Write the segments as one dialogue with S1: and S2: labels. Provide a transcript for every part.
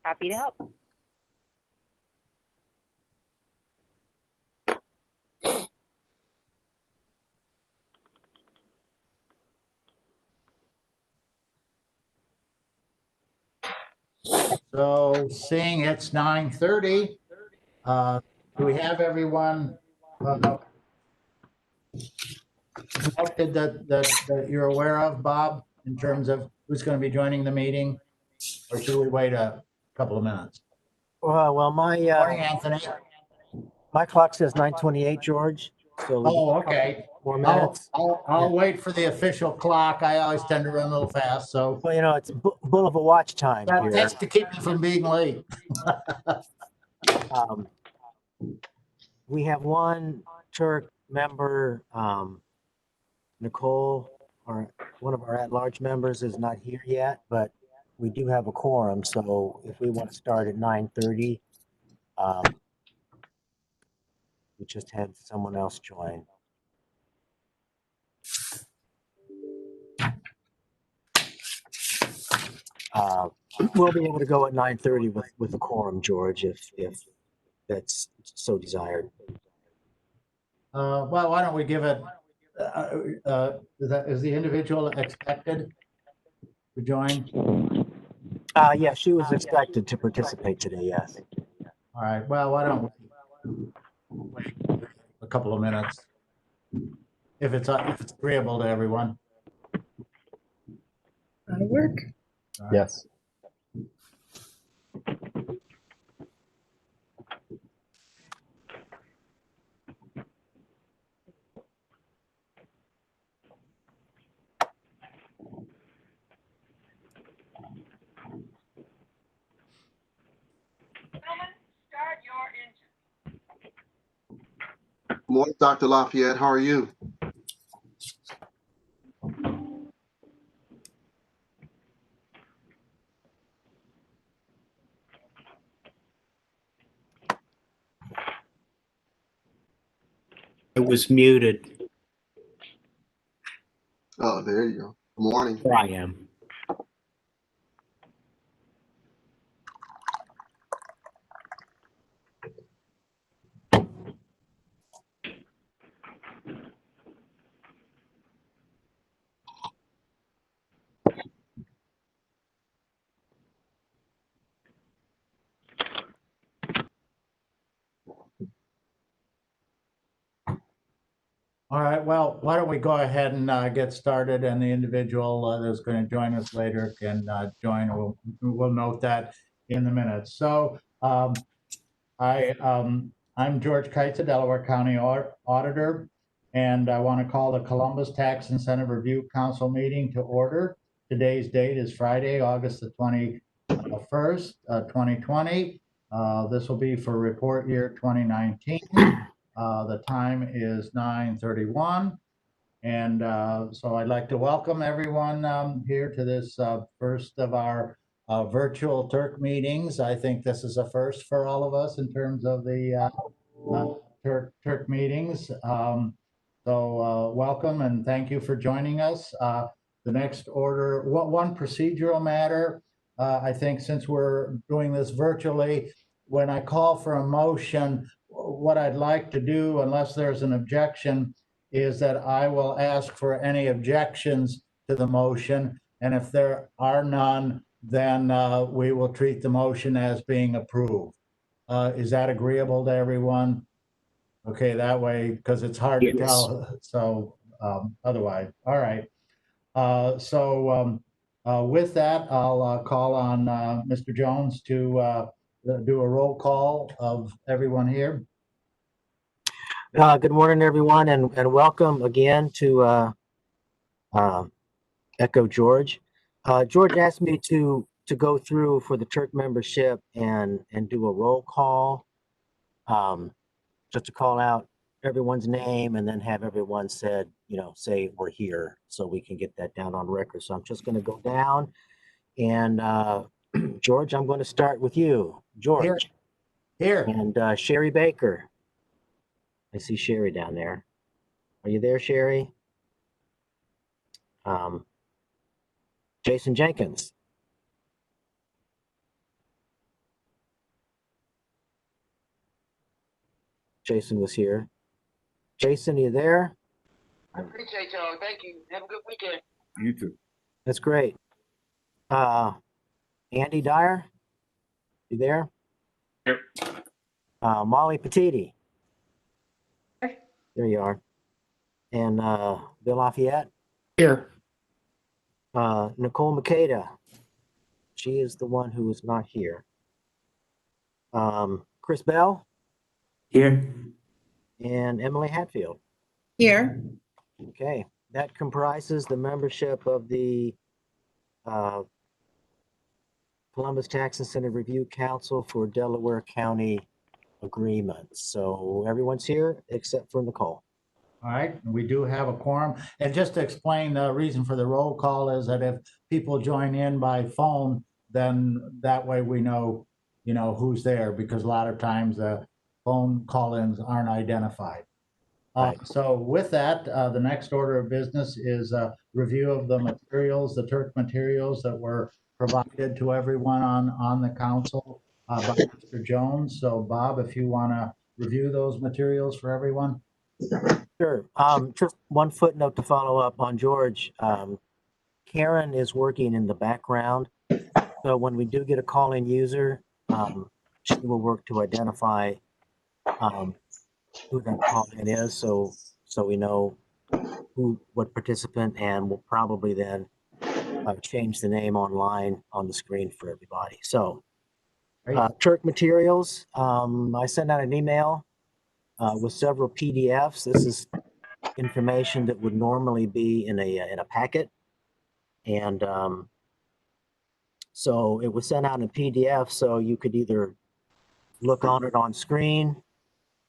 S1: Happy to help.
S2: So seeing it's 9:30, do we have everyone selected that you're aware of, Bob, in terms of who's going to be joining the meeting? Or should we wait a couple of minutes?
S3: Well,
S2: Morning, Anthony.
S3: my clock says 9:28, George. So
S2: Oh, okay.
S3: more minutes.
S2: I'll wait for the official clock. I always tend to run a little fast, so
S3: Well, you know, it's bull of a watch time here.
S2: that's to keep me from being late.
S3: We have one Turk member, Nicole, or one of our at-large members is not here yet, but we do have a quorum. So if we want to start at 9:30, we just had someone else join. We'll be able to go at 9:30 with a quorum, George, if that's so desired.
S2: Well, why don't we give it, is the individual expected to join?
S3: Yeah, she was expected to participate today, yes.
S2: All right, well, why don't we wait a couple of minutes? If it's agreeable to everyone.
S4: That'll work.
S2: All right.
S5: Yes.
S6: Morning, Dr. Lafayette. How are you?
S3: It was muted.
S6: Oh, there you go. Good morning.
S3: Here I am.
S2: All right, well, why don't we go ahead and get started, and the individual that's going to join us later can join. We'll note that in the minutes. So I'm George Kites, a Delaware County Auditor, and I want to call the Columbus Tax Incentive Review Council meeting to order. Today's date is Friday, August the 21st, 2020. This will be for report year 2019. The time is 9:31. And so I'd like to welcome everyone here to this first of our virtual Turk meetings. I think this is a first for all of us in terms of the Turk meetings. So welcome and thank you for joining us. The next order, one procedural matter, I think since we're doing this virtually, when I call for a motion, what I'd like to do, unless there's an objection, is that I will ask for any objections to the motion. And if there are none, then we will treat the motion as being approved. Is that agreeable to everyone? Okay, that way, because it's hard to tell. So otherwise, all right. With that, I'll call on Mr. Jones to do a roll call of everyone here.
S3: Good morning, everyone, and welcome again to Echo George. George asked me to go through for the Turk membership and do a roll call, just to call out everyone's name and then have everyone say we're here so we can get that down on record. So I'm just going to go down and George, I'm going to start with you. George.
S2: Here.
S3: And Sherry Baker. I see Sherry down there. Are you there, Sherry? Jason Jenkins. Jason was here. Jason, are you there?
S4: I appreciate y'all. Thank you. Have a good weekend.
S5: You too.
S3: That's great. Andy Dyer, you there?
S5: Here.
S3: Molly Petiti. There you are. And Bill Lafayette.
S5: Here.
S3: Nicole Makeda. She is the one who is not here. Chris Bell
S5: Here.
S3: and Emily Hatfield.
S7: Here.
S3: Okay, that comprises the membership of the Columbus Tax Incentive Review Council for Delaware County agreements. So everyone's here except for Nicole.
S2: All right, we do have a quorum. And just to explain, the reason for the roll call is that if people join in by phone, then that way we know, who's there, because a lot of times the phone call-ins aren't identified.
S3: Right.
S2: So with that, the next order of business is a review of the materials, the Turk materials that were provided to everyone on the council by Mr. Jones. So Bob, if you want to review those materials for everyone.
S3: Sure. Just one footnote to follow up on George. Karen is working in the background. So when we do get a call-in user, she will work to identify who that call-in is. So we know what participant, and we'll probably then change the name online on the screen for everybody. So Turk materials, I sent out an email with several PDFs. This is information that would normally be in a packet. And so it was sent out in PDF, so you could either look on it on screen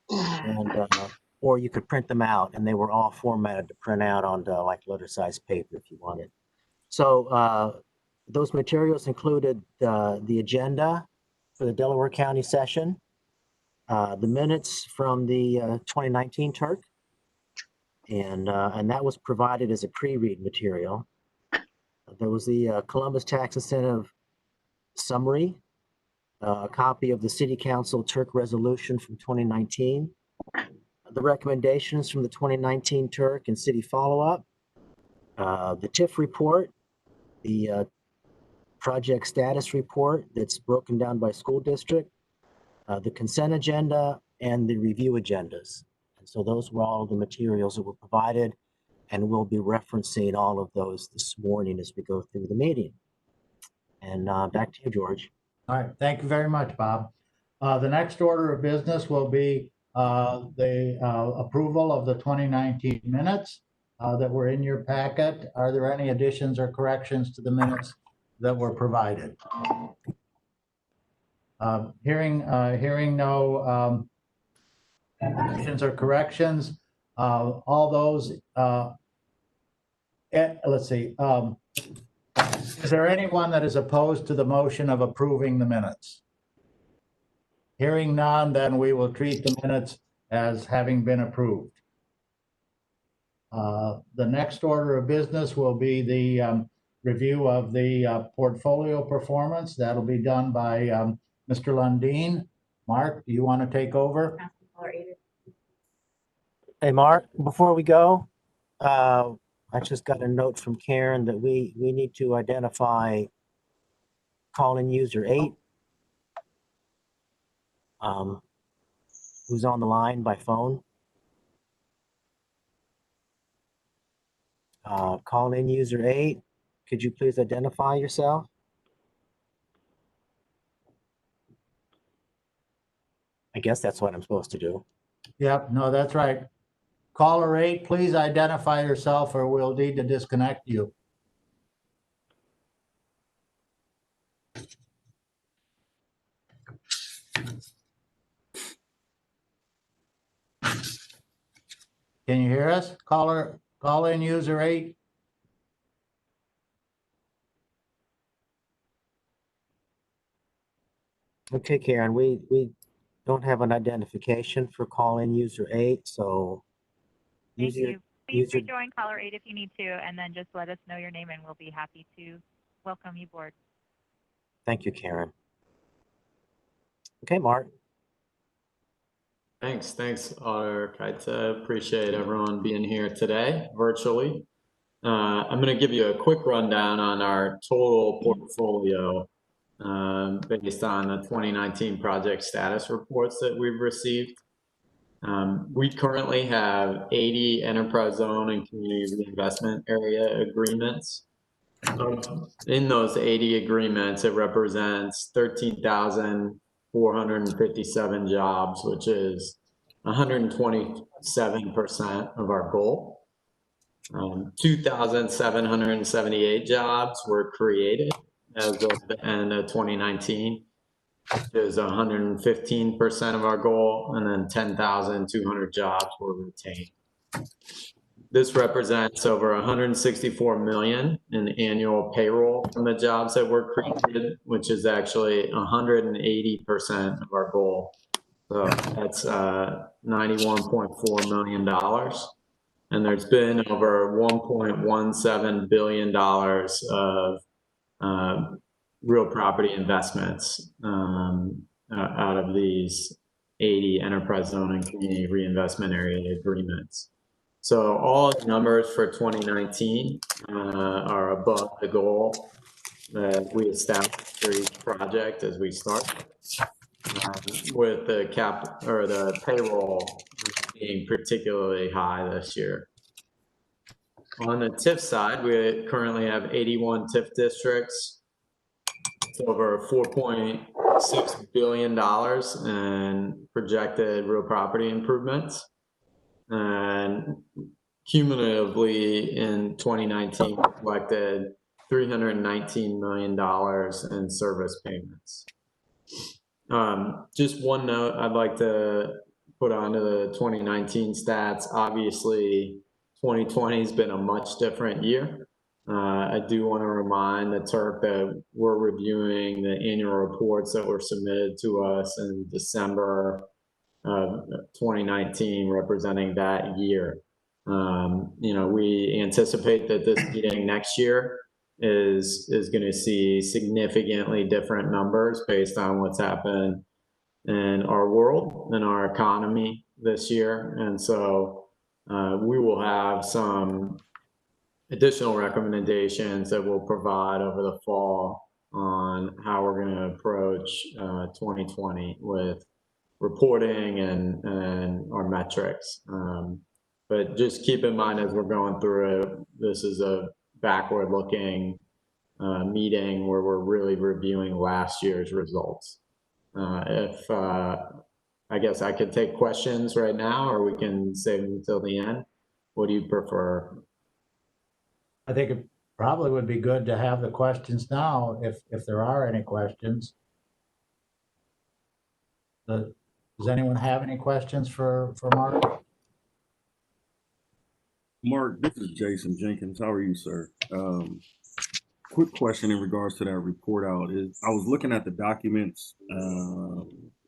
S3: and or you could print them out, and they were all formatted to print out onto like letter size paper if you wanted. So those materials included the agenda for the Delaware County session, the minutes from the 2019 Turk, and that was provided as a pre-read material. There was the Columbus Tax Incentive summary, a copy of the City Council Turk resolution from 2019, the recommendations from the 2019 Turk and city follow-up, the TIF report, the project status report that's broken down by school district, the consent agenda, and the review agendas. And so those were all the materials that were provided, and we'll be referencing all of those this morning as we go through the meeting. And back to you, George.
S2: All right, thank you very much, Bob. The next order of business will be the approval of the 2019 minutes that were in your packet. Are there any additions or corrections to the minutes that were provided? Hearing no additions or corrections, all those, let's see, is there anyone that is opposed to the motion of approving the minutes? Hearing none, then we will treat the minutes as having been approved. The next order of business will be the review of the portfolio performance. That'll be done by Mr. Lundeen. Mark, do you want to take over?
S3: Hey, Mark, before we go, I just got a note from Karen that we need to identify call-in user 8, who's on the line by phone. Call-in user 8, could you please identify yourself? I guess that's what I'm supposed to do.
S2: Yep, no, that's right. Caller 8, please identify yourself or we'll need to disconnect you. Can you hear us? Call-in user 8?
S3: Okay, Karen, we don't have an identification for call-in user 8, so
S1: Thank you. Please
S3: user-
S1: rejoin caller 8 if you need to, and then just let us know your name, and we'll be happy to welcome you aboard.
S3: Thank you, Karen. Okay, Mark.
S7: Thanks, Otter. I appreciate everyone being here today virtually. I'm going to give you a quick rundown on our total portfolio based on the 2019 project status reports that we've received. We currently have 80 enterprise zone and community reinvestment area agreements. In those 80 agreements, it represents 13,457 jobs, which is 127% of our goal. 2,778 jobs were created as of the end of 2019, which is 115% of our goal, and then 10,200 jobs were retained. This represents over 164 million in annual payroll from the jobs that were created, which is actually 180% of our goal. So that's $91.4 million. And there's been over $1.17 billion of real property investments out of these 80 enterprise zone and community reinvestment area agreements. So all the numbers for 2019 are above the goal that we established for each project as we start, with the the payroll being particularly high this year. On the TIF side, we currently have 81 TIF districts. It's over $4.6 billion in projected real property improvements. And cumulatively in 2019, we collected $319 million in service payments. Just one note I'd like to put onto the 2019 stats. Obviously, 2020 has been a much different year. I do want to remind the Turk that we're reviewing the annual reports that were submitted to us in December of 2019, representing that year. We anticipate that this meeting next year is going to see significantly different numbers based on what's happened in our world and our economy this year. And so we will have some additional recommendations that we'll provide over the fall on how we're going to approach 2020 with reporting and our metrics. But just keep in mind as we're going through it, this is a backward looking meeting where we're really reviewing last year's results. I guess I could take questions right now, or we can save them until the end. What do you prefer?
S2: I think it probably would be good to have the questions now, if there are any questions. Does anyone have any questions for Mark?
S8: Mark, this is Jason Jenkins. How are you, sir? Quick question in regards to that report out. I was looking at the documents.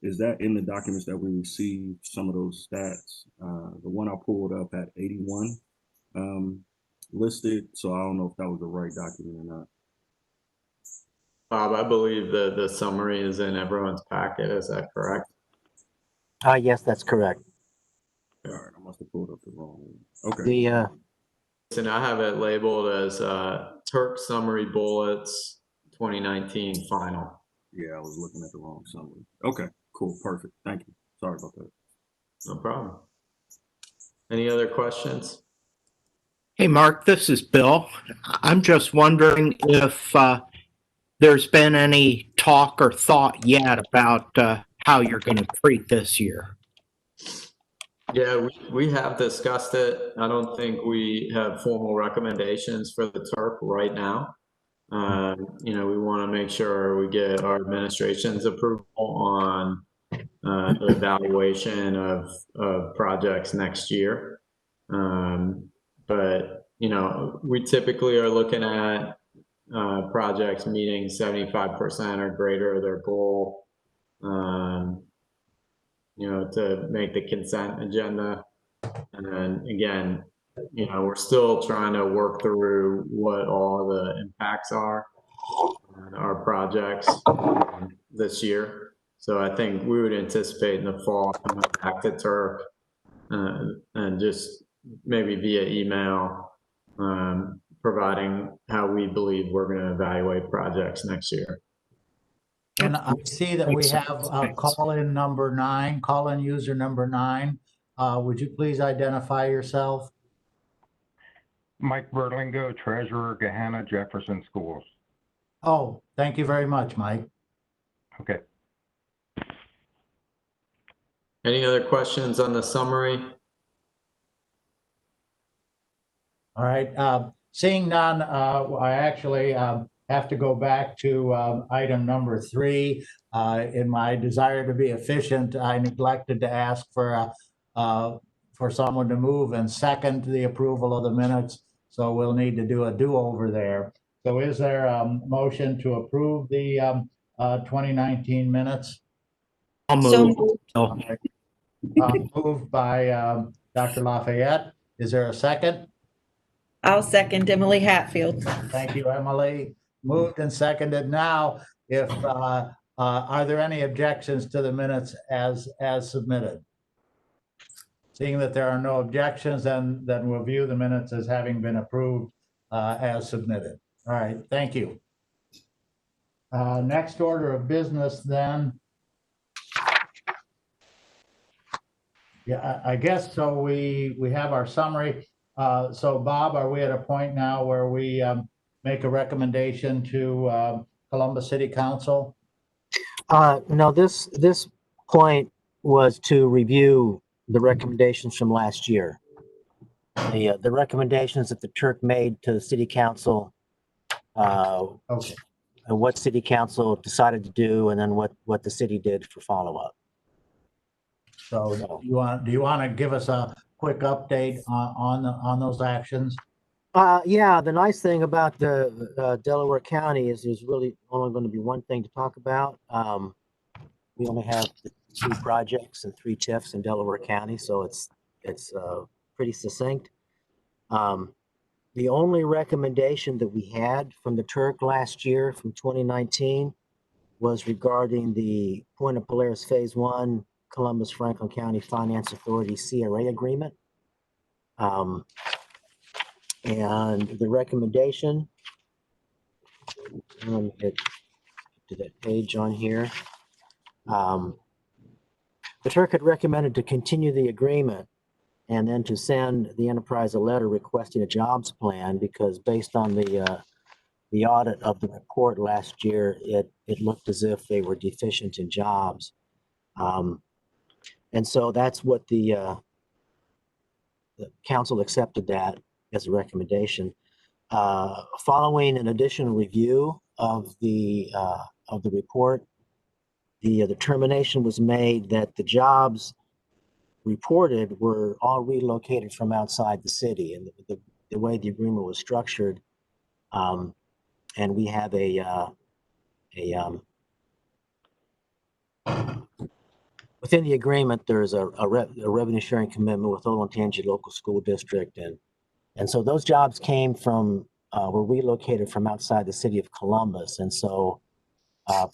S8: Is that in the documents that we received, some of those stats? The one I pulled up at 81 listed, so I don't know if that was the right document or not.
S7: Bob, I believe that the summary is in everyone's packet. Is that correct?
S3: Yes, that's correct.
S8: All right, I must have pulled up the wrong one. Okay.
S7: And I have it labeled as Turk Summary Bullets 2019 Final.
S8: Yeah, I was looking at the wrong summary. Okay, cool, perfect. Thank you. Sorry about that.
S7: No problem. Any other questions?
S9: Hey, Mark, this is Bill. I'm just wondering if there's been any talk or thought yet about how you're going to treat this year.
S7: Yeah, we have discussed it. I don't think we have formal recommendations for the Turk right now. We want to make sure we get our administration's approval on the evaluation of projects next year. But we typically are looking at projects meeting 75% or greater of their goal, to make the consent agenda. And then again, we're still trying to work through what all the impacts are on our projects this year. So I think we would anticipate in the fall coming back to Turk and just maybe via email, providing how we believe we're going to evaluate projects next year.
S2: And I see that we have call-in number 9, call-in user number 9. Would you please identify yourself?
S10: Mike Berlingo, Treasurer, Gahanna Jefferson Schools.
S2: Oh, thank you very much, Mike.
S10: Okay.
S7: Any other questions on the summary?
S2: All right. Seeing none, I actually have to go back to item number 3. In my desire to be efficient, I neglected to ask for someone to move and second the approval of the minutes. So we'll need to do a do-over there. So is there a motion to approve the 2019 minutes?
S9: I'll
S11: So
S9: move.
S11: moved.
S9: Oh,
S2: Moved by Dr. Lafayette. Is there a second?
S11: I'll second Emily Hatfield.
S2: Thank you, Emily. Moved and seconded. Now, if are there any objections to the minutes as submitted? Seeing that there are no objections, then we'll view the minutes as having been approved as submitted. All right, thank you. Next order of business then. Yeah, I guess so. We have our summary. So Bob, are we at a point now where we make a recommendation to Columbus City Council?
S3: No, this point was to review the recommendations from last year. The recommendations that the Turk made to the city council,
S2: Okay.
S3: and what city council decided to do, and then what the city did for follow-up.
S2: So do you want to give us a quick update on those actions?
S3: Yeah, the nice thing about the Delaware County is there's really only going to be one thing to talk about. We only have 2 projects and 3 TIFs in Delaware County, so it's pretty succinct. The only recommendation that we had from the Turk last year from 2019 was regarding the Point of Polaris Phase 1 Columbus Franklin County Finance Authority CRA agreement. And the recommendation, let me get to that page on here. The Turk had recommended to continue the agreement and then to send the enterprise a letter requesting a jobs plan, because based on the audit of the report last year, it looked as if they were deficient in jobs. And so that's what the council accepted that as a recommendation. Following an additional review of the report, the determination was made that the jobs reported were all relocated from outside the city, and the way the agreement was structured, and we have within the agreement, there's a revenue sharing commitment with Olentangy Local School District, and so those jobs came from were relocated from outside the city of Columbus, and so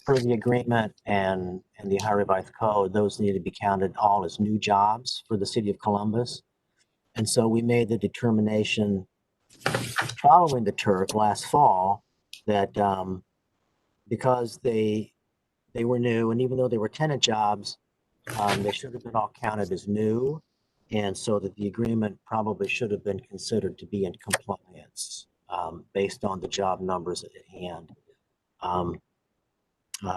S3: per the agreement and the Ohio Revised Code, those need to be counted all as new jobs for the city of Columbus. And so we made the determination following the Turk last fall that because they were new, and even though they were tenant jobs, they should have been all counted as new. And so that the agreement probably should have been considered to be in compliance based on the job numbers at hand.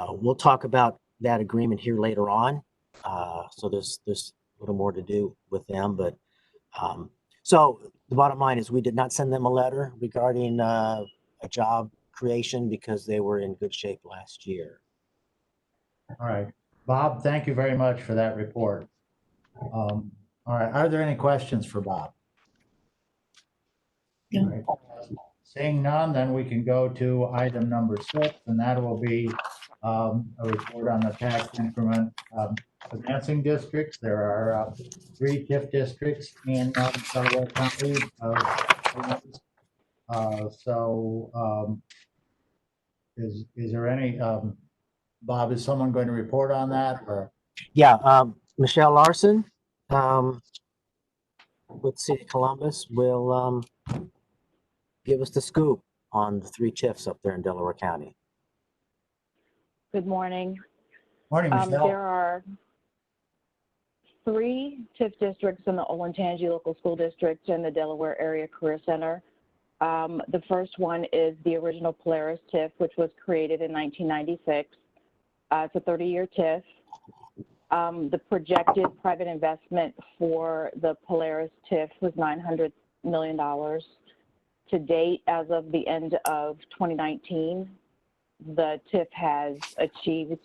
S3: We'll talk about that agreement here later on. So there's a little more to do with them, but so the bottom line is we did not send them a letter regarding a job creation because they were in good shape last year.
S2: All right, Bob, thank you very much for that report. All right, are there any questions for Bob?
S11: No.
S2: All right. Seeing none, then we can go to item number 6, and that will be a report on the tax increment financing districts. There are 3 TIF districts in Delaware County. So is there any Bob, is someone going to report on that or?
S3: Yeah, Michelle Larson, with City of Columbus will, give us the scoop on the 3 TIFs up there in Delaware County.
S12: Good morning.
S2: Morning, Michelle.
S12: There are 3 TIF districts in the Olentangy Local School District and the Delaware Area Career Center. The first one is the original Polaris TIF, which was created in 1996. It's a 30-year TIF. The projected private investment for the Polaris TIF was $900 million. To date, as of the end of 2019, the TIF has achieved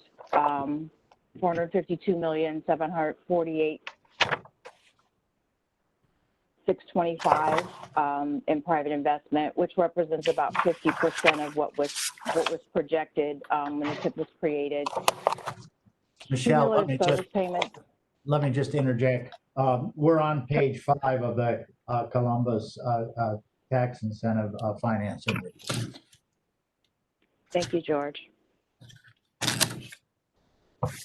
S12: $452,748,625 in private investment, which represents about 50% of what was projected when the TIF was created.
S2: Michelle, let me just interject. We're on page 5 of the Columbus Tax Incentive Financing.
S12: Thank you, George.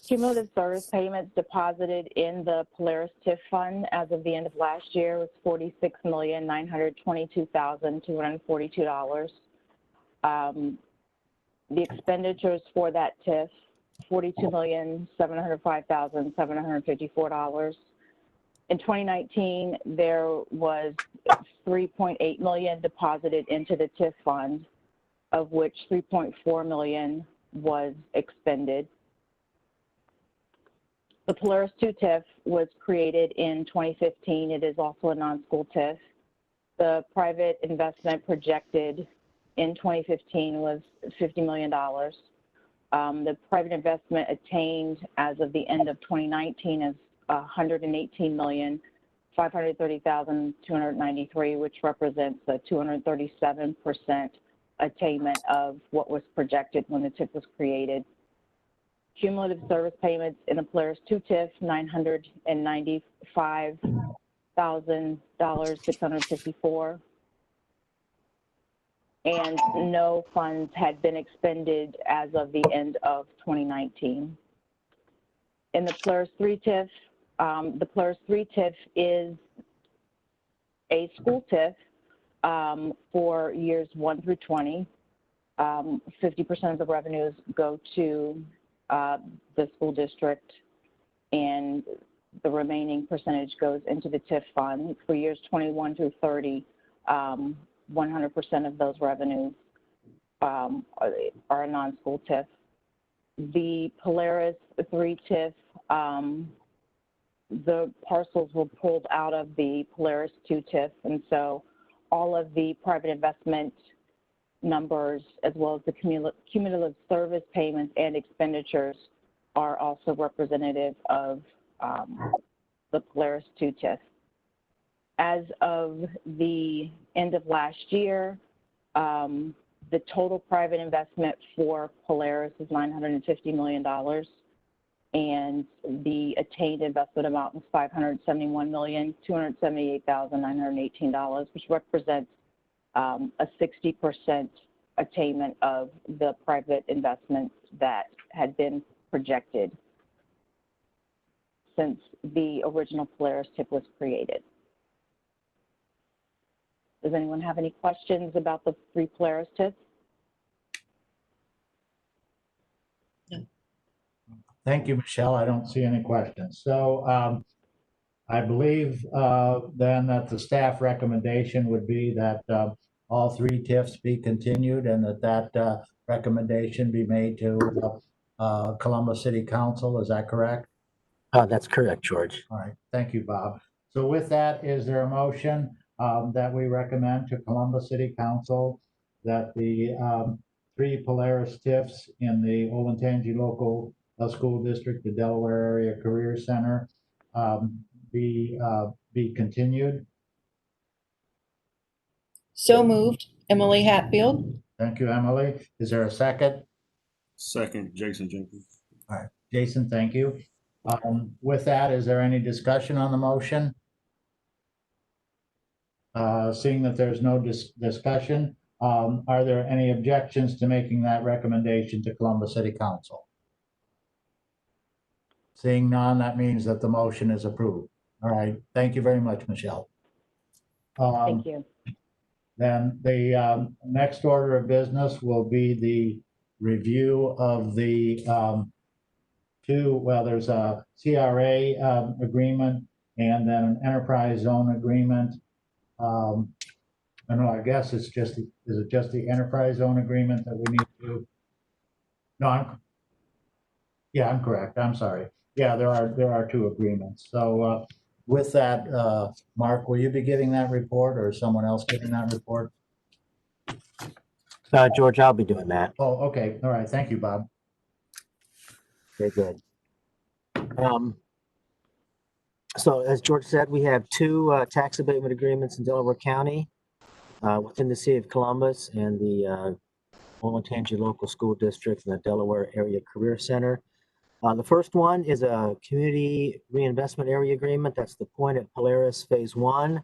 S12: Cumulative service payments deposited in the Polaris TIF fund as of the end of last year was $46,922,242. The expenditures for that TIF, $42,705,754. In 2019, there was $3.8 million deposited into the TIF fund, of which $3.4 million was expended. The Polaris 2 TIF was created in 2015. It is also a non-school TIF. The private investment projected in 2015 was $50 million. The private investment attained as of the end of 2019 is $118,530,293, which represents a 237% attainment of what was projected when the TIF was created. Cumulative service payments in the Polaris 2 TIF, $995,654. And no funds had been expended as of the end of 2019. In the Polaris 3 TIF, the Polaris 3 TIF is a school TIF for years 1 through 20. 50% of the revenues go to the school district, and the remaining percentage goes into the TIF fund. For years 21 through 30, 100% of those revenues are a non-school TIF. The Polaris 3 TIF, the parcels were pulled out of the Polaris 2 TIF, and so all of the private investment numbers, as well as the cumulative service payments and expenditures, are also representative of the Polaris 2 TIF. As of the end of last year, the total private investment for Polaris is $950 million, and the attained investment amount was $571,278,918, which represents a 60% attainment of the private investments that had been projected since the original Polaris TIF was created. Does anyone have any questions about the 3 Polaris TIFs?
S2: Thank you, Michelle. I don't see any questions. So I believe then that the staff recommendation would be that all 3 TIFs be continued, and that recommendation be made to Columbus City Council. Is that correct?
S3: That's correct, George.
S2: All right. Thank you, Bob. So with that, is there a motion that we recommend to Columbus City Council that the 3 Polaris TIFs in the Olentangy Local School District, the Delaware Area Career Center, be continued?
S11: So moved. Emily Hatfield.
S2: Thank you, Emily. Is there a second?
S8: Second, Jason Jenkins.
S2: All right, Jason, thank you. With that, is there any discussion on the motion? Seeing that there's no discussion, are there any objections to making that recommendation to Columbus City Council? Seeing none, that means that the motion is approved. All right, thank you very much, Michelle.
S12: Thank you.
S2: Then the next order of business will be the review of the there's a CRA agreement and then an enterprise zone agreement. I don't know, I guess it's just, is it just the enterprise zone agreement that we need to? No, I'm correct. I'm sorry. Yeah, there are two agreements. So with that, Mark, will you be giving that report or is someone else giving that report?
S3: George, I'll be doing that.
S2: Oh, okay. All right. Thank you, Bob.
S3: Very good. So as George said, we have two tax abatement agreements in Delaware County within the city of Columbus and the Olentangy Local School District and the Delaware Area Career Center. The first one is a community reinvestment area agreement. That's the Point at Polaris Phase 1,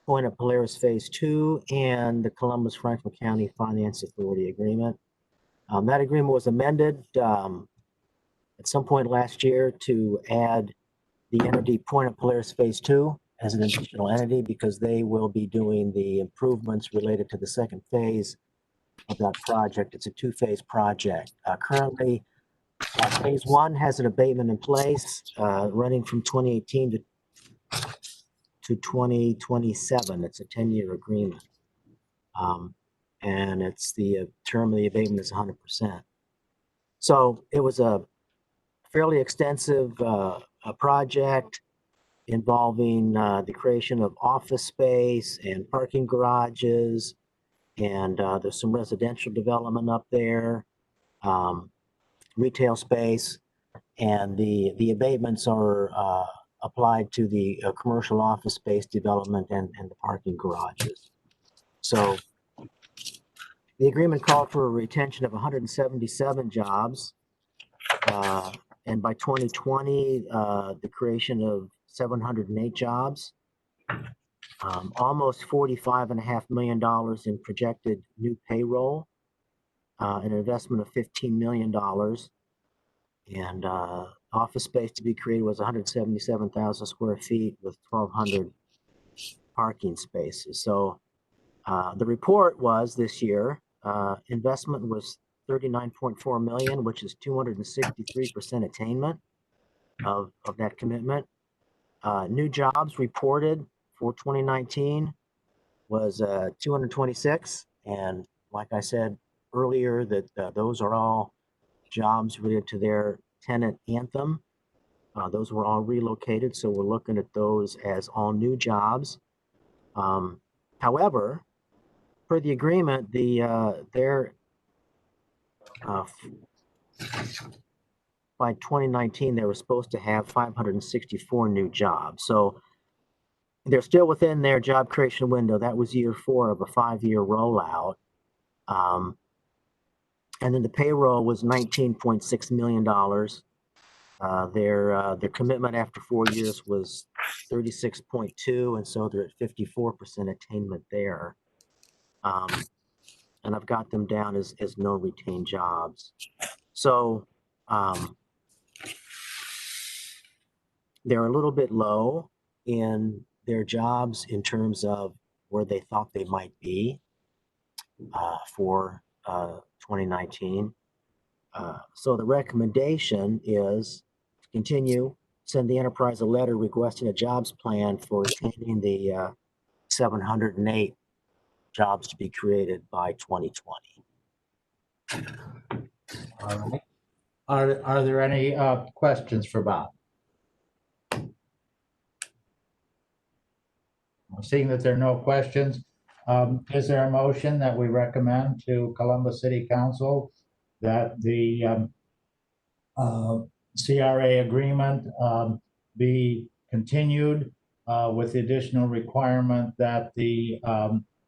S3: Point at Polaris Phase 2, and the Columbus Franklin County Finance Authority agreement. That agreement was amended at some point last year to add the entity Point at Polaris Phase 2 as an additional entity because they will be doing the improvements related to the second phase of that project. It's a two-phase project. Currently, Phase 1 has an abatement in place running from 2018 to 2027. It's a 10-year agreement. And it's the term of the abatement is 100%. So it was a fairly extensive project involving the creation of office space and parking garages, and there's some residential development up there, retail space, and the abatements are applied to the commercial office space development and the parking garages. So the agreement called for a retention of 177 jobs, and by 2020, the creation of 708 jobs, almost $45.5 million in projected new payroll, an investment of $15 million, and office space to be created was 177,000 square feet with 1,200 parking spaces. So the report was this year, investment was $39.4 million, which is 263% attainment of that commitment. New jobs reported for 2019 was 226. And like I said earlier, that those are all jobs related to their tenant Anthem. Those were all relocated, so we're looking at those as all new jobs. However, per the agreement, by 2019, they were supposed to have 564 new jobs. So they're still within their job creation window. That was year 4 of a 5-year rollout. And then the payroll was $19.6 million. Their commitment after 4 years was 36.2, and so they're at 54% attainment there. And I've got them down as no retained jobs. So they're a little bit low in their jobs in terms of where they thought they might be for 2019. So the recommendation is to continue, send the enterprise a letter requesting a jobs plan for retaining the 708 jobs to be created by 2020.
S2: All right. Are there any questions for Bob? Seeing that there are no questions, is there a motion that we recommend to Columbus City Council that the CRA agreement be continued with the additional requirement that the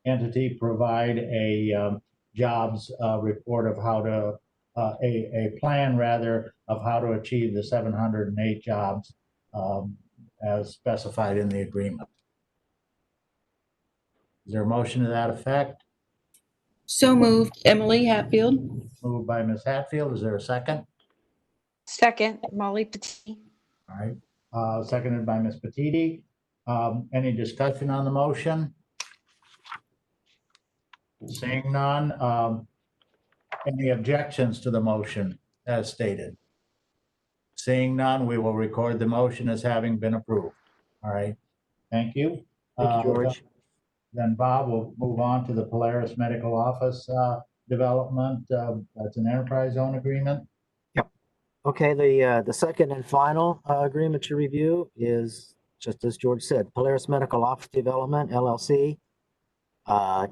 S2: entity provide a jobs report of how to, a plan rather of how to achieve the 708 jobs as specified in the agreement? Is there a motion to that effect?
S11: So moved. Emily Hatfield.
S2: Moved by Ms. Hatfield. Is there a second?
S11: Second, Molly Petit.
S2: All right, seconded by Ms. Petiti. Any discussion on the motion? Seeing none, any objections to the motion as stated? Seeing none, we will record the motion as having been approved. All right, thank you.
S3: Thank you, George.
S2: Then Bob will move on to the Polaris Medical Office development. That's an enterprise zone agreement.
S3: Okay, the second and final agreement to review is, just as George said, Polaris Medical Office Development, LLC.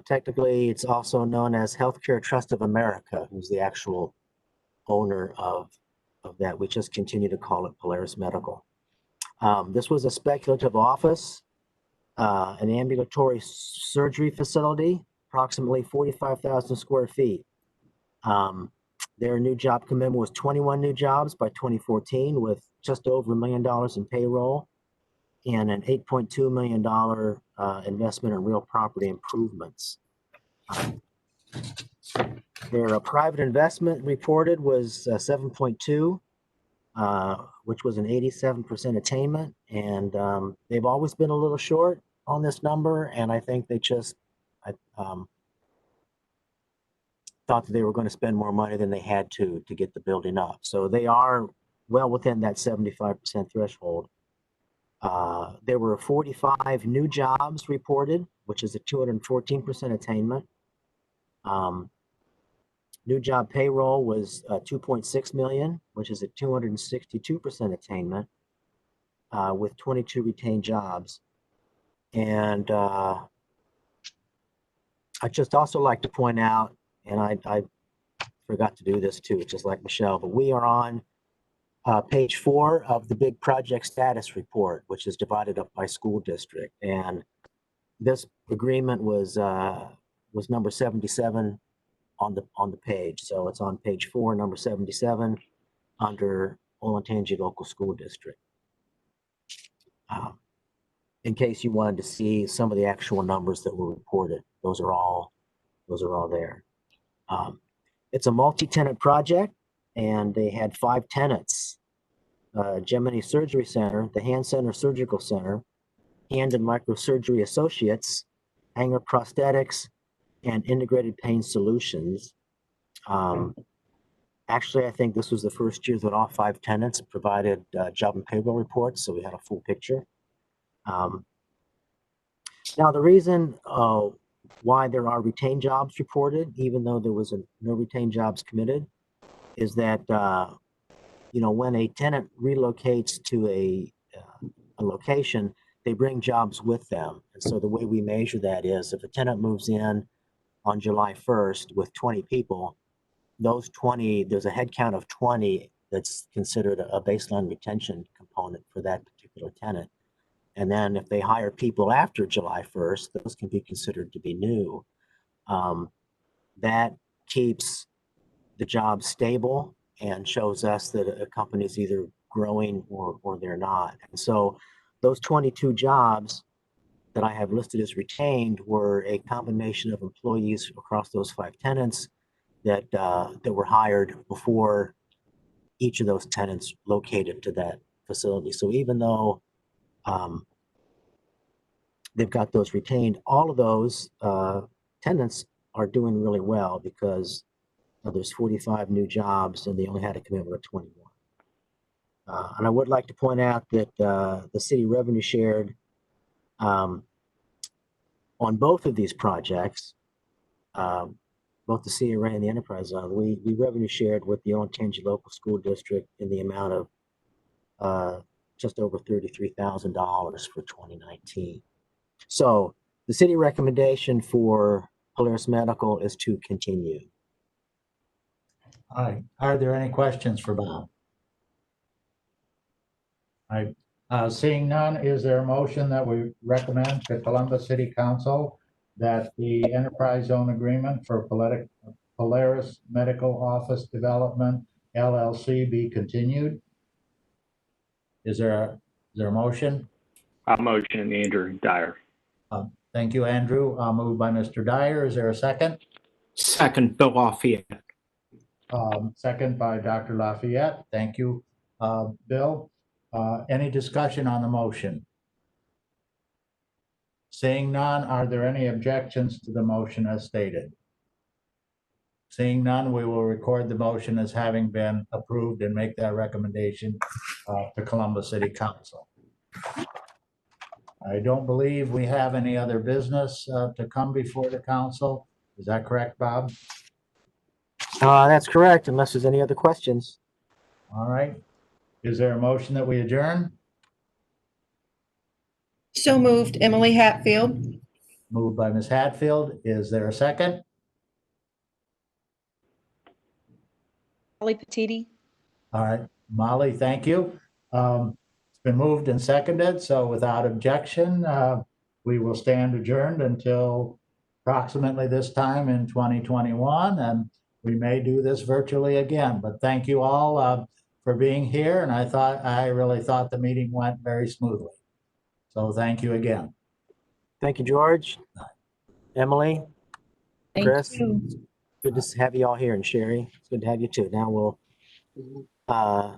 S3: Technically, it's also known as Healthcare Trust of America, who's the actual owner of that. We just continue to call it Polaris Medical. This was a speculative office, an ambulatory surgery facility, approximately 45,000 square feet. Their new job commitment was 21 new jobs by 2014 with just over $1 million in payroll and an $8.2 million investment in real property improvements. Their private investment reported was 7.2, which was an 87% attainment. And they've always been a little short on this number. And I think they just thought that they were going to spend more money than they had to get the building up. So they are well within that 75% threshold. There were 45 new jobs reported, which is a 214% attainment. New job payroll was 2.6 million, which is a 262% attainment, with 22 retained jobs. And I just also like to point out, and I forgot to do this too, just like Michelle, but we are on page 4 of the big project status report, which is divided up by school district. And this agreement was number 77 on the page. So it's on page 4, number 77, under Olentangy Local School District. In case you wanted to see some of the actual numbers that were reported, those are all there. It's a multi-tenant project, and they had 5 tenants: Gemini Surgery Center, the Hand Center Surgical Center, Hand and Microsurgery Associates, Hanger Prosthetics, and Integrated Pain Solutions. Actually, I think this was the first year that all 5 tenants provided job and payroll reports, so we had a full picture. Now, the reason why there are retained jobs reported, even though there was no retained jobs committed, is that when a tenant relocates to a location, they bring jobs with them. And so the way we measure that is, if a tenant moves in on July 1st with 20 people, those 20, there's a head count of 20 that's considered a baseline retention component for that particular tenant. And then if they hire people after July 1st, those can be considered to be new. That keeps the job stable and shows us that a company is either growing or they're not. And so those 22 jobs that I have listed as retained were a combination of employees across those 5 tenants that were hired before each of those tenants located to that facility. So even though they've got those retained, all of those tenants are doing really well because there's 45 new jobs and they only had a commitment of 21. And I would like to point out that the city revenue shared on both of these projects, both the CRA and the enterprise zone, we revenue shared with the Olentangy Local School District in the amount of just over $33,000 for 2019. So the city recommendation for Polaris Medical is to continue.
S2: All right, are there any questions for Bob? All right, seeing none, is there a motion that we recommend to Columbus City Council that the enterprise zone agreement for Polaris Medical Office Development LLC be continued? Is there a motion?
S5: I'll motion Andrew Dyer.
S2: Thank you, Andrew. Moved by Mr. Dyer. Is there a second?
S9: Second, Bill Lafayette.
S2: Second by Dr. Lafayette. Thank you. Bill, any discussion on the motion? Seeing none, are there any objections to the motion as stated? Seeing none, we will record the motion as having been approved and make that recommendation to Columbus City Council. I don't believe we have any other business to come before the council. Is that correct, Bob?
S3: That's correct, unless there's any other questions.
S2: All right. Is there a motion that we adjourn?
S11: So moved, Emily Hatfield.
S2: Moved by Ms. Hatfield. Is there a second?
S11: Molly Petiti.
S2: All right, Molly, thank you. It's been moved and seconded, so without objection, we will stand adjourned until approximately this time in 2021, and we may do this virtually again. But thank you all for being here, and I really thought the meeting went very smoothly. So thank you again.
S3: Thank you, George, Emily,
S11: Thank
S3: Chris.
S11: you.
S3: Good to have you all here, and Sherry, it's good to have you too. Now we'll,
S6: I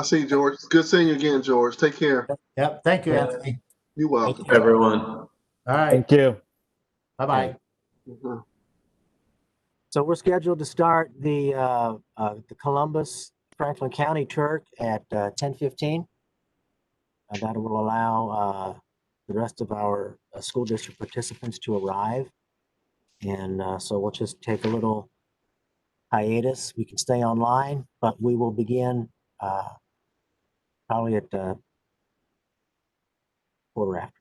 S6: see you, George. It's good seeing you again, George. Take care.
S2: Yep, thank you, Anthony.
S6: You're welcome.
S7: Everyone.
S2: All right,
S3: thank you.
S2: bye-bye.
S6: Mhm.
S3: So we're scheduled to start the Columbus Franklin County Turk at 10:15. That will allow the rest of our school district participants to arrive. And so we'll just take a little hiatus. We can stay online, but we will begin probably at quarter after.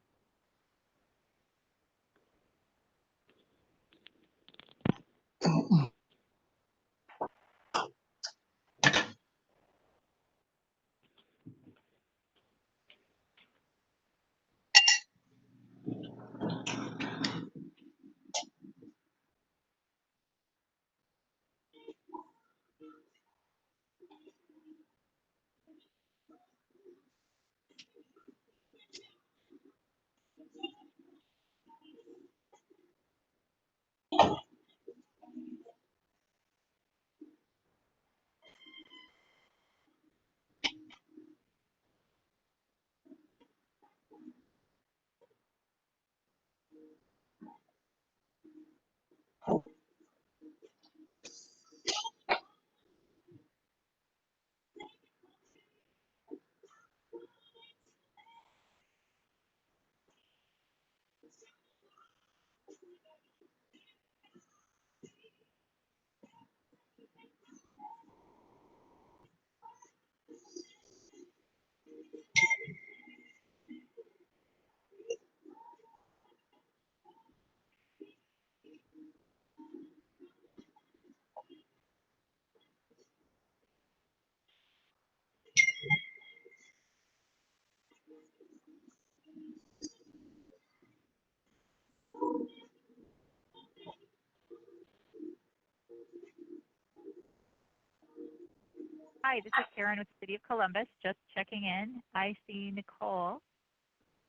S1: Hi, this is Karen with the City of Columbus, just checking in. I see Nicole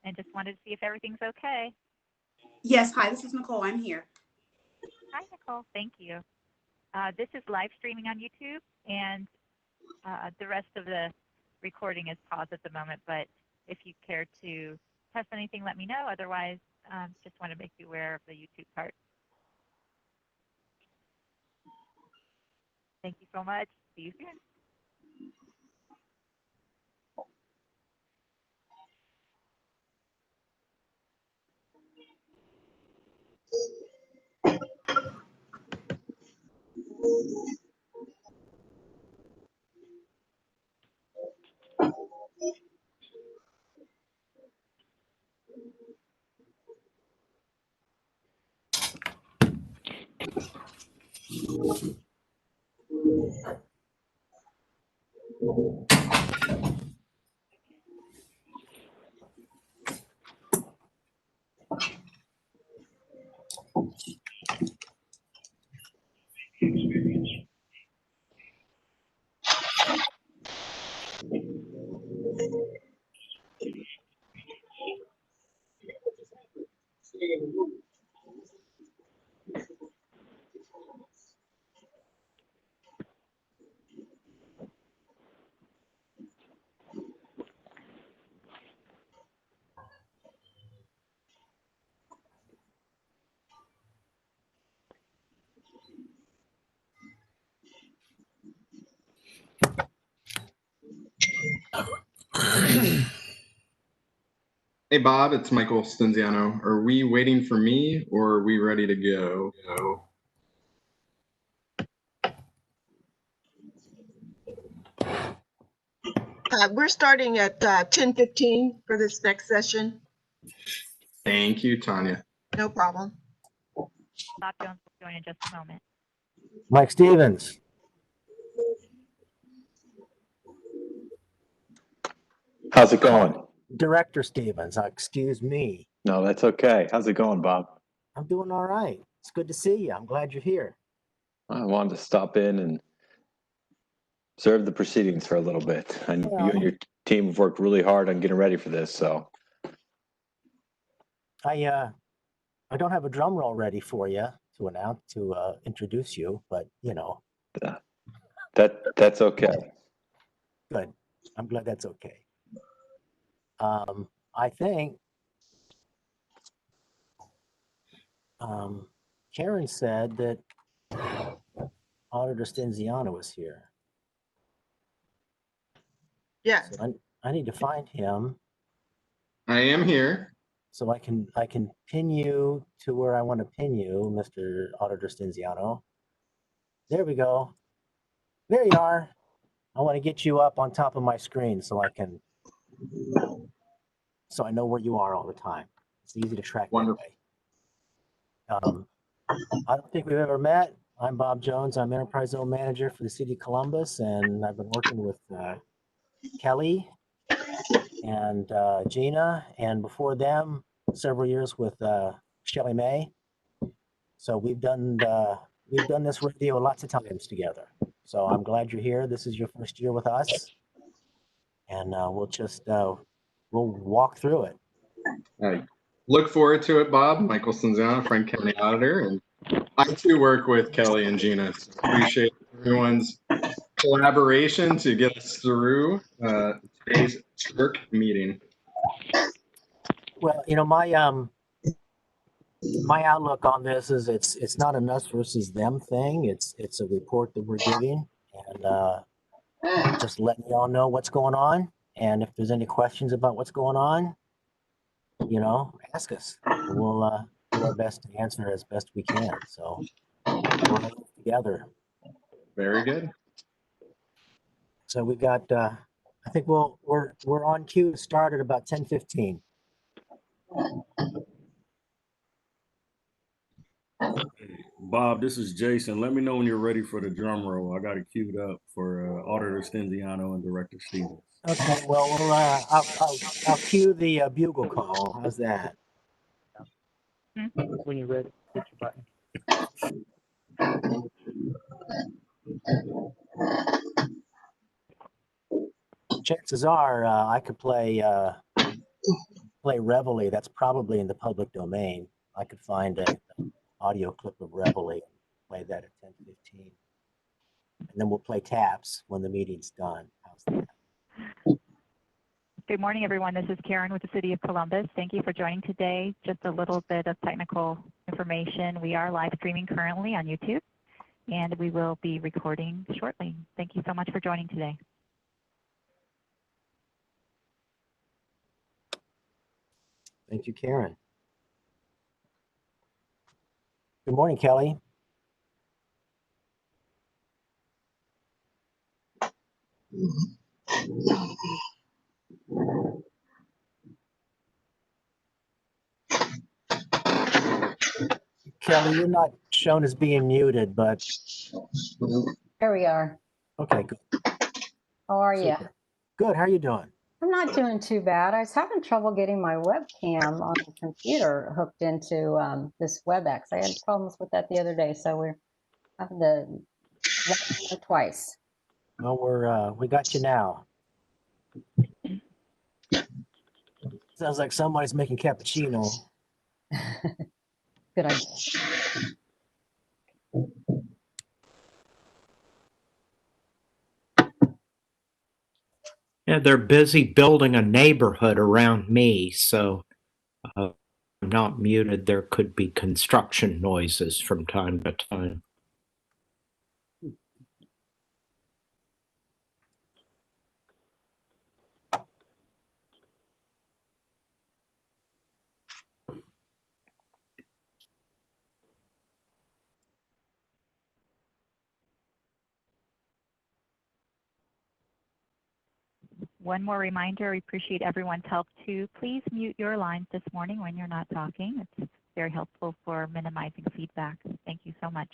S1: and just wanted to see if everything's okay.
S13: Yes, hi, this is Nicole. I'm here.
S1: Hi, Nicole. Thank you. This is live streaming on YouTube, and the rest of the recording is paused at the moment, but if you care to test anything, let me know. Otherwise, just want to make you aware of the YouTube part. Thank you so much. See you soon.
S14: Hey Bob, it's Michael Stenziano. Are we waiting for me or are we ready to go?
S15: We're starting at 10:15 for this next session.
S14: Thank you, Tanya.
S15: No problem.
S1: Bob Jones will join in just a moment.
S3: Mike Stevens.
S16: How's it going?
S3: Director Stevens, excuse me.
S16: No, that's okay. How's it going, Bob?
S3: I'm doing all right. It's good to see you. I'm glad you're here.
S16: I wanted to stop in and observe the proceedings for a little bit. And you and your team have worked really hard on getting ready for this, so.
S3: I don't have a drum roll ready for you to introduce you, but you know.
S16: That's okay.
S3: Good. I'm glad that's okay. I think Karen said that Auditor Stenziano was here.
S15: Yes.
S3: So I need to find him.
S14: I am here.
S3: So I can pin you to where I want to pin you, Mr. Auditor Stenziano. There we go. There you are. I want to get you up on top of my screen so I know where you are all the time. It's easy to track that way. I don't think we've ever met. I'm Bob Jones. I'm Enterprise Zone Manager for the City of Columbus, and I've been working with Kelly and Gina, and before them, several years with Shelley May. So we've done this radio lots of times together. So I'm glad you're here. This is your first year with us, and we'll walk through it.
S14: I look forward to it, Bob. Michael Stenziano, Frank County Auditor, and I too work with Kelly and Gina. So appreciate everyone's collaboration to get us through today's TURC meeting.
S3: Well, you know, my outlook on this is it's not an us versus them thing. It's a report that we're giving, and just letting y'all know what's going on. And if there's any questions about what's going on, you know, ask us. We'll do our best to answer as best we can. So we're all together.
S14: Very good.
S3: So we got. I think we're on cue to start at about 10:15.
S8: Bob, this is Jason. Let me know when you're ready for the drum roll. I got it queued up for Auditor Stenziano and Director Stevens.
S3: Okay, well, I'll cue the bugle call. How's that?
S10: When you're ready, hit your button.
S3: Chances are I could play Reveille. That's probably in the public domain. I could find an audio clip of Reveille and play that at 10:15. And then we'll play taps when the meeting's done. How's that?
S1: Good morning, everyone. This is Karen with the City of Columbus. Thank you for joining today. Just a little bit of technical information. We are live streaming currently on YouTube, and we will be recording shortly. Thank you so much for joining today.
S3: Thank you, Karen. Good morning, Kelly. Kelly, you're not shown as being muted, but
S17: Here we are.
S3: okay, good.
S17: How are you?
S3: Good. How are you doing?
S17: I'm not doing too bad. I was having trouble getting my webcam on the computer hooked into this WebEx. I had problems with that the other day, so we're having to let it twice.
S3: Well, we got you now. Sounds like somebody's making cappuccino.
S17: Good idea.
S9: Yeah, they're busy building a neighborhood around me, so I'm not muted. There could be construction noises from time to time.
S1: one more reminder, we appreciate everyone's help too. Please mute your lines this morning when you're not talking. It's very helpful for minimizing feedback. Thank you so much.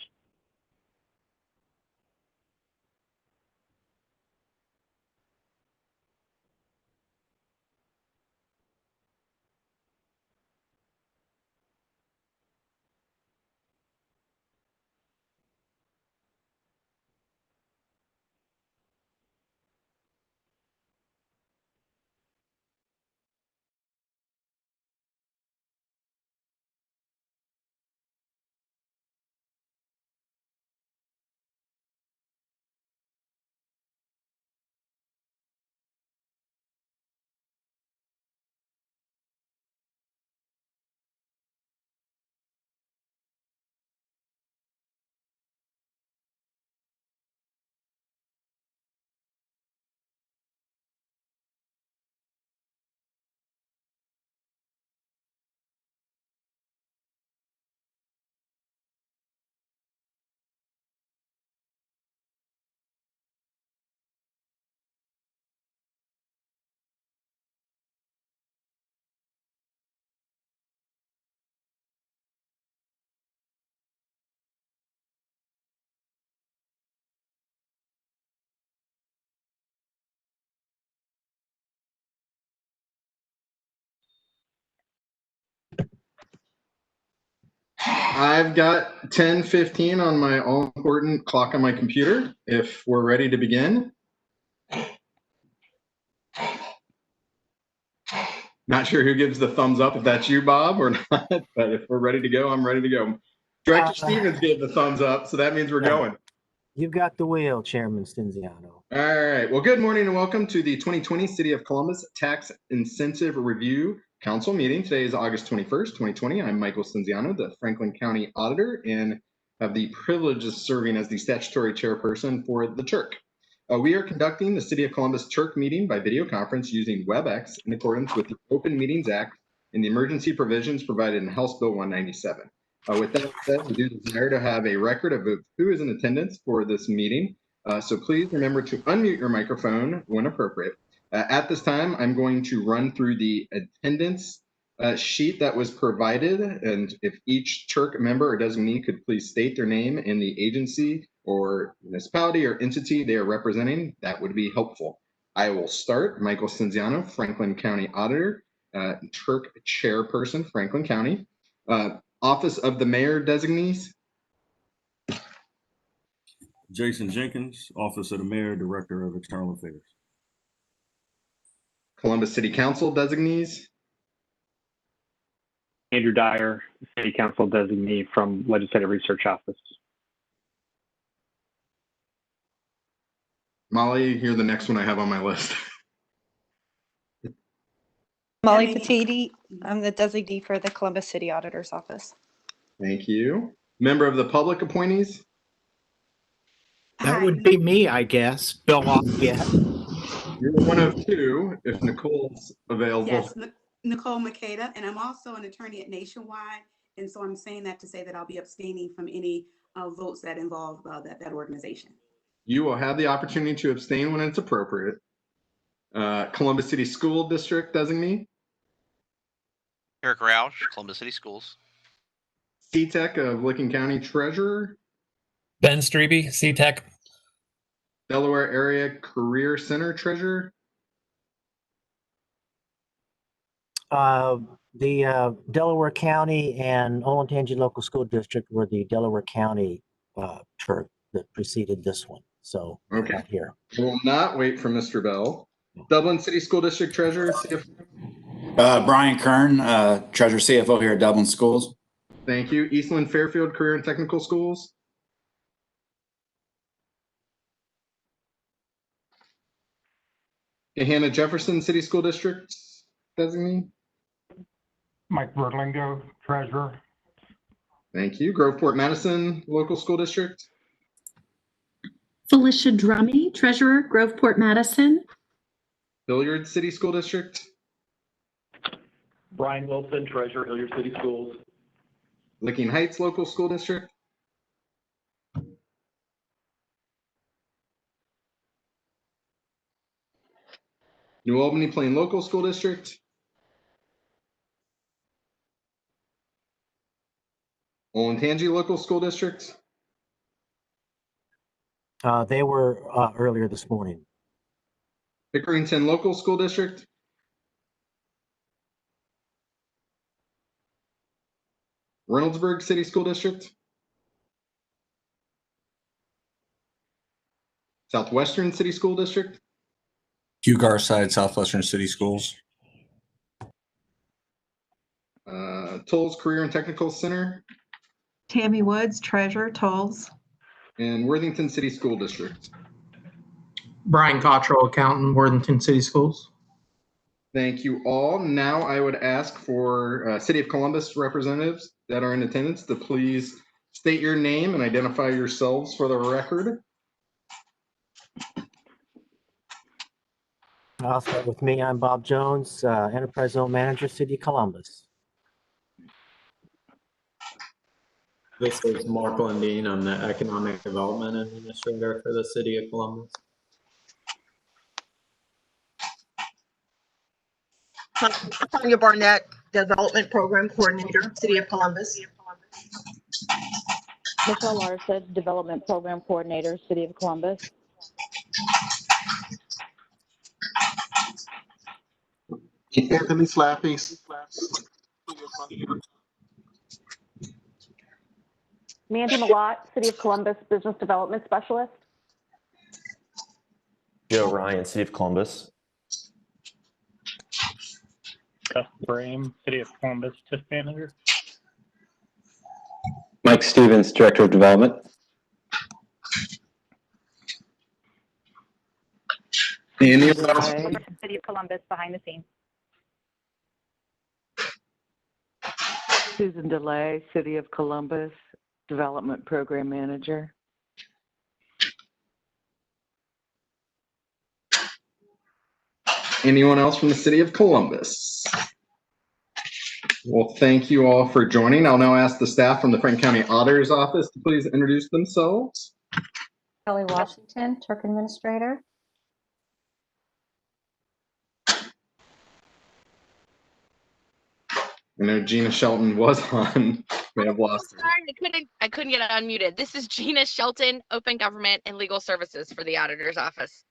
S14: I've got 10:15 on my all-important clock on my computer. If we're ready to begin. Not sure who gives the thumbs up, if that's you, Bob, or not, but if we're ready to go, I'm ready to go. Director Stevens gave the thumbs up, so that means we're going.
S3: You've got the wheel, Chairman Stinziano.
S14: All right. Well, good morning and welcome to the 2020 City of Columbus Tax Incentive Review Council meeting. Today is August 21st, 2020. I'm Michael Stinziano, the Franklin County Auditor, and have the privilege of serving as the statutory chairperson for the CHIRC. We are conducting the City of Columbus CHIRC meeting by video conference using WebEx in accordance with the Open Meetings Act and the emergency provisions provided in House Bill 197. With that said, we do desire to have a record of who is in attendance for this meeting. So please remember to unmute your microphone when appropriate. At this time, I'm going to run through the attendance sheet that was provided, and if each CHIRC member or designee could please state their name and the agency or municipality or entity they are representing, that would be helpful. I will start. Michael Stinziano, Franklin County Auditor, CHIRC Chairperson, Franklin County. Office of the Mayor designees.
S8: Jason Jenkins, Office of the Mayor, Director of External Affairs.
S14: Columbus City Council designees.
S5: Andrew Dyer, City Council designee from Legislative Research Office.
S14: Molly, you're the next one I have on my list.
S18: Molly Petiti, I'm the designee for the Columbus City Auditor's Office.
S14: Thank you. Member of the public appointees.
S9: That would be me, I guess. Bill Lafayette.
S14: You're one of two, if Nicole's available.
S13: Yes, Nicole Makeda, and I'm also an attorney at Nationwide, and so I'm saying that to say that I'll be abstaining from any votes that involve that organization.
S14: You will have the opportunity to abstain when it's appropriate. Columbus City School District designee.
S19: Eric Roush, Columbus City Schools.
S14: CTEC of Licking County Treasurer.
S20: Ben Strebe, CTEC.
S14: Delaware Area Career Center Treasurer.
S3: The Delaware County and Olentangy Local School District were the Delaware County CHIRC that preceded this one. So
S14: okay,
S3: not here.
S14: We'll not wait for Mr. Bell. Dublin City School District Treasurer, CFO.
S21: Brian Kern, Treasurer CFO here at Dublin Schools.
S14: Thank you. Eastland Fairfield Career and Technical Schools. Gahanna Jefferson City School District designee.
S10: Mike Berlingo, Treasurer.
S14: Thank you. Groveport Madison Local School District.
S22: Felicia Drummy, Treasurer, Groveport Madison.
S14: Hilliard City School District.
S23: Brian Wilson, Treasurer, Hilliard City Schools.
S14: Licking Heights Local School District. New Albany Plain Local School District, Olentangy Local School District,
S3: They were earlier this morning.
S14: Pickerington Local School District, Reynoldsburg City School District, Southwestern City School District,
S21: Hugh Garside, Southwestern City Schools.
S14: Tolles Career and Technical Center,
S15: Tammy Woods, Treasurer, Tolles.
S14: and Worthington City School District.
S4: Brian Cottrell, Accountant, Worthington City Schools.
S14: Thank you all. Now I would ask for City of Columbus representatives that are in attendance to please state your name and identify yourselves for the record.
S3: I'll start with me. I'm Bob Jones, Enterprise Zone Manager, City of Columbus.
S7: This is Mark Lundeen. I'm the Economic Development Administrator for the City of Columbus.
S15: Tanya Barnett, Development Program Coordinator, City of Columbus.
S11: Michelle Larson, Development Program Coordinator, City of Columbus.
S6: Anthony Slappy.
S11: Mandy Malott, City of Columbus Business Development Specialist.
S12: Joe Ryan, City of Columbus.
S10: Jeff Brame, City of Columbus TIF Manager.
S16: Mike Stevens, Director of Development.
S14: Andy
S1: City of Columbus behind the scenes.
S24: Susan DeLay, City of Columbus Development Program Manager.
S14: Anyone else from the City of Columbus? Well, thank you all for joining. I'll now ask the staff from the Franklin County Auditor's Office to please introduce themselves.
S17: Kelly Washington, Turk Administrator.
S14: I know Gina Shelton was on. May have lost her.
S25: Sorry, I couldn't get unmuted. This is Gina Shelton, Open Government and Legal Services for the Auditor's Office.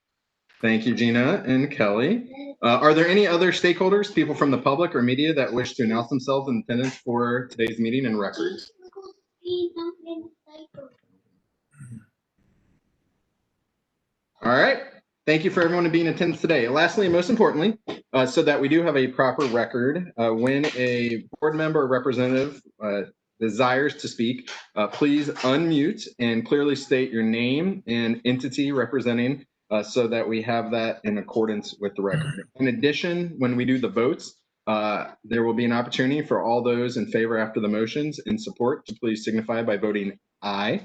S14: Thank you, Gina and Kelly. Are there any other stakeholders, people from the public or media that wish to announce themselves in attendance for today's meeting and record? All right. Thank you for everyone to be in attendance today. Lastly, and most importantly, so that we do have a proper record, when a board member or representative desires to speak, please unmute and clearly state your name and entity representing, so that we have that in accordance with the record. In addition, when we do the votes, there will be an opportunity for all those in favor after the motions in support to please signify by voting aye.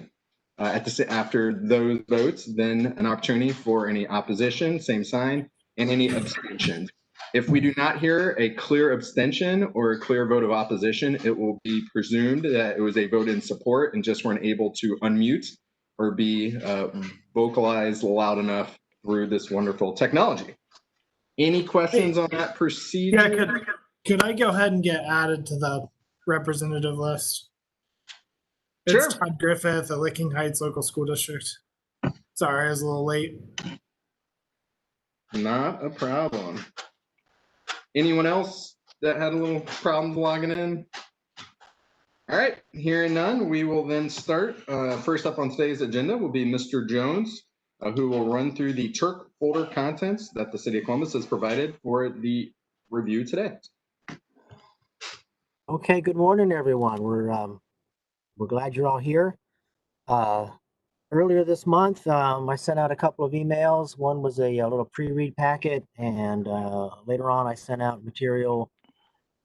S14: After those votes, then an opportunity for any opposition, same sign, and any abstention. If we do not hear a clear abstention or a clear vote of opposition, it will be presumed that it was a vote in support and just weren't able to unmute or be vocalized loud enough through this wonderful technology. Any questions on that procedure?
S26: Yeah, could I go ahead and get added to the representative list? It's
S14: Sure.
S26: Todd Griffith at Licking Heights Local School District. Sorry, I was a little late.
S14: Not a problem. Anyone else that had a little problems logging in? All right, hearing none, we will then start. First up on today's agenda will be Mr. Jones, who will run through the Turk folder contents that the City of Columbus has provided for the review today.
S3: Okay, good morning, everyone. We're glad you're all here. Earlier this month, I sent out a couple of emails. One was a little pre-read packet, and later on I sent out material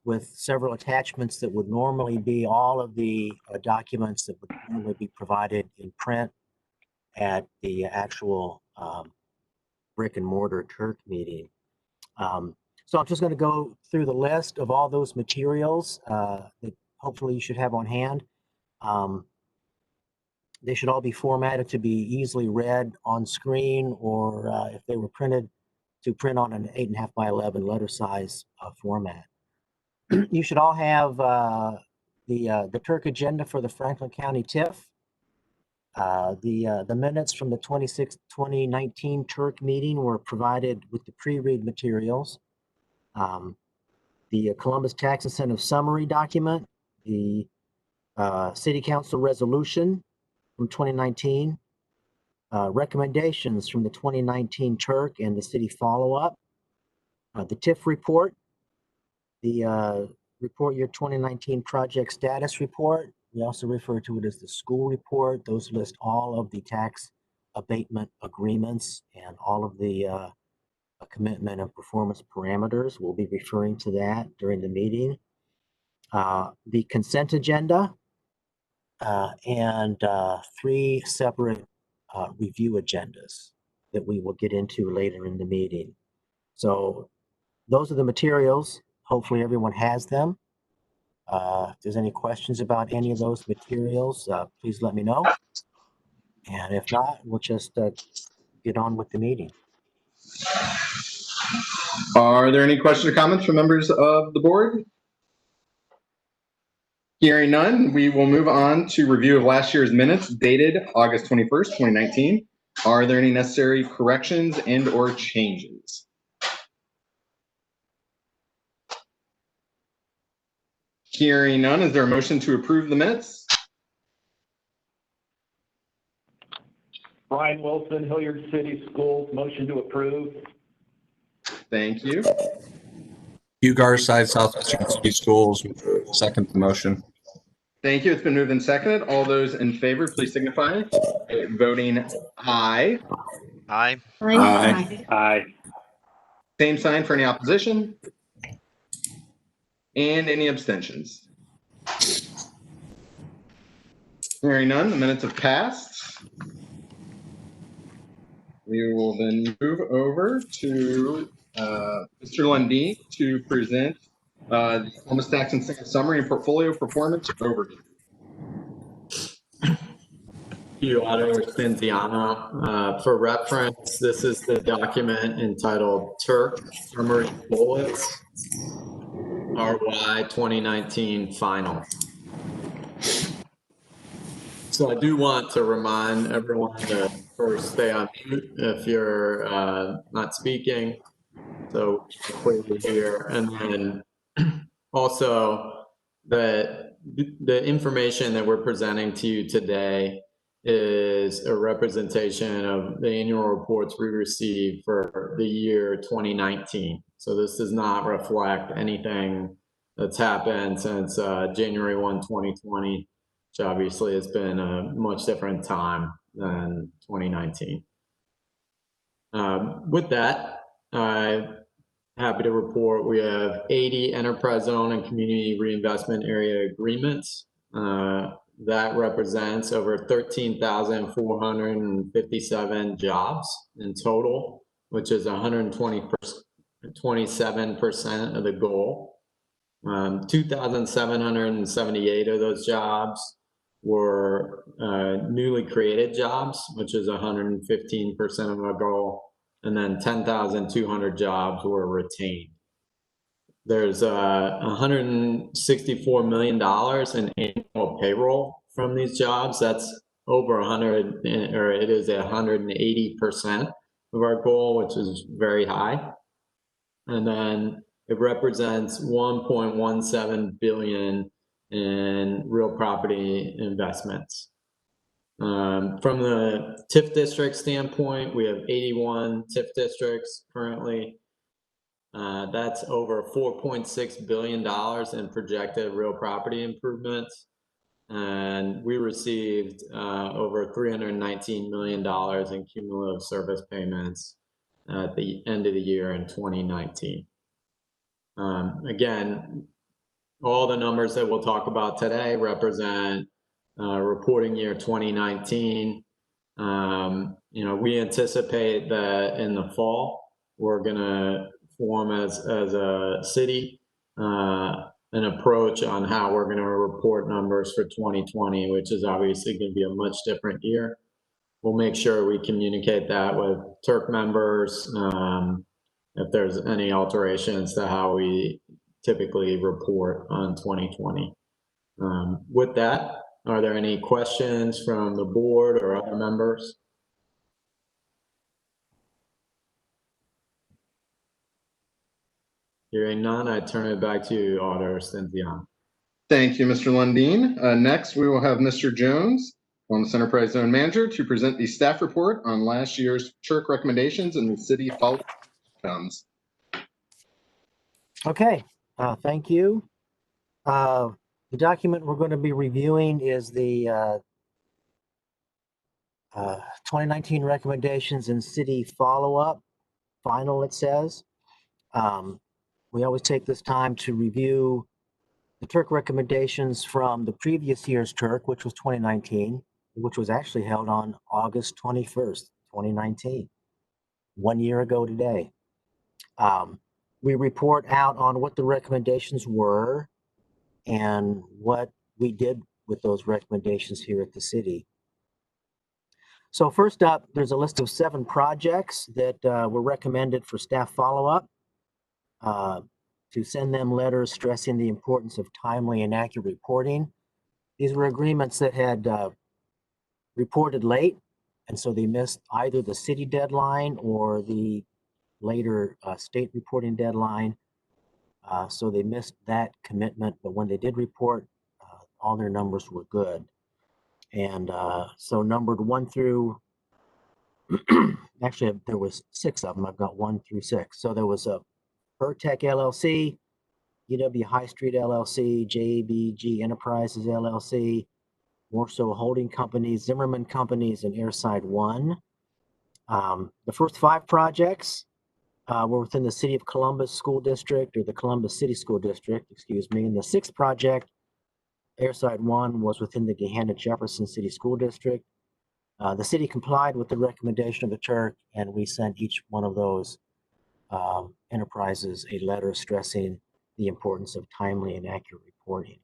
S3: with several attachments that would normally be all of the documents that would normally be provided in print at the actual brick and mortar Turk meeting. So I'm just going to go through the list of all those materials that hopefully you should have on hand. They should all be formatted to be easily read on screen, or if they were printed to print on an 8.5 by 11 letter size format. You should all have the Turk agenda for the Franklin County TIF. The minutes from the 2019 Turk meeting were provided with the pre-read materials. The Columbus Tax Incentive Summary document, the City Council resolution from 2019, recommendations from the 2019 Turk and the city follow-up, the TIF report, the report year 2019 project status report. We also refer to it as the school report. Those list all of the tax abatement agreements and all of the commitment and performance parameters. We'll be referring to that during the meeting. The consent agenda and 3 separate review agendas that we will get into later in the meeting. So those are the materials. Hopefully everyone has them. If there's any questions about any of those materials, please let me know. And if not, we'll just get on with the meeting.
S14: Are there any questions or comments from members of the board? Hearing none, we will move on to review of last year's minutes dated August 21st, 2019. Are there any necessary corrections and or changes? Hearing none, is there a motion to approve the minutes?
S23: Brian Wilson, Hilliard City Schools, motion to approve.
S14: Thank you.
S21: Hugh Garside, Southwestern City Schools, second the motion.
S14: Thank you. It's been moved and seconded. All those in favor, please signify by voting aye.
S19: Aye.
S21: Aye.
S10: Aye.
S14: Same sign for any opposition. And any abstentions? Hearing none, the minutes have passed. We will then move over to Mr. Lundeen to present the Columbus Tax Incentive Summary and Portfolio Performance Overview.
S7: Auditor Cinziano. For reference, this is the document entitled Turk Summary Bullets, RY 2019 Final. So I do want to remind everyone to first stay on mute if you're not speaking, so clearly hear, and then also that the information that we're presenting to you today is a representation of the annual reports we received for the year 2019. So this does not reflect anything that's happened since January 1, 2020, which obviously has been a much different time than 2019. With that, I'm happy to report we have 80 enterprise zone and community reinvestment area agreements. That represents over 13,457 jobs in total, which is 127% of the goal. 2,778 of those jobs were newly created jobs, which is 115% of our goal, and then 10,200 jobs were retained. There's $164 million in annual payroll from these jobs. That's over 100, or it is 180% of our goal, which is very high. And then it represents 1.17 billion in real property investments. From the TIF district standpoint, we have 81 TIF districts currently. That's over $4.6 billion in projected real property improvements. And we received over $319 million in cumulative service payments at the end of the year in 2019. Again, all the numbers that we'll talk about today represent reporting year 2019. We anticipate that in the fall, we're gonna form as a city an approach on how we're going to report numbers for 2020, which is obviously going to be a much different year. We'll make sure we communicate that with Turk members if there's any alterations to how we typically report on 2020. With that, are there any questions from the board or other members? Hearing none, I turn it back to you, Auditor Cynthia.
S14: Thank you, Mr. Lundin. Next, we will have Mr. Jones, Wellness Enterprise Zone Manager, to present the staff report on last year's CHIRC recommendations and the city follow outcomes.
S3: Okay, thank you. The document we're going to be reviewing is the 2019 recommendations and city follow-up, final it says. We always take this time to review the TURC recommendations from the previous year's TURC, which was 2019, which was actually held on August 21st, 2019, 1 year ago today. We report out on what the recommendations were and what we did with those recommendations here at the city. So first up, there's a list of 7 projects that were recommended for staff follow-up, to send them letters stressing the importance of timely and accurate reporting. These were agreements that had reported late, and so they missed either the city deadline or the later state reporting deadline. So they missed that commitment, but when they did report, all their numbers were good. And so numbered 1 through, actually there was 6 of them. I've got 1 through 6. So there was a Pertec LLC, UW High Street LLC, JBG Enterprises LLC, Warsaw Holding Companies, Zimmerman Companies, and Airside One. The first 5 projects were within the City of Columbus School District, or the Columbus City School District, excuse me. And the 6th project, Airside One, was within the Gahanna Jefferson City School District. The city complied with the recommendation of the TURC, and we sent each one of those enterprises a letter stressing the importance of timely and accurate reporting.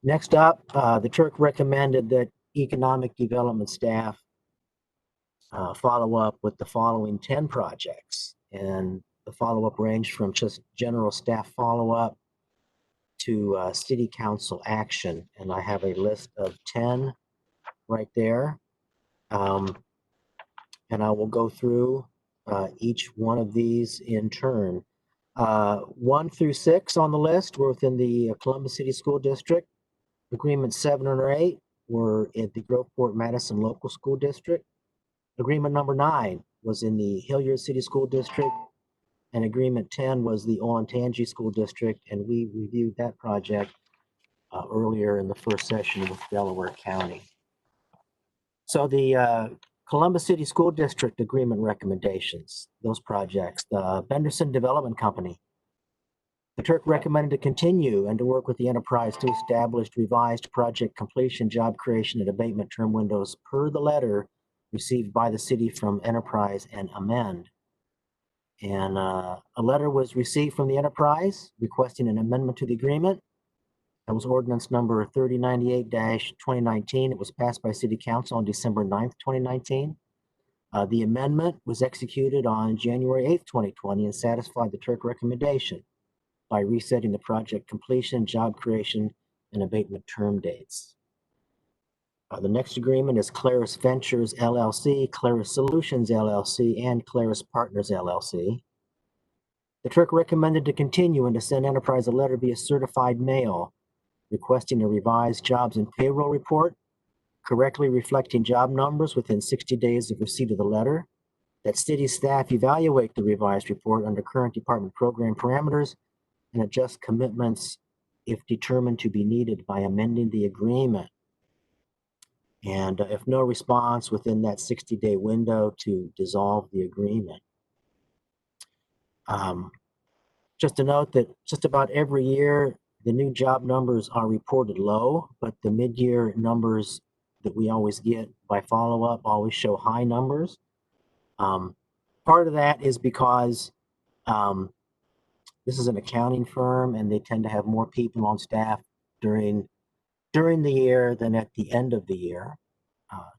S3: Next up, the TURC recommended that economic development staff follow up with the following 10 projects. And the follow-up ranged from just general staff follow-up to city council action. And I have a list of 10 right there. And I will go through each one of these in turn. 1 through 6 on the list were within the Columbus City School District. Agreements 7 and 8 were at the Groveport-Madison Local School District. Agreement number 9 was in the Hilliard City School District, and agreement 10 was the Olentangy School District, and we reviewed that project earlier in the first session with Delaware County. So the Columbus City School District agreement recommendations, those projects, the Benderson Development Company. The TURC recommended to continue and to work with the enterprise to establish revised project completion, job creation, and abatement term windows per the letter received by the city from enterprise and amend. And a letter was received from the enterprise requesting an amendment to the agreement. That was ordinance number 3098-2019. It was passed by City Council on December 9th, 2019. The amendment was executed on January 8th, 2020 and satisfied the TURC recommendation by resetting the project completion, job creation, and abatement term dates. The next agreement is Claris Ventures LLC, Claris Solutions LLC, and Claris Partners LLC. The TURC recommended to continue and to send enterprise a letter via certified mail requesting a revised jobs and payroll report, correctly reflecting job numbers within 60 days of receipt of the letter, that city staff evaluate the revised report under current department program parameters, and adjust commitments if determined to be needed by amending the agreement. And if no response within that 60-day window, to dissolve the agreement. Just to note that just about every year, the new job numbers are reported low, but the mid-year numbers that we always get by follow-up always show high numbers. Part of that is because this is an accounting firm and they tend to have more people on staff during the year than at the end of the year,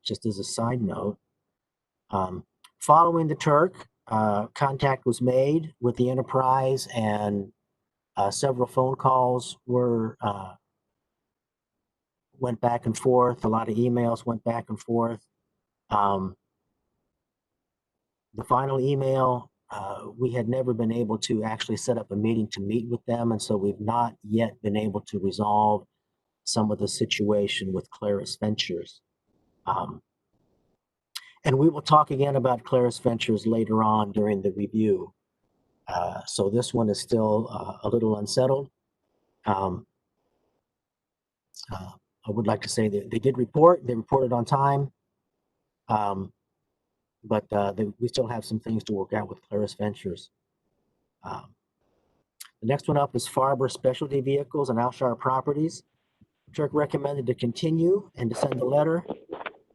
S3: just as a side note. Following the Turk, contact was made with the enterprise, and several phone calls went back and forth. A lot of emails went back and forth. The final email, we had never been able to actually set up a meeting to meet with them, and so we've not yet been able to resolve some of the situation with Claris Ventures. And we will talk again about Claris Ventures later on during the review. So this one is still a little unsettled. I would like to say that they did report, they reported on time, but we still have some things to work out with Claris Ventures. The next one up is Farber Specialty Vehicles and Alshire Properties. Turk recommended to continue and to send a letter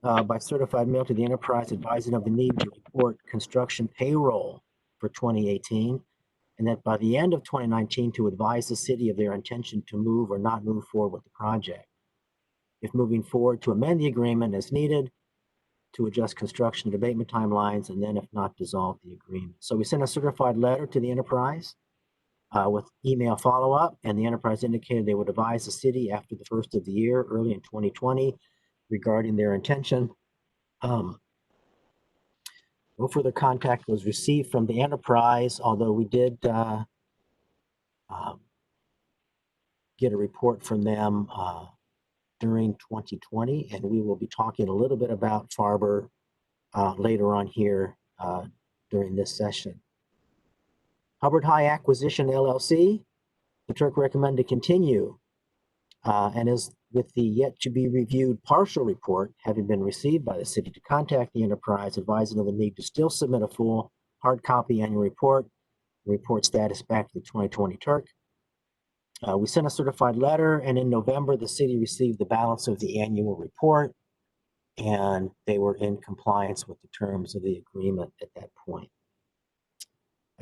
S3: by certified mail to the enterprise advising of the need to report construction payroll for 2018, and that by the end of 2019 to advise the city of their intention to move or not move forward with the project. If moving forward, to amend the agreement as needed, to adjust construction and abatement timelines, and then if not, dissolve the agreement. So we sent a certified letter to the enterprise with email follow-up, and the enterprise indicated they would advise the city after the first of the year, early in 2020, regarding their intention. No further contact was received from the enterprise, although we did get a report from them during 2020, and we will be talking a little bit about Farber later on here during this session. Hubbard High Acquisition LLC, the Turk recommend to continue and is with the yet to be reviewed partial report having been received by the city to contact the enterprise advising of the need to still submit a full hard copy annual report status back to the 2020 Turk. We sent a certified letter, and in November, the city received the balance of the annual report, and they were in compliance with the terms of the agreement at that point.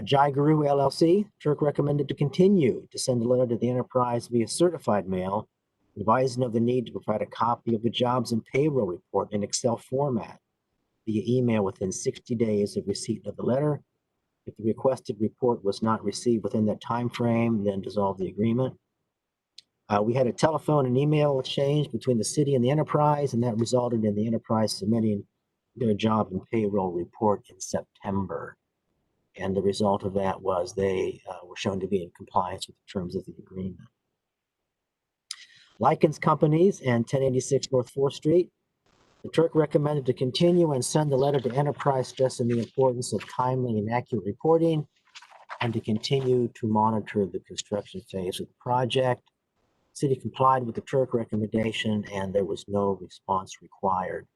S3: Jai Guru LLC, Turk recommended to continue to send a letter to the enterprise via certified mail, advising of the need to provide a copy of the jobs and payroll report in Excel format via email within 60 days of receipt of the letter. If the requested report was not received within that time frame, then dissolve the agreement. We had a telephone and email exchange between the city and the enterprise, and that resulted in the enterprise submitting their job and payroll report in September. And the result of that was they were shown to be in compliance with the terms of the agreement. Likens Companies and 1086 North 4th Street. The Turk recommended to continue and send a letter to enterprise stressing the importance of timely and accurate reporting and to continue to monitor the construction phase of the project. City complied with the Turk recommendation and there was no response required.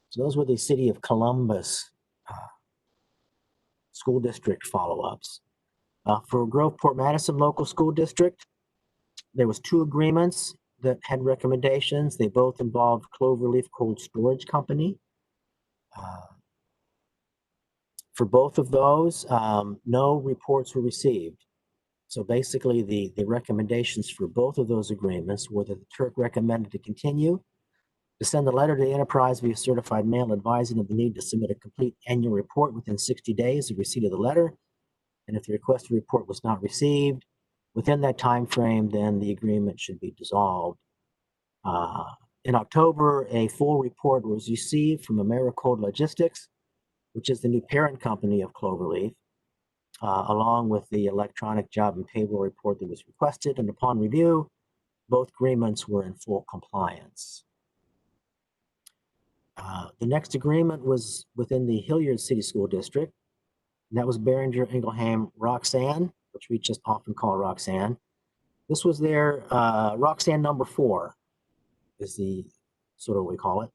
S3: So those were the City of Columbus School District follow-ups. For Groveport Madison Local School District, there was 2 agreements that had recommendations. They both involved Cloverleaf Cold Storage Company. For both of those, no reports were received. So basically, the recommendations for both of those agreements were that the Turk recommended to continue, to send a letter to the enterprise via certified mail advising of the need to submit a complete annual report within 60 days of receipt of the letter. And if the requested report was not received within that time frame, then the agreement should be dissolved. In October, a full report was received from Americold Logistics, which is the new parent company of Cloverleaf, along with the electronic job and payroll report that was requested. And upon review, both agreements were in full compliance. The next agreement was within the Hilliard City School District, and that was Behringer Ingelheim Roxanne, which we just often call Roxanne. This was their Roxanne number 4, is the sort of what we call it.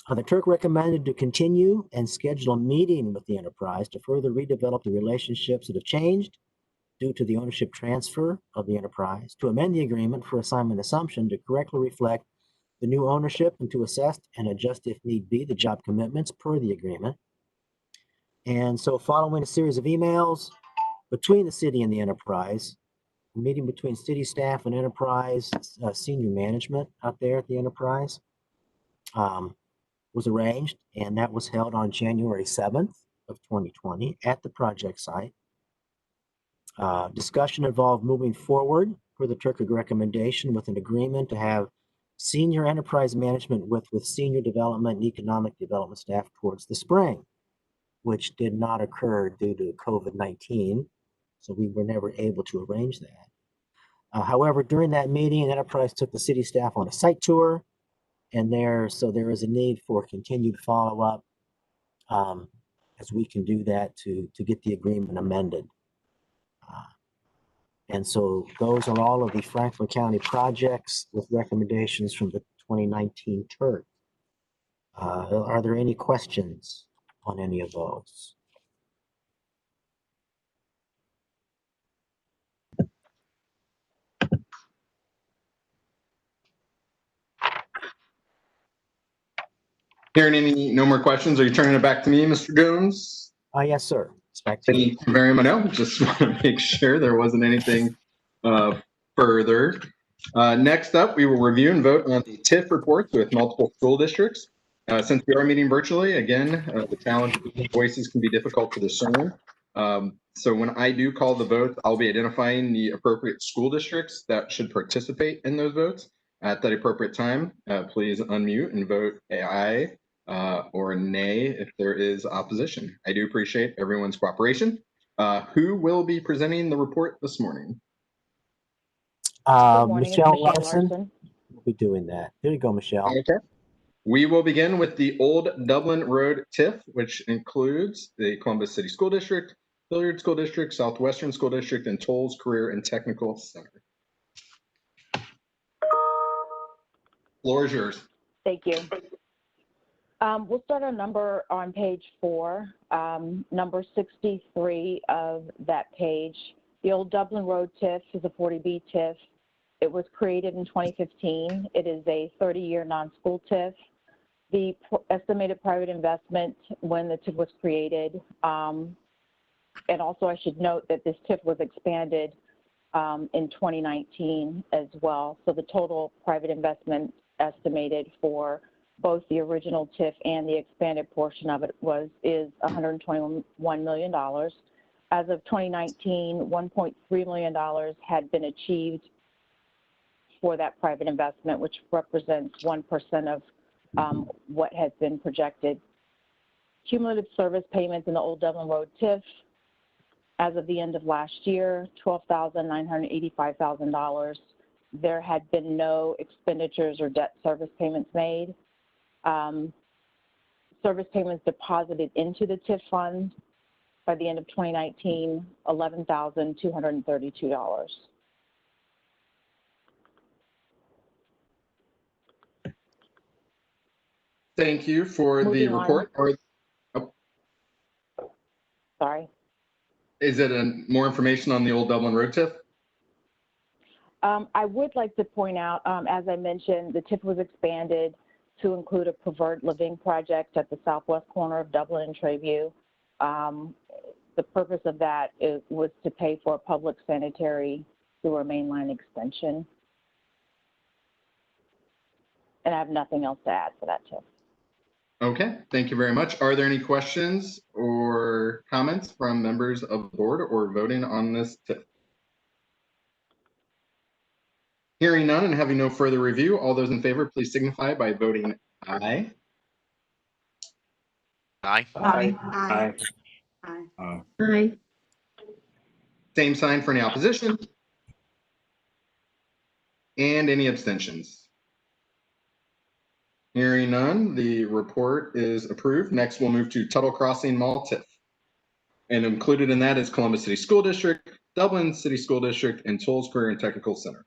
S3: The Turk recommended to continue and schedule a meeting with the enterprise to further redevelop the relationships that have changed due to the ownership transfer of the enterprise, to amend the agreement for assignment assumption to correctly reflect the new ownership and to assess and adjust, if need be, the job commitments per the agreement. And so following a series of emails between the city and the enterprise, a meeting between city staff and enterprise senior management out there at the enterprise, was arranged, and that was held on January 7th of 2020 at the project site. Discussion involved moving forward for the Turkic recommendation with an agreement to have senior enterprise management with senior development and economic development staff towards the spring, which did not occur due to COVID-19. So we were never able to arrange that. However, during that meeting, Enterprise took the city staff on a site tour, and there is a need for continued follow-up as we can do that to get the agreement amended. And so those are all of the Franklin County projects with recommendations from the 2019 TURT. Are there any questions on any of those?
S14: Hearing no more questions, are you turning it back to me, Mr. Jones?
S3: Yes, sir. It's back to you.
S14: Thank you very much. No, just want to make sure there wasn't anything further. Next up, we will review and vote on the TIF reports with multiple school districts. Since we are meeting virtually, again, the challenge of voices can be difficult to discern. So when I do call the vote, I'll be identifying the appropriate school districts that should participate in those votes. At that appropriate time, please unmute and vote aye or nay if there is opposition. I do appreciate everyone's cooperation. Who will be presenting the report this morning?
S3: Michelle Larson will be doing that. There you go, Michelle.
S14: Okay. We will begin with the Old Dublin Road TIF, which includes the Columbus City School District, Hilliard School District, Southwestern School District, and Tolles Career and Technical Center. Floor is yours.
S11: Thank you. We'll start on page 4, number 63 of that page. The Old Dublin Road TIF is a 40B TIF. It was created in 2015. It is a 30-year non-school TIF. The estimated private investment when the TIF was created, and also I should note that this TIF was expanded in 2019 as well. So the total private investment estimated for both the original TIF and the expanded portion of it is $121 million. As of 2019, $1.3 million had been achieved for that private investment, which represents 1% of what has been projected. Cumulative service payments in the Old Dublin Road TIF as of the end of last year, $12,985,000. There had been no expenditures or debt service payments made. Service payments deposited into the TIF fund by the end of 2019, $11,232.
S14: Thank you for the report.
S11: Sorry.
S14: Is it more information on the Old Dublin Road TIF?
S11: I would like to point out, as I mentioned, the TIF was expanded to include a preferred living project at the southwest corner of Dublin and Treview. The purpose of that was to pay for a public sanitary sewer mainline extension. And I have nothing else to add for that TIF.
S14: Okay, thank you very much. Are there any questions or comments from members of the board or voting on this TIF? Hearing none and having no further review, all those in favor, please signify by voting aye.
S19: Aye.
S22: Aye.
S10: Aye.
S22: Aye. Aye.
S14: Same sign for any opposition. And any abstentions. Hearing none, the report is approved. Next, we'll move to Tuttle Crossing Mall TIF. And included in that is Columbus City School District, Dublin City School District, and Tolles Career and Technical Center.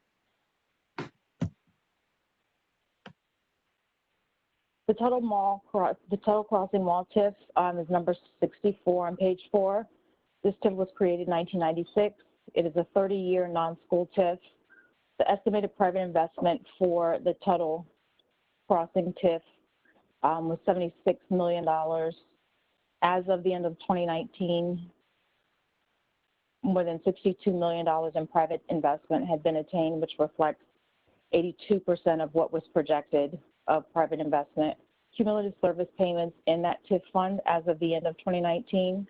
S11: The Tuttle Crossing Mall TIF is number 64 on page 4. This TIF was created in 1996. It is a 30-year non-school TIF. The estimated private investment for the Tuttle Crossing TIF was $76 million. As of the end of 2019, more than $62 million in private investment had been attained, which reflects 82% of what was projected of private investment Cumulative service payments in that TIF fund as of the end of 2019,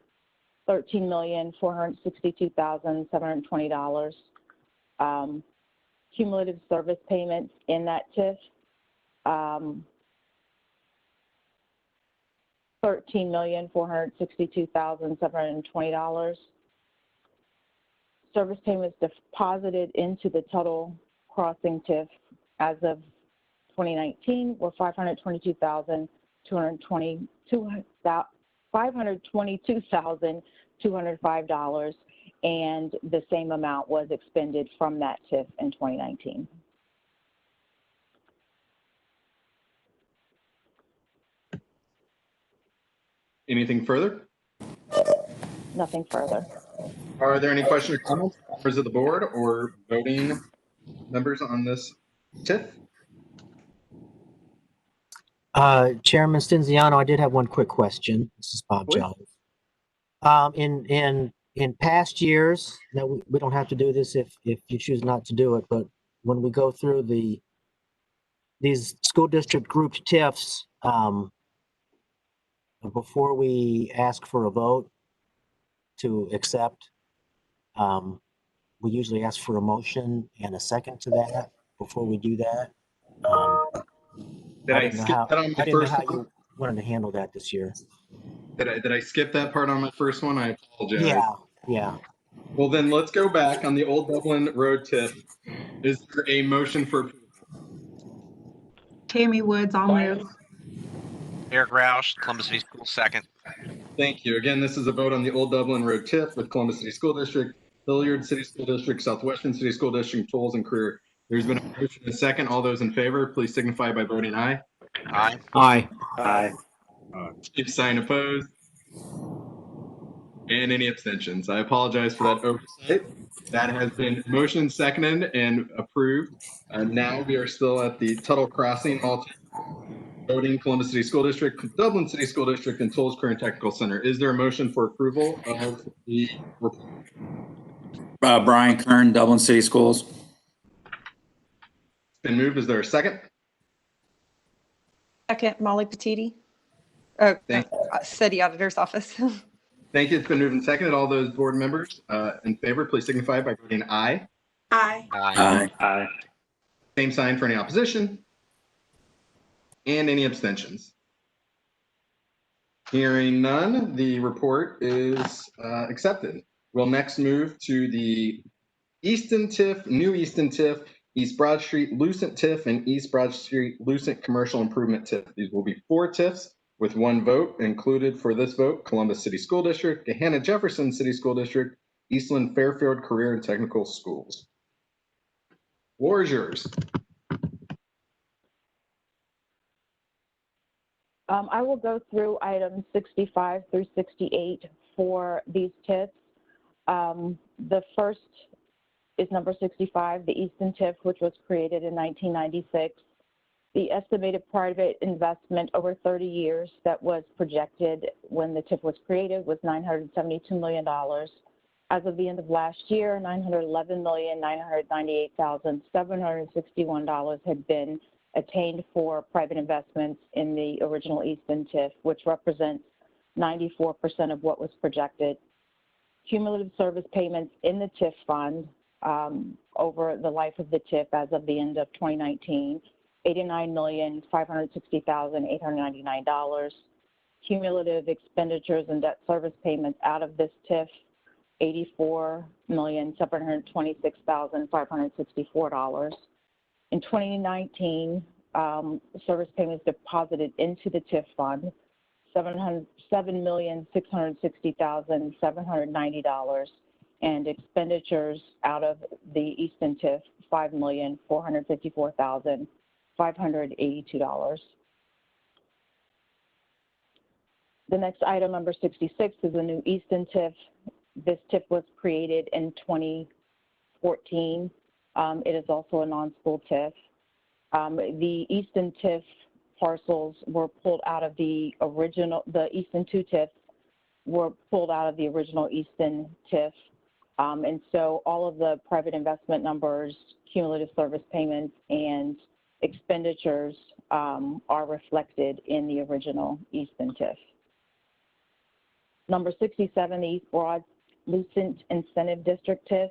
S11: $13,462,720. Cumulative service payments in that TIF, $13,462,720. Service payments deposited into the total crossing TIF as of 2019 were $522,205, and the same amount was expended from that TIF in 2019.
S14: Anything further?
S11: Nothing further.
S14: Are there any questions or comments from members of the board or voting members on this TIF?
S3: Chairman Stinziano, I did have one quick question. This is Bob
S14: Please.
S3: Jones. In past years, now we don't have to do this if you choose not to do it, but when we go through these school district grouped TIFs, before we ask for a vote to accept, we usually ask for a motion and a second to that before we do that.
S14: Did I skip that on my first one?
S3: You wanted to handle that this year.
S14: Did I skip that part on my first one? I apologize.
S3: Yeah.
S14: Well, then let's go back on the Old Dublin Road TIF. Is there a motion for approval?
S22: Tammy Woods, I'll move.
S19: Eric Roush, Columbus City Schools, second.
S14: Thank you. Again, this is a vote on the Old Dublin Road TIF with Columbus City School District, Hilliard City School District, Southwestern City School District, Tolles, and Career. There's been a motion and a second. All those in favor, please signify by voting aye.
S19: Aye.
S21: Aye.
S10: Aye.
S14: Keep sign opposed. And any abstentions. I apologize for that oversight. That has been motion seconded and approved. Now we are still at the Tuttle Crossing multi voting Columbus City School District, Dublin City School District, and Tolles Career and Technical Center. Is there a motion for approval of the report?
S21: Brian Kern, Dublin City Schools.
S14: It's been moved. Is there a second?
S2: Second, Molly Petiti, City Auditor's Office.
S14: Thank you. It's been moved and seconded. All those board members in favor, please signify by voting aye.
S22: Aye.
S19: Aye.
S10: Aye.
S14: Same sign for any opposition. And any abstentions. Hearing none, the report is accepted. We'll next move to the Easton TIF, New Easton TIF, East Broad Street Lucent TIF, and East Broad Street Lucent Commercial Improvement TIF. These will be 4 TIFs with 1 vote included for this vote: Columbus City School District, Gahanna Jefferson City School District, Eastland Fairfield Career and Technical Schools. Floor is yours.
S11: I will go through items 65 through 68 for these TIFs. The first is number 65, the Easton TIF, which was created in 1996. The estimated private investment over 30 years that was projected when the TIF was created was $972 million. As of the end of last year, $911,998,761 had been attained for private investments in the original Easton TIF, which represents 94% of what was projected. Cumulative service payments in the TIF fund over the life of the TIF as of the end of 2019, $89,560,899. Cumulative expenditures and debt service payments out of this TIF, $84,726,564. In 2019, service payments deposited into the TIF fund, $7,660,790, and expenditures out of the Easton TIF, $5,454,582. The next item, number 66, is the new Easton TIF. This TIF was created in 2014. It is also a non-school TIF. The Easton TIF parcels were pulled out of the Easton 2 TIFs were pulled out of the original Easton TIF. And so all of the private investment numbers, cumulative service payments, and expenditures are reflected in the original Easton TIF. Number 67, the East Broad Lucent Incentive District TIF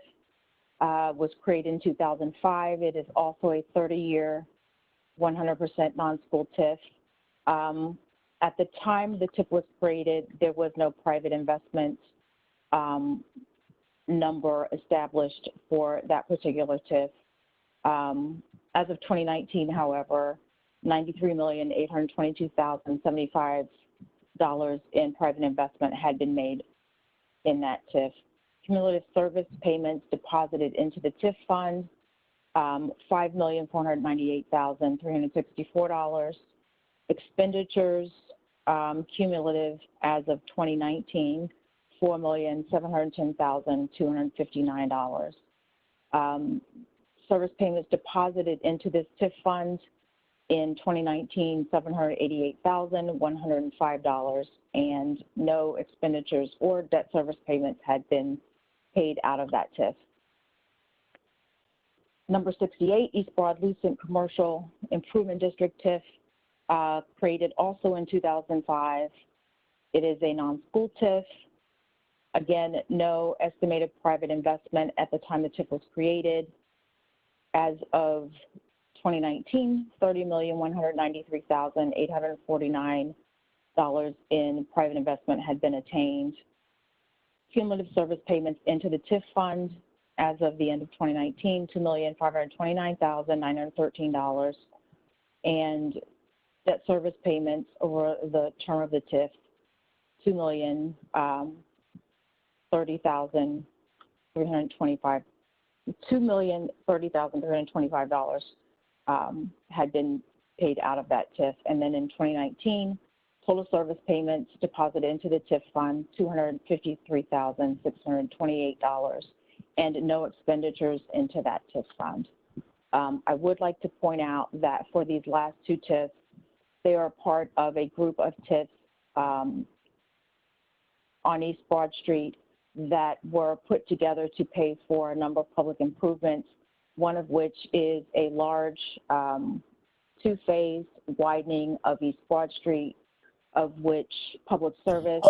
S11: was created in 2005. It is also a 30-year, 100% non-school TIF. At the time the TIF was created, there was no private investment number established for that particular TIF. As of 2019, however, $93,822,075 in private investment had been made in that TIF. Cumulative service payments deposited into the TIF fund, $5,498,364. Expenditures cumulative as of 2019, $4,710,259. Service payments deposited into this TIF fund in 2019, $788,105, and no expenditures or debt service payments had been paid out of that TIF. Number 68, East Broad Lucent Commercial Improvement District TIF, created also in 2005. It is a non-school TIF. Again, no estimated private investment at the time the TIF was created. As of 2019, $30,193,849 in private investment had been attained. Cumulative service payments into the TIF fund as of the end of 2019, $2,529,913, and debt service payments over the term of the TIF, $2,030,325 had been paid out of that TIF. And then in 2019, total service payments deposited into the TIF fund, $253,628, and no expenditures into that TIF fund. I would like to point out that for these last two TIFs, they are part of a group of TIFs on East Broad Street that were put together to pay for a number of public improvements, one of which is a large two-phase widening of East Broad Street, of which Public Service,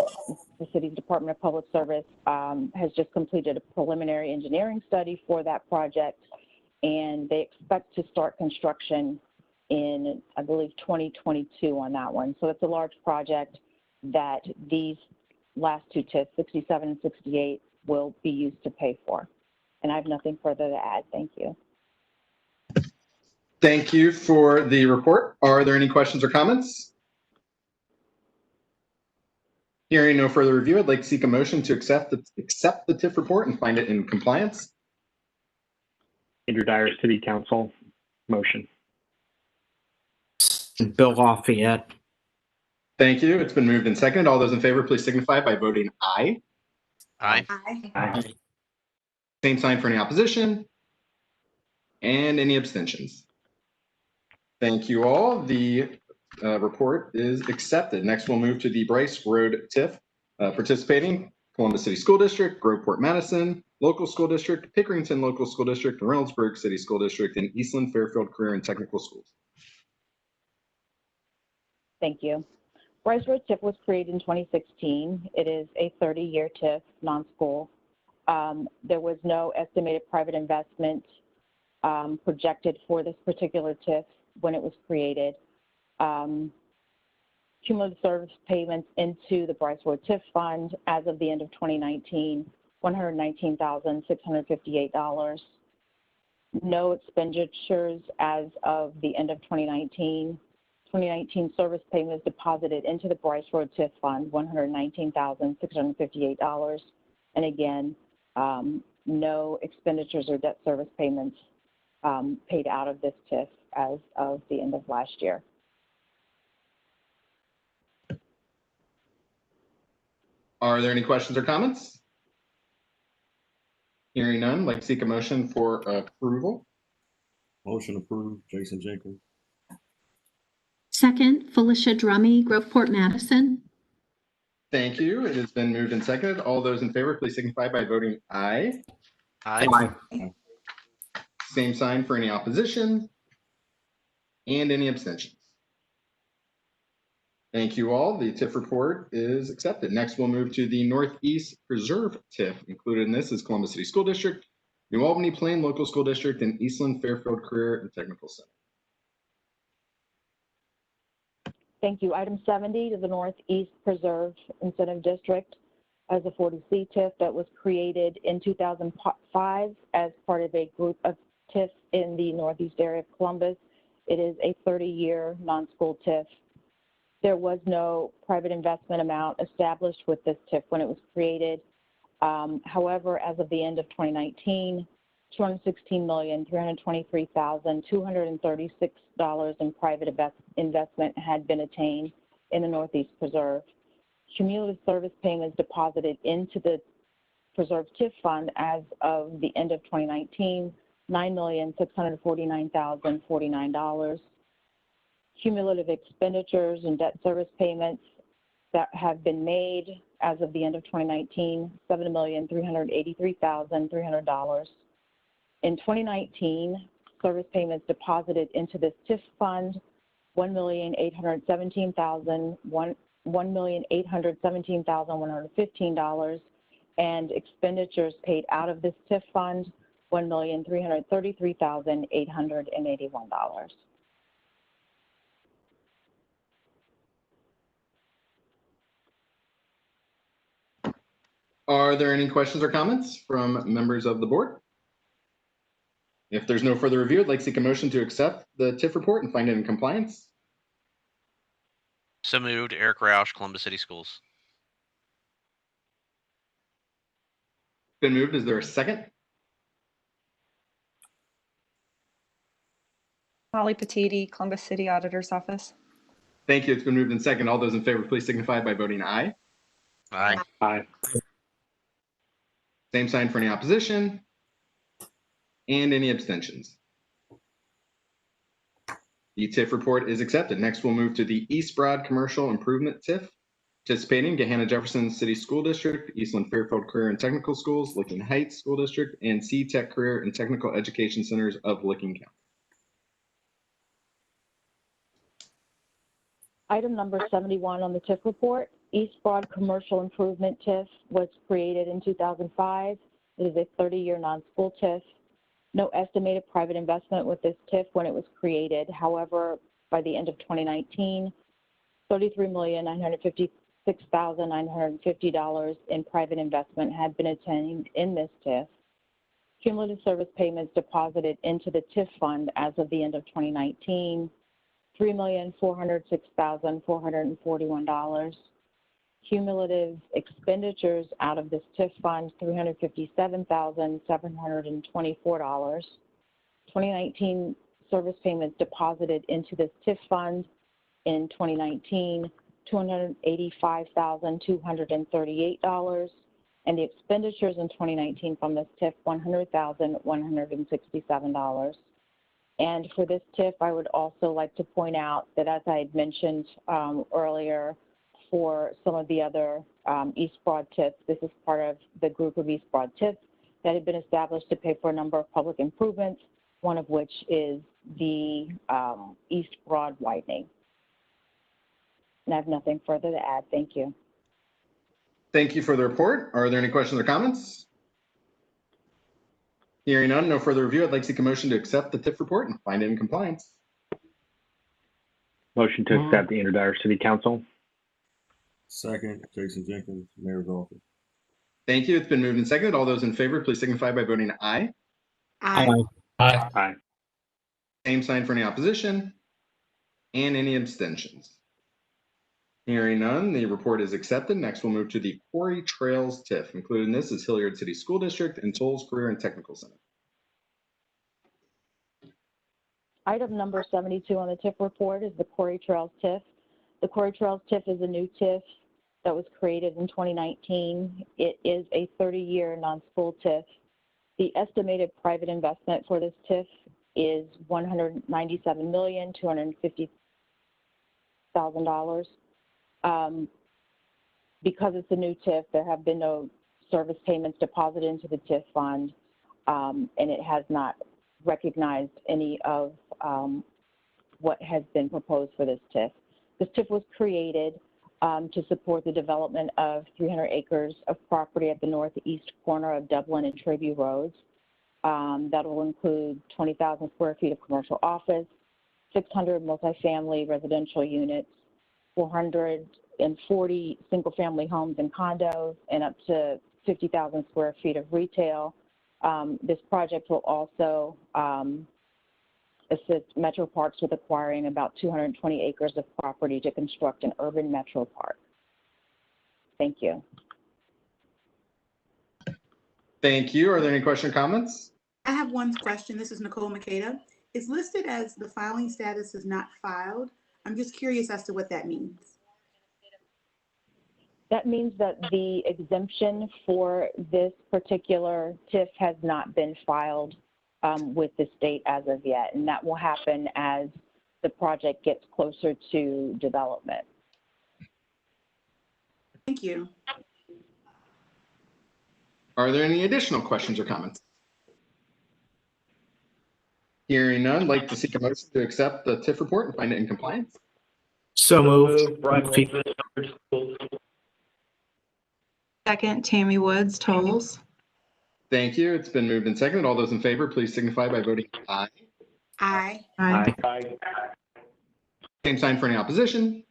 S11: the City's Department of Public Service, has just completed a preliminary engineering study for that project, and they expect to start construction in, I believe, 2022 on that one. So it's a large project that these last two TIFs, 67 and 68, will be used to pay for. And I have nothing further to add. Thank you.
S14: Thank you for the report. Are there any questions or comments? Hearing no further review, I'd like to seek a motion to accept the TIF report and find it in compliance.
S5: Andrew Dyer, City Council, motion.
S3: Bill Lafayette.
S14: Thank you. It's been moved and seconded. All those in favor, please signify by voting aye.
S19: Aye.
S5: Aye.
S14: Same sign for any opposition and any abstentions. Thank you all. The report is accepted. Next, we'll move to the Bryce Road TIF. Participating, Columbus City School District, Groveport Madison Local School District, Pickerington Local School District, Reynoldsburg City School District, and Eastland Fairfield Career and Technical Schools.
S11: Thank you. Bryce Road TIF was created in 2016. It is a 30-year TIF, non-school. There was no estimated private investment projected for this particular TIF when it was created. Cumulative service payments into the Bryce Road TIF fund as of the end of 2019, $119,658. No expenditures as of the end of 2019. 2019 service payments deposited into the Bryce Road TIF fund, $119,658. And again, no expenditures or debt service payments paid out of this TIF as of the end of last year.
S14: Are there any questions or comments? Hearing none, I'd like to seek a motion for approval.
S21: Motion approved, Jason Jacob.
S22: Second, Felicia Drummy, Groveport Madison.
S14: Thank you. It has been moved and seconded. All those in favor, please signify by voting aye.
S19: Aye.
S14: Same sign for any opposition and any abstentions. Thank you all. The TIF report is accepted. Next, we'll move to the Northeast Preserve TIF. Included in this is Columbus City School District, New Albany Plain Local School District, and Eastland Fairfield Career and Technical Center.
S11: Thank you. Item 70 to the Northeast Preserve Incentive District as a 40C TIF that was created in 2005 as part of a group of TIFs in the Northeast area of Columbus. It is a 30-year non-school TIF. There was no private investment amount established with this TIF when it was created. However, as of the end of 2019, $216,323,236 in private investment had been attained in the Northeast Preserve. Cumulative service payments deposited into the Preserve TIF Fund as of the end of 2019, $9,649,049. Cumulative expenditures and debt service payments that have been made as of the end of 2019, $7,383,300. In 2019, service payments deposited into this TIF fund, $1,817,115, and expenditures paid out of this TIF fund, $1,333,881.
S14: Are there any questions or comments from members of the board? If there's no further review, I'd like to seek a motion to accept the TIF report and find it in compliance.
S19: So moved. Eric Roush, Columbus City Schools.
S14: Been moved. Is there a second?
S2: Molly Patiti, Columbus City Auditor's Office.
S14: Thank you. It's been moved in second. All those in favor, please signify by voting aye.
S19: Aye.
S5: Aye.
S14: Same sign for any opposition and any abstentions. The TIF report is accepted. Next, we'll move to the East Broad Commercial Improvement TIF. Participating, Gahanna Jefferson City School District, Eastland Fairfield Career and Technical Schools, Licking Heights School District, and C-Tech Career and Technical Education Centers of Licking County.
S11: Item number 71 on the TIF report, East Broad Commercial Improvement TIF was created in 2005. It is a 30-year non-school TIF. No estimated private investment with this TIF when it was created. However, by the end of 2019, $33,956,950 in private investment had been attained in this TIF. Cumulative service payments deposited into the TIF fund as of the end of 2019, $3,406,441. Cumulative expenditures out of this TIF fund, $357,724. 2019 service payments deposited into this TIF fund in 2019, $285,238. And the expenditures in 2019 from this TIF, $100,167. And for this TIF, I would also like to point out that, as I had mentioned earlier, for some of the other East Broad TIFs, this is part of the group of East Broad TIFs that had been established to pay for a number of public improvements, one of which is the East Broad widening. And I have nothing further to add. Thank you.
S14: Thank you for the report. Are there any questions or comments? Hearing none, no further review. I'd like to seek a motion to accept the TIF report and find it in compliance.
S5: Motion to accept the Inter-Dyer City Council.
S21: Second, Jason Jenkins, Mayor's Office.
S14: Thank you. It's been moved and seconded. All those in favor, please signify by voting aye.
S5: Aye. Aye. Aye.
S14: Same sign for any opposition and any abstentions. Hearing none, the report is accepted. Next, we'll move to the Quarry Trails TIF. Included in this is Hilliard City School District and Tolles Career and Technical Center.
S11: Item number 72 on the TIF report is the Quarry Trails TIF. The Quarry Trails TIF is a new TIF that was created in 2019. It is a 30-year non-school TIF. The estimated private investment for this TIF is $197,250,000. Because it's a new TIF, there have been no service payments deposited into the TIF fund, and it has not recognized any of what has been proposed for this TIF. This TIF was created to support the development of 300 acres of property at the northeast corner of Dublin and Treview Roads. That will include 20,000 square feet of commercial office, 600 multifamily residential units, 440 single-family homes and condos, and up to 50,000 square feet of retail. This project will also assist Metro Parks with acquiring about 220 acres of property to construct an urban metro park. Thank you.
S14: Thank you. Are there any questions or comments?
S4: I have one question. This is Nicole Makeda. It's listed as the filing status is not filed. I'm just curious as to what that means.
S11: That means that the exemption for this particular TIF has not been filed with the state as of yet, and that will happen as the project gets closer to development.
S4: Thank you.
S14: Are there any additional questions or comments? Hearing none, I'd like to seek a motion to accept the TIF report and find it in compliance.
S26: So moved.
S10: Brian Wilson, Schools.
S8: Second, Tammy Woods, Tolles.
S14: Thank you. It's been moved and seconded. All those in favor, please signify by voting aye.
S4: Aye.
S8: Aye.
S10: Aye.
S14: Same sign for any opposition.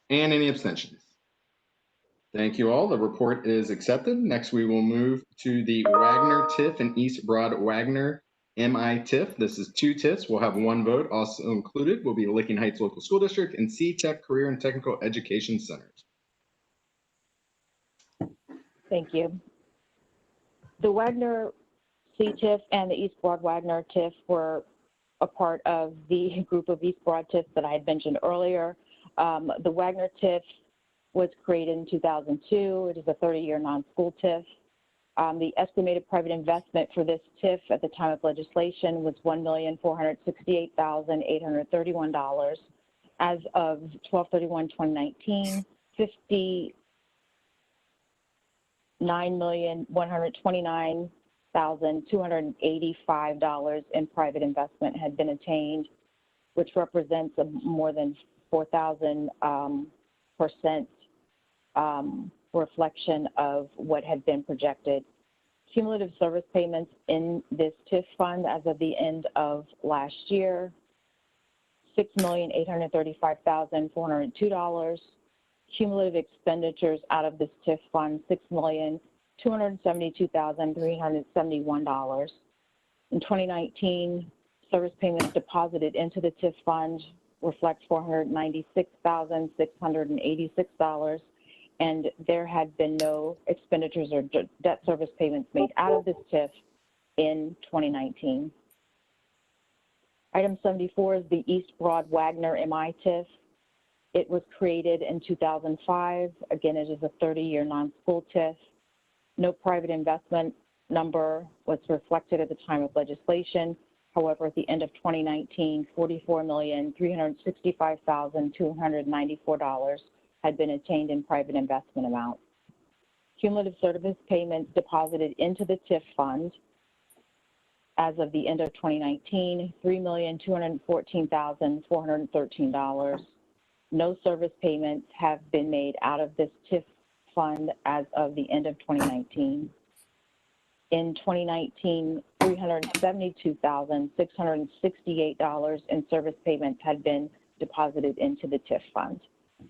S14: And any abstentions. Thank you all. The report is accepted. Next, we will move to the Wagner TIF and East Broad Wagner MI TIF. This is 2 TIFs. We'll have 1 vote. Also included will be Licking Heights Local School District and C-Tech Career and Technical Education Centers.
S11: Thank you. The Wagner C-TIF and the East Broad Wagner TIF were a part of the group of East Broad TIFs that I had mentioned earlier. The Wagner TIF was created in 2002. It is a 30-year non-school TIF. The estimated private investment for this TIF at the time of legislation was $1,468,831. As of 12/31/2019, $59,129,285 in private investment had been attained, which represents a more than 4,000% reflection of what had been projected. Cumulative service payments in this TIF fund as of the end of last year, $6,835,402. Cumulative expenditures out of this TIF fund, $6,272,371. In 2019, service payments deposited into the TIF fund reflect $496,686, and there had been no expenditures or debt service payments made out of this TIF in 2019. Item 74 is the East Broad Wagner MI TIF. It was created in 2005. Again, it is a 30-year non-school TIF. No private investment number was reflected at the time of legislation. However, at the end of 2019, $44,365,294 had been attained in private investment amount. Cumulative service payments deposited into the TIF fund as of the end of 2019, $3,214,413. No service payments have been made out of this TIF fund as of the end of 2019. In 2019, $372,668 in service payments had been deposited into the TIF fund.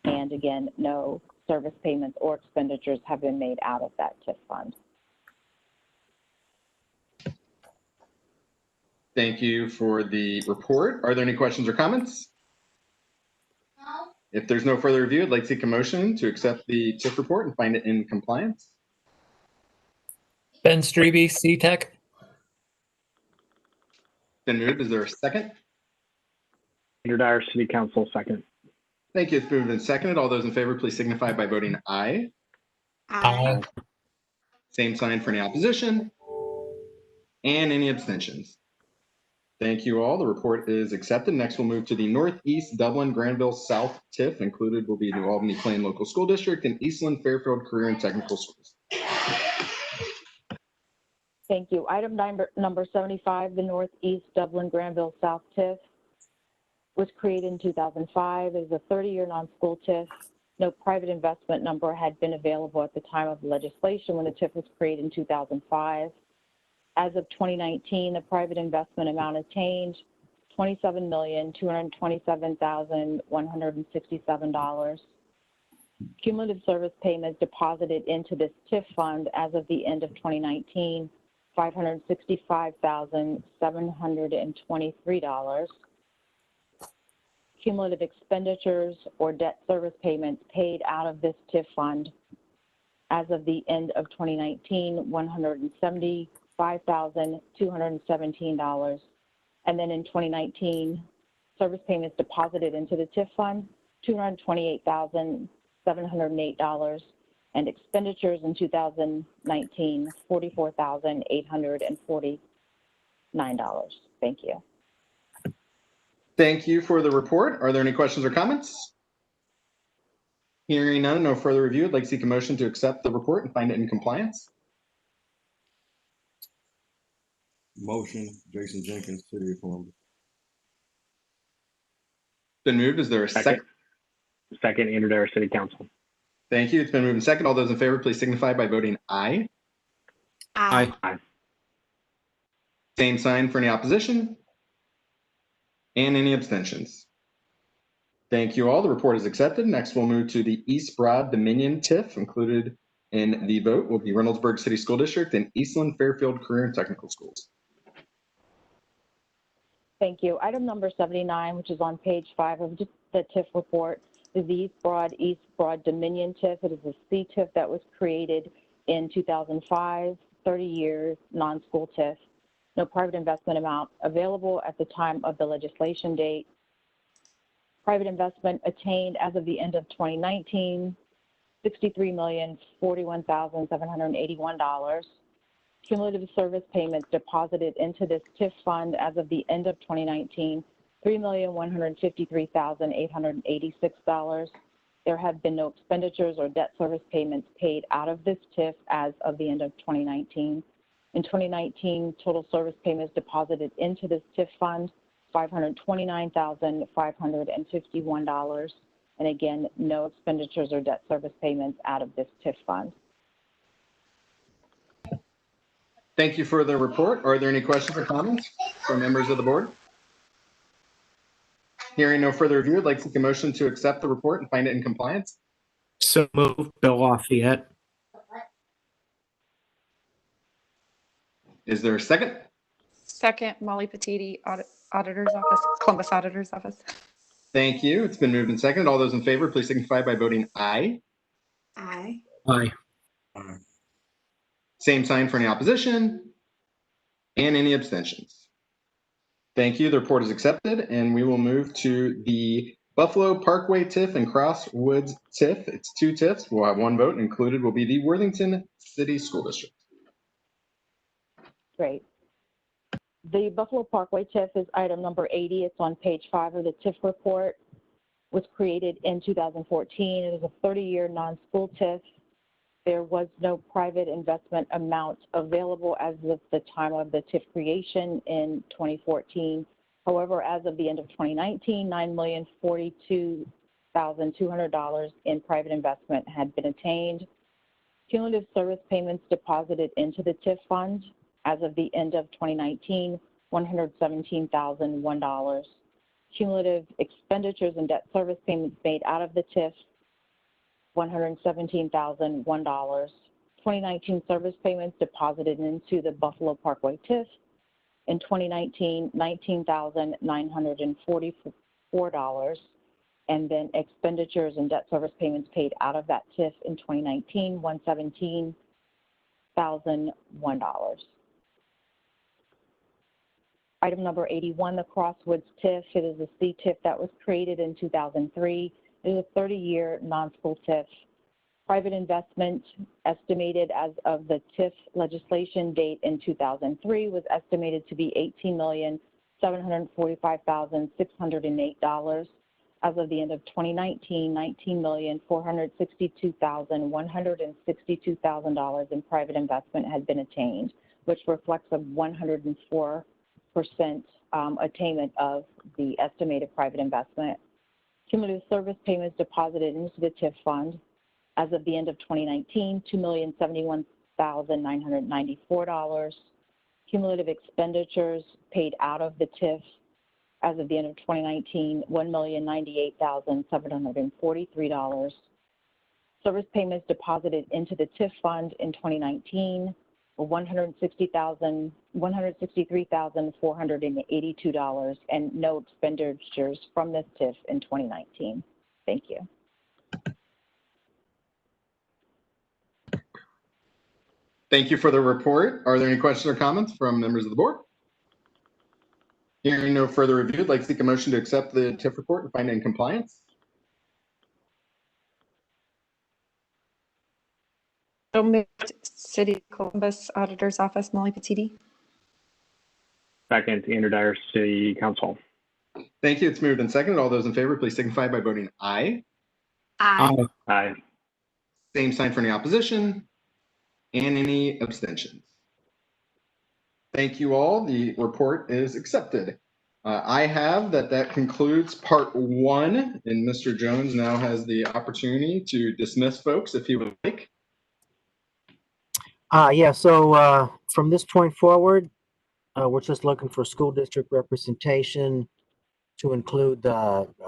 S11: And again, no service payments or expenditures have been made out of that TIF fund.
S14: Thank you for the report. Are there any questions or comments? No. If there's no further review, I'd like to seek a motion to accept the TIF report and find it in compliance.
S9: Ben Strebe, C-Tech.
S14: Been moved. Is there a second?
S5: Peter Dyer, City Council, second.
S14: Thank you. It's moved and seconded. All those in favor, please signify by voting aye.
S4: Aye.
S14: Same sign for any opposition. And any abstentions. Thank you all. The report is accepted. Next, we'll move to the Northeast Dublin Granville South TIF. Included will be New Albany Plain Local School District and Eastland Fairfield Career and Technical Schools.
S11: Thank you. Item number 75, the Northeast Dublin Granville South TIF. was created in 2005. It is a 30-year non-school TIF. No private investment number had been available at the time of the legislation when the TIF was created in 2005. As of 2019, the private investment amount attained $27,227,167. Cumulative service payments deposited into this TIF fund as of the end of 2019, $565,723. Cumulative expenditures or debt service payments paid out of this TIF fund as of the end of 2019, $175,217. And then in 2019, service payments deposited into the TIF fund, $228,708, and expenditures in 2019, $44,849. Thank you.
S14: Thank you for the report. Are there any questions or comments? Hearing none, no further review. I'd like to seek a motion to accept the report and find it in compliance.
S21: Motion, Jason Jenkins, City of Columbus.
S14: Been moved. Is there a second?
S5: Second, Andrew Dyer, City Council.
S14: Thank you. It's been moved and second. All those in favor, please signify by voting aye.
S21: Aye.
S5: Aye.
S14: Same sign for any opposition and any abstentions. Thank you all. The report is accepted. Next, we'll move to the East Broad Dominion TIF. Included in the vote will be Reynoldsburg City School District and Eastland Fairfield Career and Technical Schools.
S11: Thank you. Item number 79, which is on page 5 of the TIF report, is the East Broad Dominion TIF. It is a C-TIF that was created in 2005, 30 years, non-school TIF. No private investment amount available at the time of the legislation date. Private investment attained as of the end of 2019, $63,041,781. Cumulative service payments deposited into this TIF fund as of the end of 2019, $3,153,886. There have been no expenditures or debt service payments paid out of this TIF as of the end of 2019. In 2019, total service payments deposited into this TIF fund, $529,551. And again, no expenditures or debt service payments out of this TIF fund.
S14: Thank you for the report. Are there any questions or comments from members of the board? Hearing no further review, I'd like to seek a motion to accept the report and find it in compliance.
S3: So moved, Bill Lafayette.
S14: Is there a second?
S2: Second, Molly Petiti, Auditor's Office, Columbus Auditor's Office.
S14: Thank you. It's been moved and seconded. All those in favor, please signify by voting aye.
S4: Aye.
S3: Aye.
S14: Same sign for any opposition and any abstentions. Thank you. The report is accepted, and we will move to the Buffalo Parkway TIF and Crosswoods TIF. It's two TIFs. We'll have one vote. Included will be the Worthington City School District.
S11: Great. The Buffalo Parkway TIF is item number 80. It's on page 5 of the TIF report. It was created in 2014. It is a 30-year non-school TIF. There was no private investment amount available as of the time of the TIF creation in 2014. However, as of the end of 2019, $9,042,200 in private investment had been attained. Cumulative service payments deposited into the TIF fund as of the end of 2019, $117,001. Cumulative expenditures and debt service payments made out of the TIF, $117,001. 2019 service payments deposited into the Buffalo Parkway TIF. In 2019, $19,944. And then expenditures and debt service payments paid out of that TIF in 2019, $117,001. Item number 81, the Crosswoods TIF. It is a C-TIF that was created in 2003. It is a 30-year non-school TIF. Private investment estimated as of the TIF legislation date in 2003 was estimated to be $18,745,608. As of the end of 2019, $19,462,162,000 in private investment had been attained, which reflects a 104% attainment of the estimated private investment. Cumulative service payments deposited into the TIF fund as of the end of 2019, $2,071,994. Cumulative expenditures paid out of the TIF as of the end of 2019, $1,098,743. Service payments deposited into the TIF fund in 2019 were $163,482, and no expenditures from this TIF in 2019. Thank you.
S14: Thank you for the report. Are there any questions or comments from members of the board? Hearing no further review, I'd like to seek a motion to accept the TIF report and find it in compliance.
S2: So moved. City of Columbus Auditor's Office, Molly Petiti.
S5: Second, Andrew Dyer, City Council.
S14: Thank you. It's moved and seconded. All those in favor, please signify by voting aye.
S5: Aye. Aye.
S14: Same sign for any opposition and any abstentions. Thank you all. The report is accepted. I have that concludes part one, and Mr. Jones now has the opportunity to dismiss folks if he would like.
S3: Yeah, so from this point forward, we're just looking for school district representation to include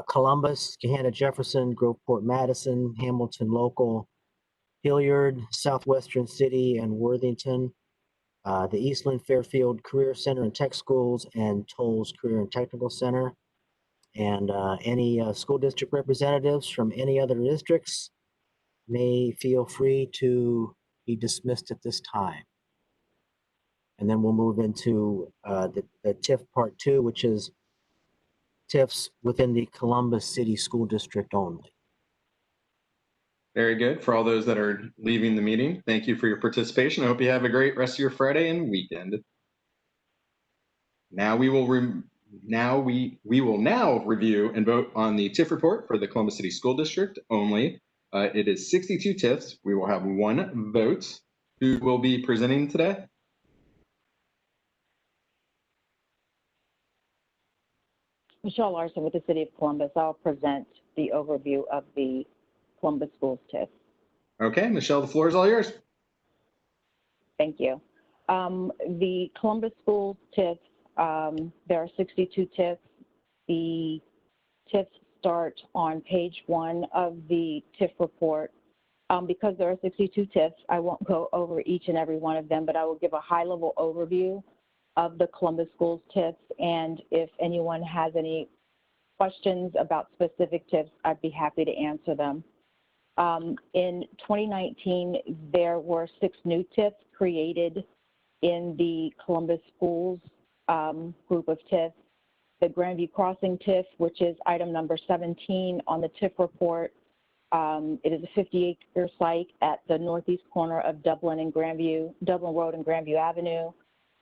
S3: Columbus, Gahanna Jefferson, Groveport Madison, Hamilton Local, Hilliard, Southwestern City, and Worthington, the Eastland Fairfield Career Center and Tech Schools, and Tolles Career and Technical Center. And any school district representatives from any other districts may feel free to be dismissed at this time. And then we'll move into the TIF part two, which is TIFs within the Columbus City School District only.
S14: Very good. For all those that are leaving the meeting, thank you for your participation. I hope you have a great rest of your Friday and weekend. Now we will review and vote on the TIF report for the Columbus City School District only. It is 62 TIFs. We will have one vote. Who will be presenting today?
S11: Michelle Larson with the City of Columbus. I'll present the overview of the Columbus Schools TIF.
S14: Okay, Michelle, the floor is all yours.
S11: Thank you. The Columbus Schools TIF, there are 62 TIFs. The TIFs start on page 1 of the TIF report. Because there are 62 TIFs, I won't go over each and every one of them, but I will give a high-level overview of the Columbus Schools TIFs, and if anyone has any questions about specific TIFs, I'd be happy to answer them. In 2019, there were 6 new TIFs created in the Columbus Schools group of TIFs. The Grandview Crossing TIF, which is item number 17 on the TIF report. It is a 50-acre site at the northeast corner of Dublin Road and Grandview Avenue.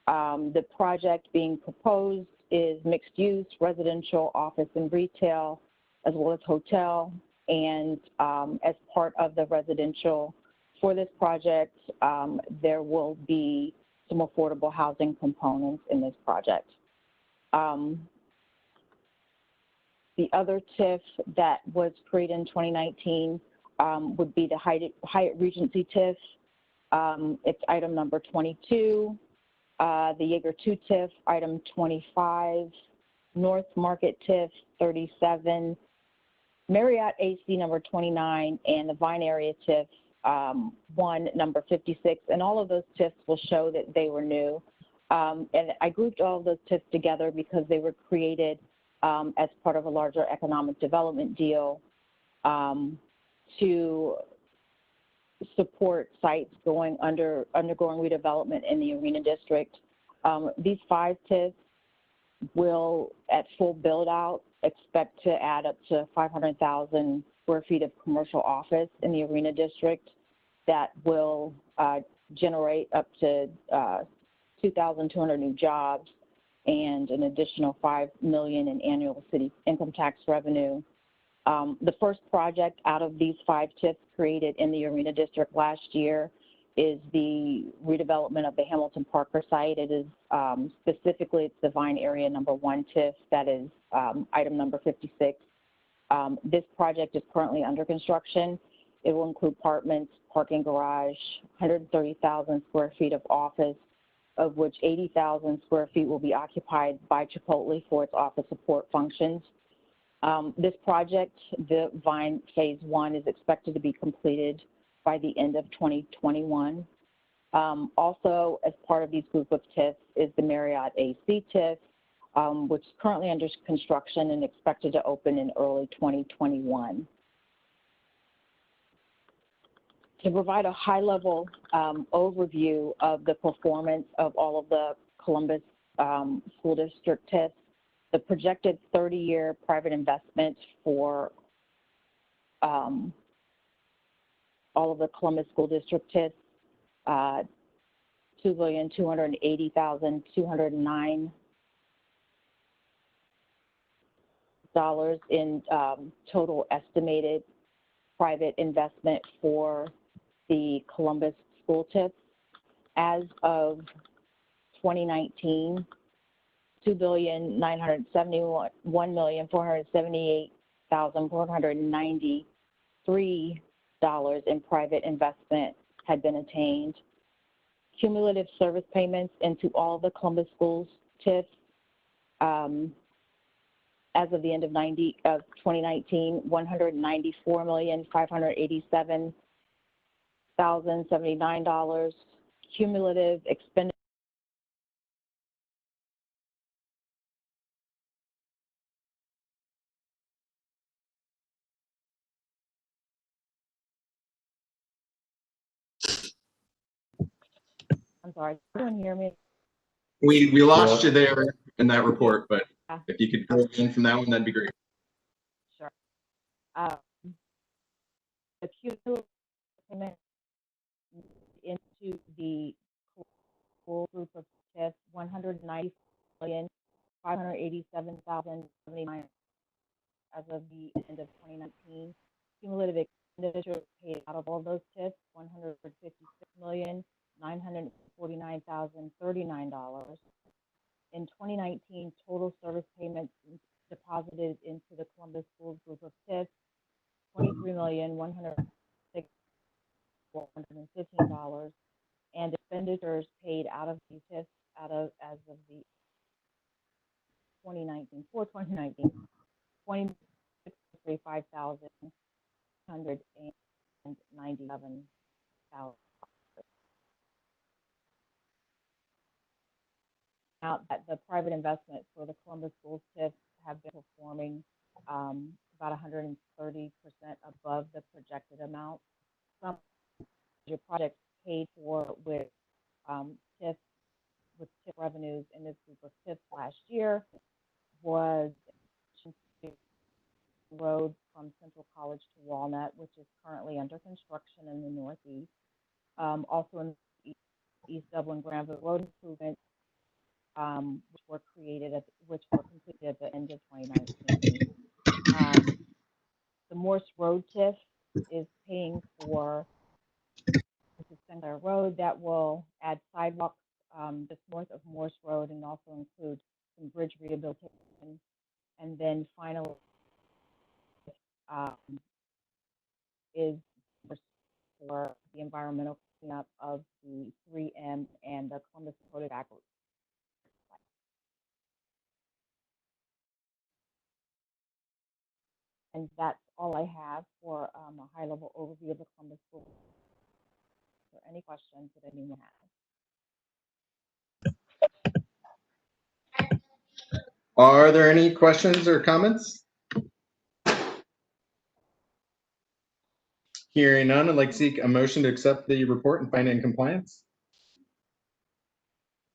S11: The project being proposed is mixed use, residential, office, and retail, as well as hotel. And as part of the residential for this project, there will be some affordable housing components in this project. The other TIF that was created in 2019 would be the Hyatt Regency TIF. It's item number 22. The Yeager 2 TIF, item 25. North Market TIF, 37. Marriott AC number 29, and the Vine Area TIF 1, number 56. And all of those TIFs will show that they were new. And I grouped all of those TIFs together because they were created as part of a larger economic development deal to support sites undergoing redevelopment in the Arena District. These 5 TIFs will, at full build out, expect to add up to 500,000 square feet of commercial office in the Arena District that will generate up to 2,200 new jobs and an additional $5 million in annual city income tax revenue. The first project out of these 5 TIFs created in the Arena District last year is the redevelopment of the Hamilton Parker site. It is specifically, it's the Vine Area number 1 TIF. That is item number 56. This project is currently under construction. It will include apartments, parking garage, 130,000 square feet of office, of which 80,000 square feet will be occupied by Chipotle for its office support functions. This project, the Vine Phase 1, is expected to be completed by the end of 2021. Also, as part of these group of TIFs is the Marriott AC TIF, which is currently under construction and expected to open in early 2021. To provide a high-level overview of the performance of all of the Columbus School District TIFs, the projected 30-year private investment for all of the Columbus School District TIFs, $2,280,209 in total estimated private investment for the Columbus School TIFs. As of 2019, $2,971,478,493 in private investment had been attained. Cumulative service payments into all the Columbus Schools TIFs as of the end of 2019, $194,587,079. Cumulative expenditure. I'm sorry, can anyone hear me?
S14: We lost you there in that report, but if you could go in from that one, that'd be great.
S11: Sure. The cumulative payment into the school group of TIFs, $190,587,079 as of the end of 2019. Cumulative expenditure paid out of all those TIFs, $156,949,039. In 2019, total service payments deposited into the Columbus Schools group of TIFs, $23,106,415, and expenditures paid out of the TIFs as of the 2019, $23,597,097. Out that the private investment for the Columbus Schools TIFs have been performing about 130% above the projected amount. Some major projects paid for with TIF revenues in this group of TIFs last year was road from Central College to Walnut, which is currently under construction in the Northeast. Also in the East Dublin Granville road improvements, which were completed at the end of 2019. The Morse Road TIF is paying for Sinclair Road that will add sidewalks just north of Morse Road and also include some bridge rehabilitation. And then finally is for the environmental cleanup of the 3M and the Columbus Coated Agro. And that's all I have for a high-level overview of the Columbus School. Are there any questions that anyone has?
S14: Are there any questions or comments? Hearing none, I'd like to seek a motion to accept the report and find it in compliance.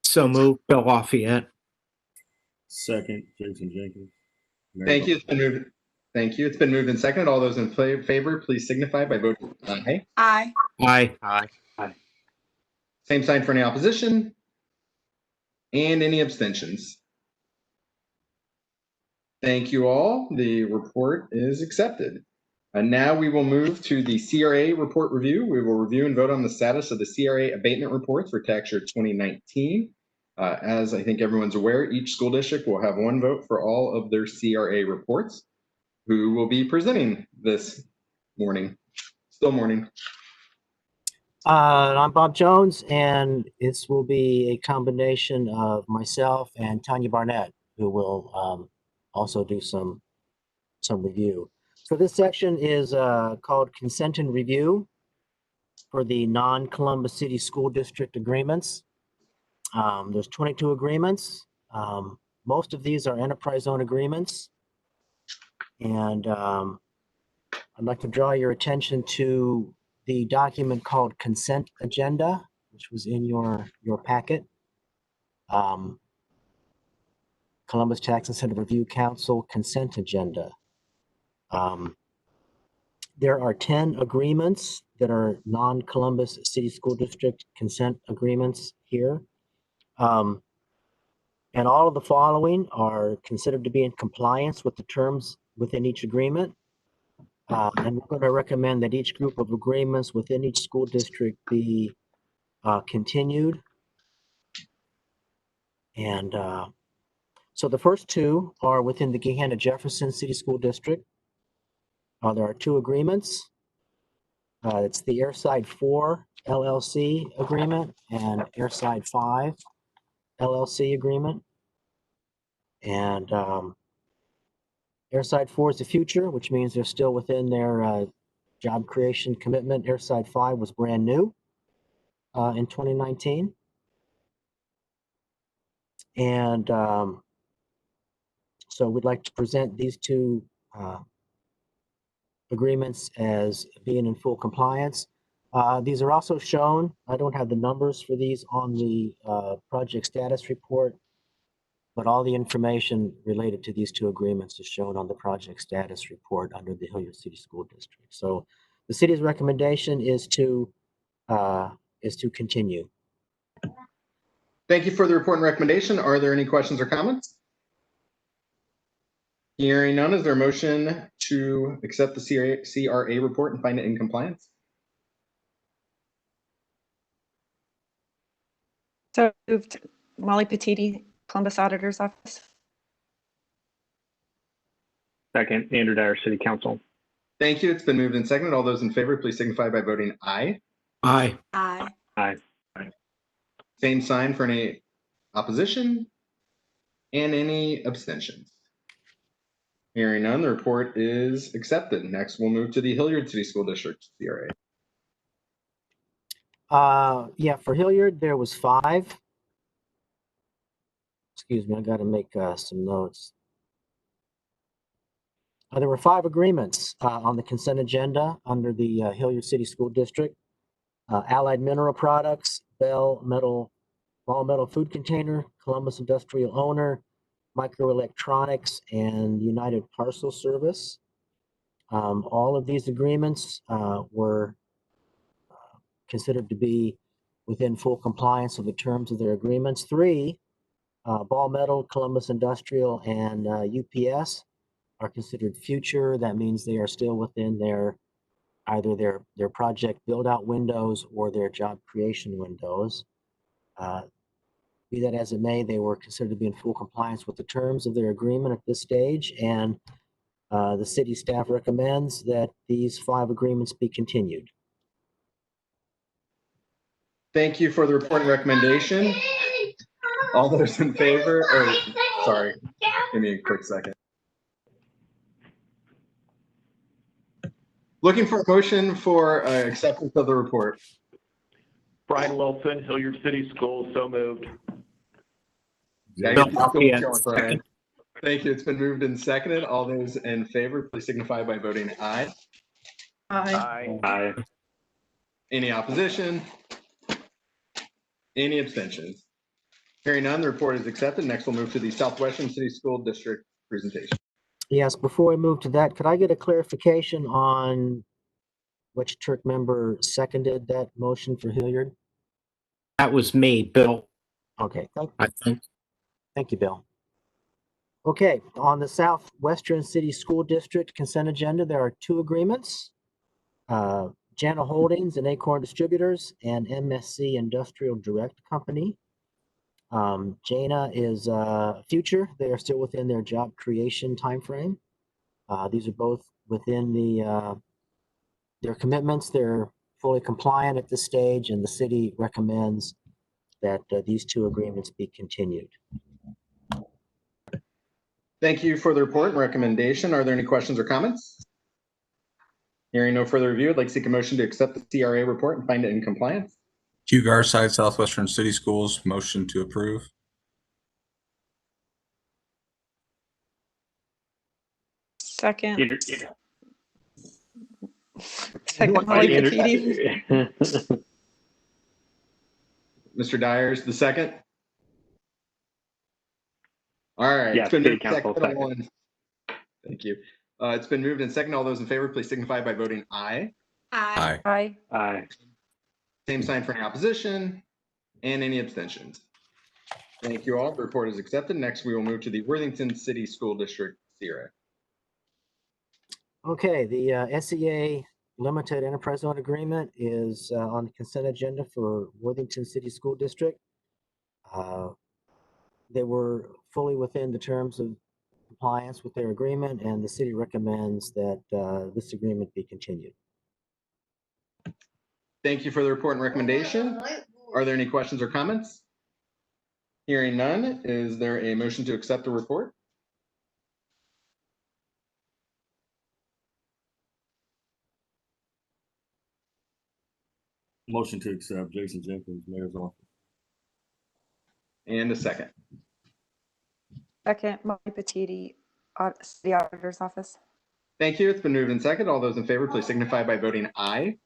S3: So moved, Bill Lafayette.
S6: Second, Jason Jenkins.
S14: Thank you. It's been moved. Thank you. It's been moved and seconded. All those in favor, please signify by voting aye.
S4: Aye.
S3: Aye.
S19: Aye.
S5: Aye.
S14: Same sign for any opposition and any abstentions. Thank you all. The report is accepted. And now we will move to the CRA report review. We will review and vote on the status of the CRA abatement reports for tax year 2019. As I think everyone's aware, each school district will have one vote for all of their CRA reports. Who will be presenting this morning? Still morning.
S3: I'm Bob Jones, and this will be a combination of myself and Tanya Barnett, who will also do some review. So this section is called Consent and Review for the non-Columbus City School District agreements. There's 22 agreements. Most of these are enterprise zone agreements. And I'd like to draw your attention to the document called Consent Agenda, which was in your packet. Columbus Tax Incentive Review Council Consent Agenda. There are 10 agreements that are non-Columbus City School District consent agreements here. And all of the following are considered to be in compliance with the terms within each agreement. And we're going to recommend that each group of agreements within each school district be continued. And so the first two are within the Gahanna Jefferson City School District. There are two agreements. It's the Airside 4 LLC agreement and Airside 5 LLC agreement. And Airside 4 is the future, which means they're still within their job creation commitment. Airside 5 was brand new in 2019. And so we'd like to present these two agreements as being in full compliance. These are also shown, I don't have the numbers for these on the project status report, but all the information related to these two agreements is shown on the project status report under the Hilliard City School District. So the city's recommendation is to continue.
S14: Thank you for the report and recommendation. Are there any questions or comments? Hearing none, is there a motion to accept the CRA report and find it in compliance?
S2: So moved. Molly Petiti, Columbus Auditor's Office.
S5: Second, Andrew Dyer, City Council.
S14: Thank you. It's been moved and seconded. All those in favor, please signify by voting aye.
S21: Aye.
S4: Aye.
S5: Aye.
S14: Same sign for any opposition and any abstentions. Hearing none, the report is accepted. Next, we'll move to the Hilliard City School District CRA.
S3: Yeah, for Hilliard, there was 5. Excuse me, I got to make some notes. There were 5 agreements on the consent agenda under the Hilliard City School District. Allied Mineral Products, Ball Metal Food Container, Columbus Industrial Owner, Microelectronics, and United Parcel Service. All of these agreements were considered to be within full compliance with the terms of their agreements. 3, Ball Metal, Columbus Industrial, and UPS are considered future. That means they are still within either their project build-out windows or their job creation windows. Be that as it may, they were considered to be in full compliance with the terms of their agreement at this stage, and the city staff recommends that these 5 agreements be continued.
S14: Thank you for the report and recommendation. All those in favor, or sorry, give me a quick second. Looking for a motion for acceptance of the report.
S23: Brian Wilson, Hilliard City Schools, so moved.
S14: Thank you. It's been moved and seconded. All those in favor, please signify by voting aye.
S4: Aye.
S5: Aye.
S14: Any opposition? Any abstentions? Hearing none, the report is accepted. Next, we'll move to the Southwestern City School District presentation.
S3: Yes, before we move to that, could I get a clarification on which Turk member seconded that motion for Hilliard?
S9: That was me, Bill.
S3: Okay,
S9: I think.
S3: thank you, Bill. Okay, on the Southwestern City School District consent agenda, there are two agreements. Jana Holdings and Acorn Distributors and MSC Industrial Direct Company. Jana is future. They are still within their job creation timeframe. These are both within their commitments. They're fully compliant at this stage, and the city recommends that these two agreements be continued.
S14: Thank you for the report and recommendation. Are there any questions or comments? Hearing no further review, I'd like to seek a motion to accept the CRA report and find it in compliance.
S21: Hugh Garside, Southwestern City Schools, motion to approve.
S2: Second.
S5: Andrew,
S2: Second, Molly Petiti.
S14: Mr. Dyers, the second. All right.
S5: Yes,
S14: It's been
S5: City
S14: moved
S5: Council second.
S14: Thank you. It's been moved and second. All those in favor, please signify by voting aye.
S21: Aye.
S2: Aye.
S5: Aye.
S14: Same sign for any opposition and any abstentions. Thank you all. The report is accepted. Next, we will move to the Worthington City School District CRA.
S3: Okay, the SEA Limited Enterprise Zone Agreement is on the consent agenda for Worthington City School District. They were fully within the terms of compliance with their agreement, and the city recommends that this agreement be continued.
S14: Thank you for the report and recommendation. Are there any questions or comments? Hearing none, is there a motion to accept the report?
S6: Motion to accept, Jason Jenkins, Mayor's Office.
S14: And a second.
S2: Second, Molly Petiti, City Auditor's Office.
S14: Thank you. It's been moved and second. All those in favor, please signify by voting aye.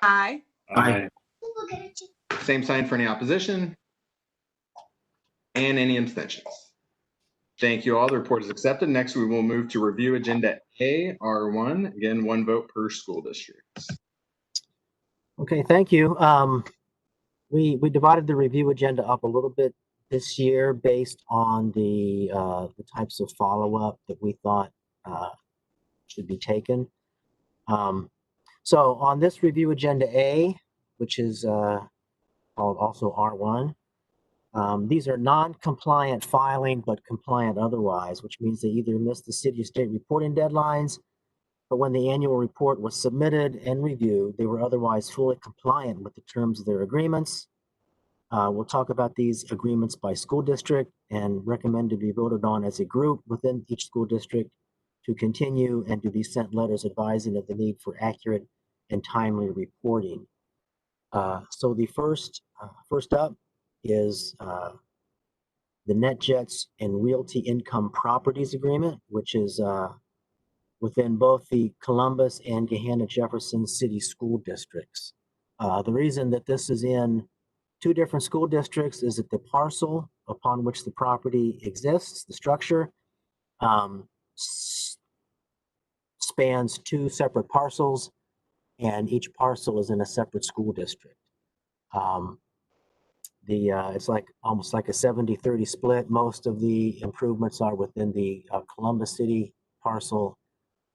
S4: Aye.
S5: Aye.
S14: Same sign for any opposition and any abstentions. Thank you all. The report is accepted. Next, we will move to review agenda A, R1. Again, one vote per school district.
S3: Okay, thank you. We divided the review agenda up a little bit this year based on the types of follow-up that we thought should be taken. So on this review agenda A, which is called also R1, these are non-compliant filing but compliant otherwise, which means they either missed the city or state reporting deadlines, but when the annual report was submitted and reviewed, they were otherwise fully compliant with the terms of their agreements. We'll talk about these agreements by school district and recommend to be voted on as a group within each school district to continue and to be sent letters advising of the need for accurate and timely reporting. So the first up is the NetJets and Realty Income Properties Agreement, which is within both the Columbus and Gahanna Jefferson City School Districts. The reason that this is in two different school districts is that the parcel upon which the property exists, the structure, spans two separate parcels, and each parcel is in a separate school district. It's like almost like a 70-30 split. Most of the improvements are within the Columbus City parcel,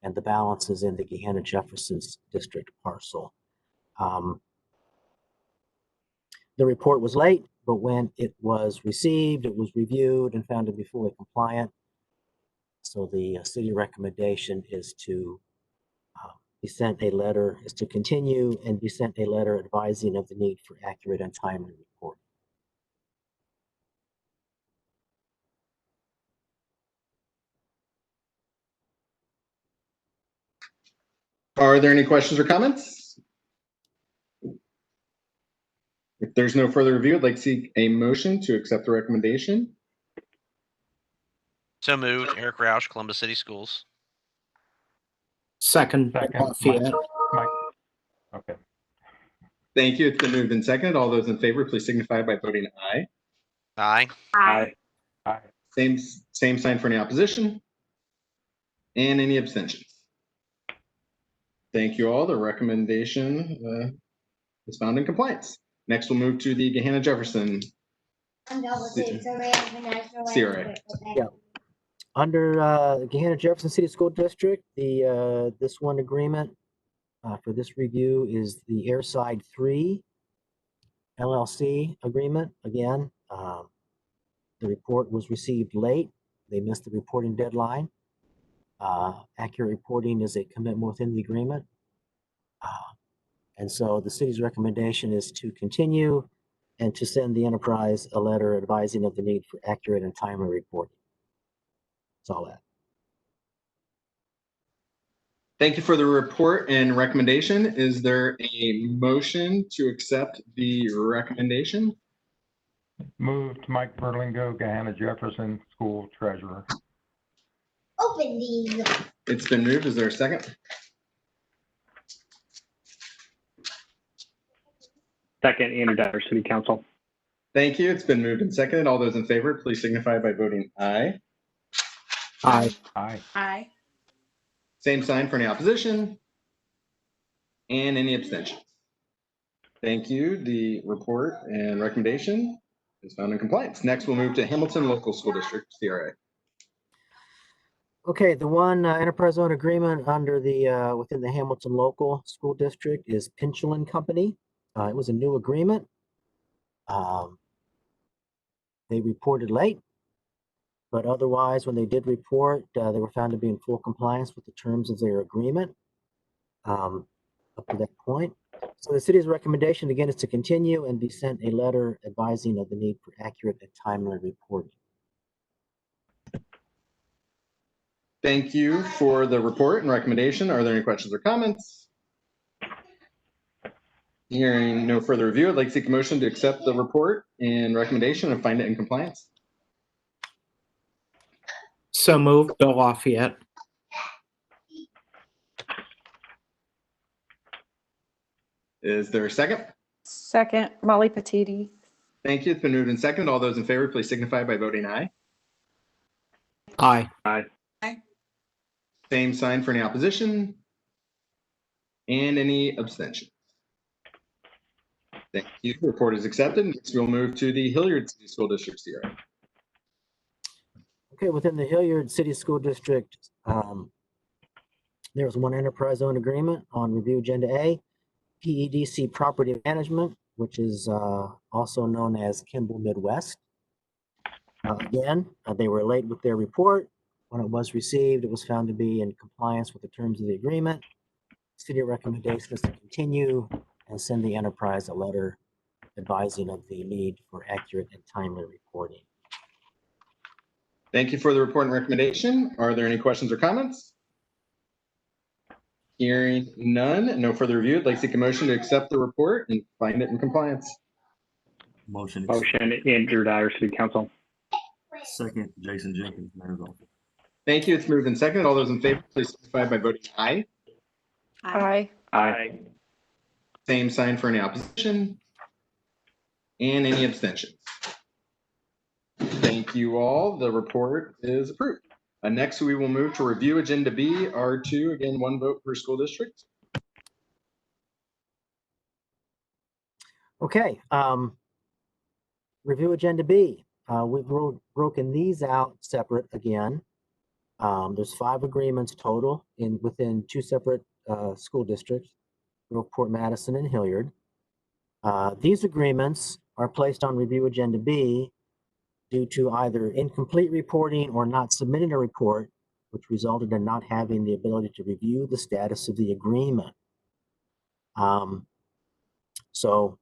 S3: and the balance is in the Gahanna Jefferson District parcel. The report was late, but when it was received, it was reviewed and found to be fully compliant. So the city recommendation is to be sent a letter, is to continue and be sent a letter advising of the need for accurate and timely reporting.
S14: Are there any questions or comments? If there's no further review, I'd like to seek a motion to accept the recommendation.
S19: So moved. Eric Roush, Columbus City Schools.
S5: Second, Lafayette. Mike. Okay.
S14: Thank you. It's been moved and seconded. All those in favor, please signify by voting aye.
S19: Aye.
S5: Aye. Aye.
S14: Same sign for any opposition and any abstentions. Thank you all. The recommendation is found in compliance. Next, we'll move to the Gahanna Jefferson CRA.
S3: Yeah. Under Gahanna Jefferson City School District, the this one agreement for this review is the Airside 3 LLC agreement. Again, the report was received late. They missed the reporting deadline. Accurate reporting is a commitment within the agreement. And so the city's recommendation is to continue and to send the enterprise a letter advising of the need for accurate and timely reporting. That's all that.
S14: Thank you for the report and recommendation. Is there a motion to accept the recommendation?
S5: Moved Mike Berlingo, Gahanna Jefferson School Treasurer.
S12: Open these.
S14: It's been moved. Is there a second?
S10: Second, Andrew Dyer, City Council.
S14: Thank you. It's been moved and seconded. All those in favor, please signify by voting aye.
S3: Aye.
S5: Aye.
S4: Aye.
S14: Same sign for any opposition and any abstentions. Thank you. The report and recommendation is found in compliance. Next, we'll move to Hamilton Local School District, CRA.
S3: Okay, the one enterprise zone agreement under the within the Hamilton Local School District is Pinchel and Company. It was a new agreement. They reported late, but otherwise, when they did report, they were found to be in full compliance with the terms of their agreement up to that point. So the city's recommendation, again, is to continue and be sent a letter advising of the need for accurate and timely reporting.
S14: Thank you for the report and recommendation. Are there any questions or comments? Hearing no further review, I'd like to seek a motion to accept the report and recommendation and find it in compliance.
S9: So moved, Bill Lafayette.
S14: Is there a second?
S2: Second, Molly Patiti.
S14: Thank you. It's been moved and seconded. All those in favor, please signify by voting aye.
S9: Aye.
S10: Aye.
S14: Same sign for any opposition and any abstention. Thank you. The report is accepted. Next, we'll move to the Hilliard City School District, CRA.
S3: Okay, within the Hilliard City School District, there was one enterprise zone agreement on review agenda A, PEDC Property Management, which is also known as Kimball Midwest. Again, they were late with their report. When it was received, it was found to be in compliance with the terms of the agreement. City recommendation is to continue and send the enterprise a letter advising of the need for accurate and timely reporting.
S14: Thank you for the report and recommendation. Are there any questions or comments? Hearing none, no further review. I'd like to seek a motion to accept the report and find it in compliance.
S6: Motion.
S10: Motion, Andrew Dyer, City Council.
S6: Second, Jason Jenkins, Mayor's Office.
S14: Thank you. It's moved and seconded. All those in favor, please signify by voting aye.
S2: Aye.
S10: Aye.
S14: Same sign for any opposition and any abstentions. Thank you all. The report is approved. Next, we will move to review agenda B, R2, again, 1 vote per school district.
S3: Okay, review agenda B. We've broken these out separate again. There's 5 agreements total within 2 separate school districts, Groveport, Madison, and Hilliard. These agreements are placed on review agenda B due to either incomplete reporting or not submitting a report, which resulted in not having the ability to review the status of the agreement. So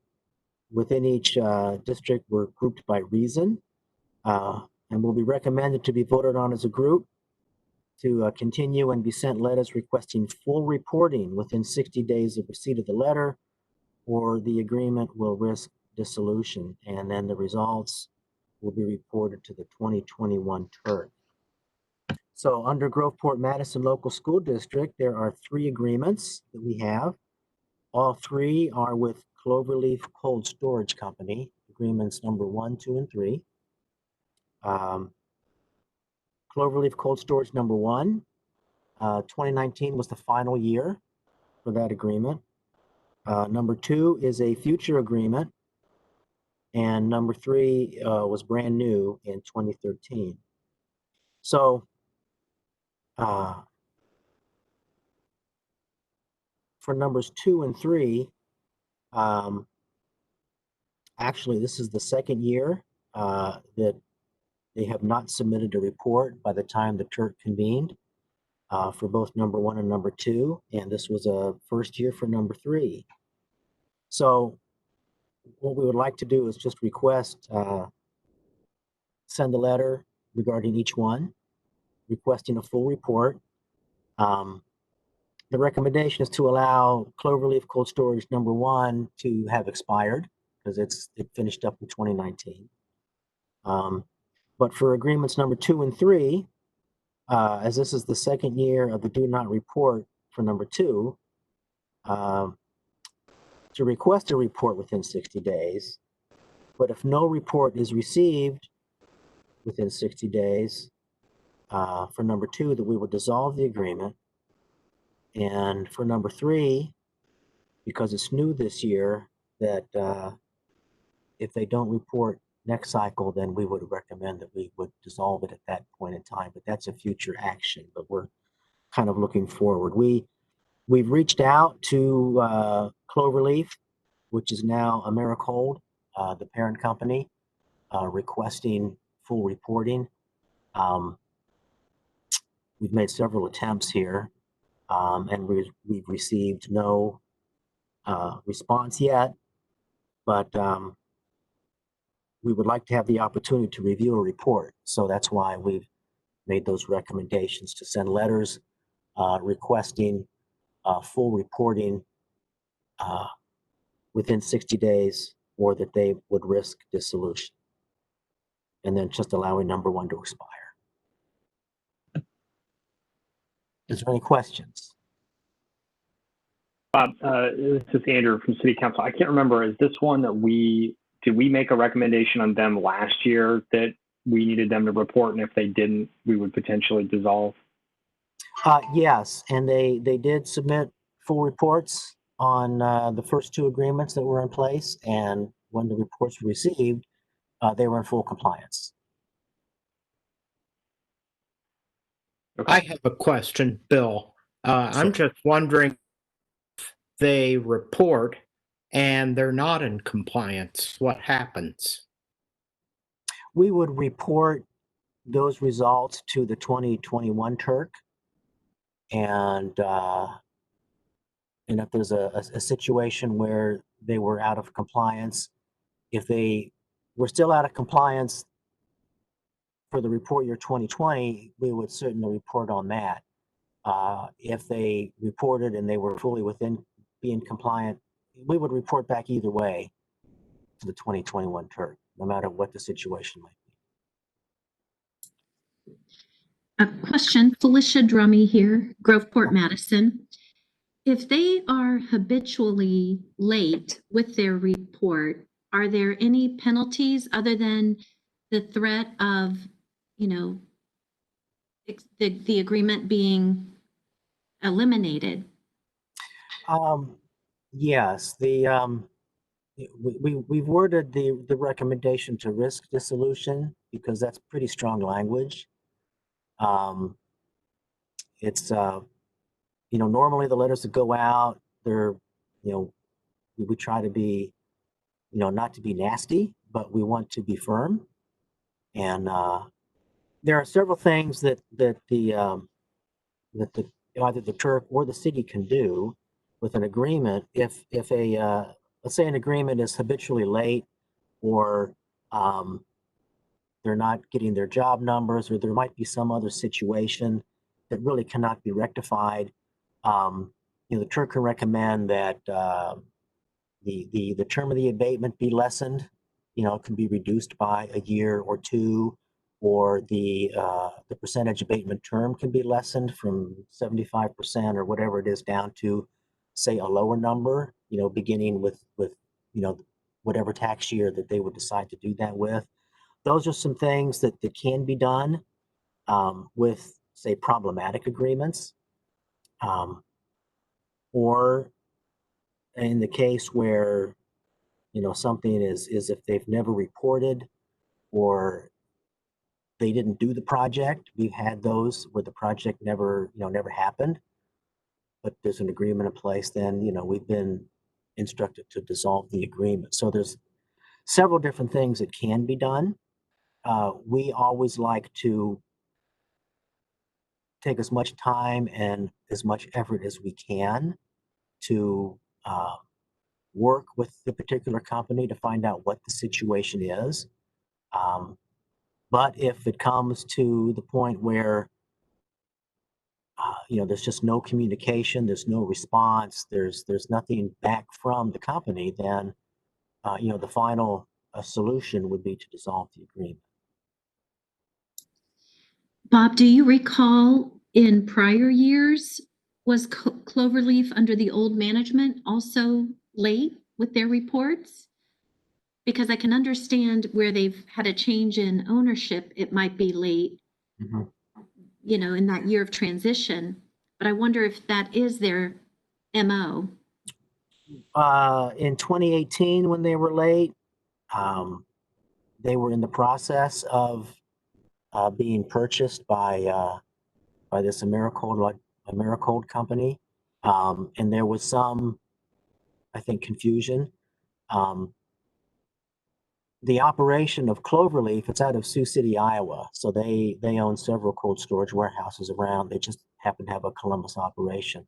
S3: within each district, we're grouped by reason and will be recommended to be voted on as a group to continue and be sent letters requesting full reporting within 60 days of receipt of the letter, or the agreement will risk dissolution, and then the results will be reported to the 2021 TERT. So under Groveport Madison Local School District, there are 3 agreements that we have. All 3 are with Cloverleaf Cold Storage Company, agreements number 1, 2, and 3. Cloverleaf Cold Storage number 1, 2019 was the final year for that agreement. Number 2 is a future agreement, and number 3 was brand new in 2013. So For numbers 2 and 3, actually, this is the second year that they have not submitted a report by the time the Turk convened for both number 1 and number 2, and this was a first year for number 3. So what we would like to do is just request, send a letter regarding each one, requesting a full report. The recommendation is to allow Cloverleaf Cold Storage number 1 to have expired because it finished up in 2019. But for agreements number 2 and 3, as this is the second year of the do not report for number 2, to request a report within 60 days. But if no report is received within 60 days for number 2, that we will dissolve the agreement. And for number 3, because it's new this year, that if they don't report next cycle, then we would recommend that we would dissolve it at that point in time. But that's a future action. But we're kind of looking forward. We've reached out to Cloverleaf, which is now Americold, the parent company, requesting full reporting. We've made several attempts here, and we've received no response yet, but we would like to have the opportunity to review a report. So that's why we've made those recommendations to send letters requesting full reporting within 60 days, or that they would risk dissolution. And then just allowing number 1 to expire. Is there any questions?
S10: Bob, this is Andrew from City Council. I can't remember, is this one that did we make a recommendation on them last year that we needed them to report, and if they didn't, we would potentially dissolve?
S3: Yes, and they did submit full reports on the first 2 agreements that were in place, and when the reports were received, they were in full compliance.
S9: I have a question, Bill. I'm just wondering if they report and they're not in compliance, what happens?
S3: We would report those results to the 2021 Turk, and if there's a situation where they were out of compliance, if they were still out of compliance for the report year 2020, we would certainly report on that. If they reported and they were fully within being compliant, we would report back either way to the 2021 Turk, no matter what the situation might be.
S22: A question, Felicia Drummy here, Groveport, Madison. If they are habitually late with their report, are there any penalties other than the threat of, the agreement being eliminated?
S3: Yes, we've worded the recommendation to risk dissolution because that's pretty strong language. It's normally the letters that go out, they're we try to be not to be nasty, but we want to be firm. And there are several things that either the Turk or the city can do with an agreement. If a let's say an agreement is habitually late, or they're not getting their job numbers, or there might be some other situation that really cannot be rectified, the Turk can recommend that the term of the abatement be lessened. It can be reduced by a year or 2, or the percentage abatement term can be lessened from 75% or whatever it is down to, say, a lower number. Beginning with whatever tax year that they would decide to do that with. Those are some things that can be done with, say, problematic agreements, or in the case where something is if they've never reported, or they didn't do the project. We've had those where the project never happened, but there's an agreement in place. Then, we've been instructed to dissolve the agreement. So there's several different things that can be done. We always like to take as much time and as much effort as we can to work with the particular company to find out what the situation is. But if it comes to the point where there's just no communication, there's no response, there's nothing back from the company, then the final solution would be to dissolve the agreement.
S22: Bob, do you recall in prior years, was Cloverleaf under the old management also late with their reports? Because I can understand where they've had a change in ownership, it might be late, in that year of transition. But I wonder if that is their MO.
S3: In 2018, when they were late, they were in the process of being purchased by this Americold company, and there was some, I think, confusion. The operation of Cloverleaf, it's out of Sioux City, Iowa. So they own several cold storage warehouses around. They just happen to have a Columbus operation.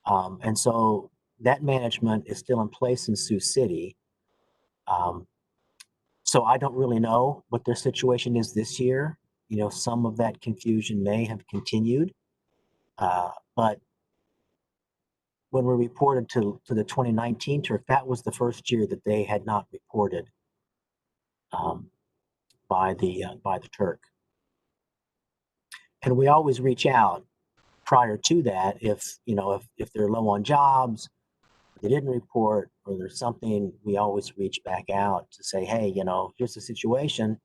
S3: And so that management is still in place in Sioux City. So I don't really know what their situation is this year. Some of that confusion may have continued. But when we reported to the 2019 Turk, that was the first year that they had not reported by the Turk. And we always reach out prior to that if they're low on jobs, they didn't report, or there's something, we always reach back out to say, hey, here's the situation.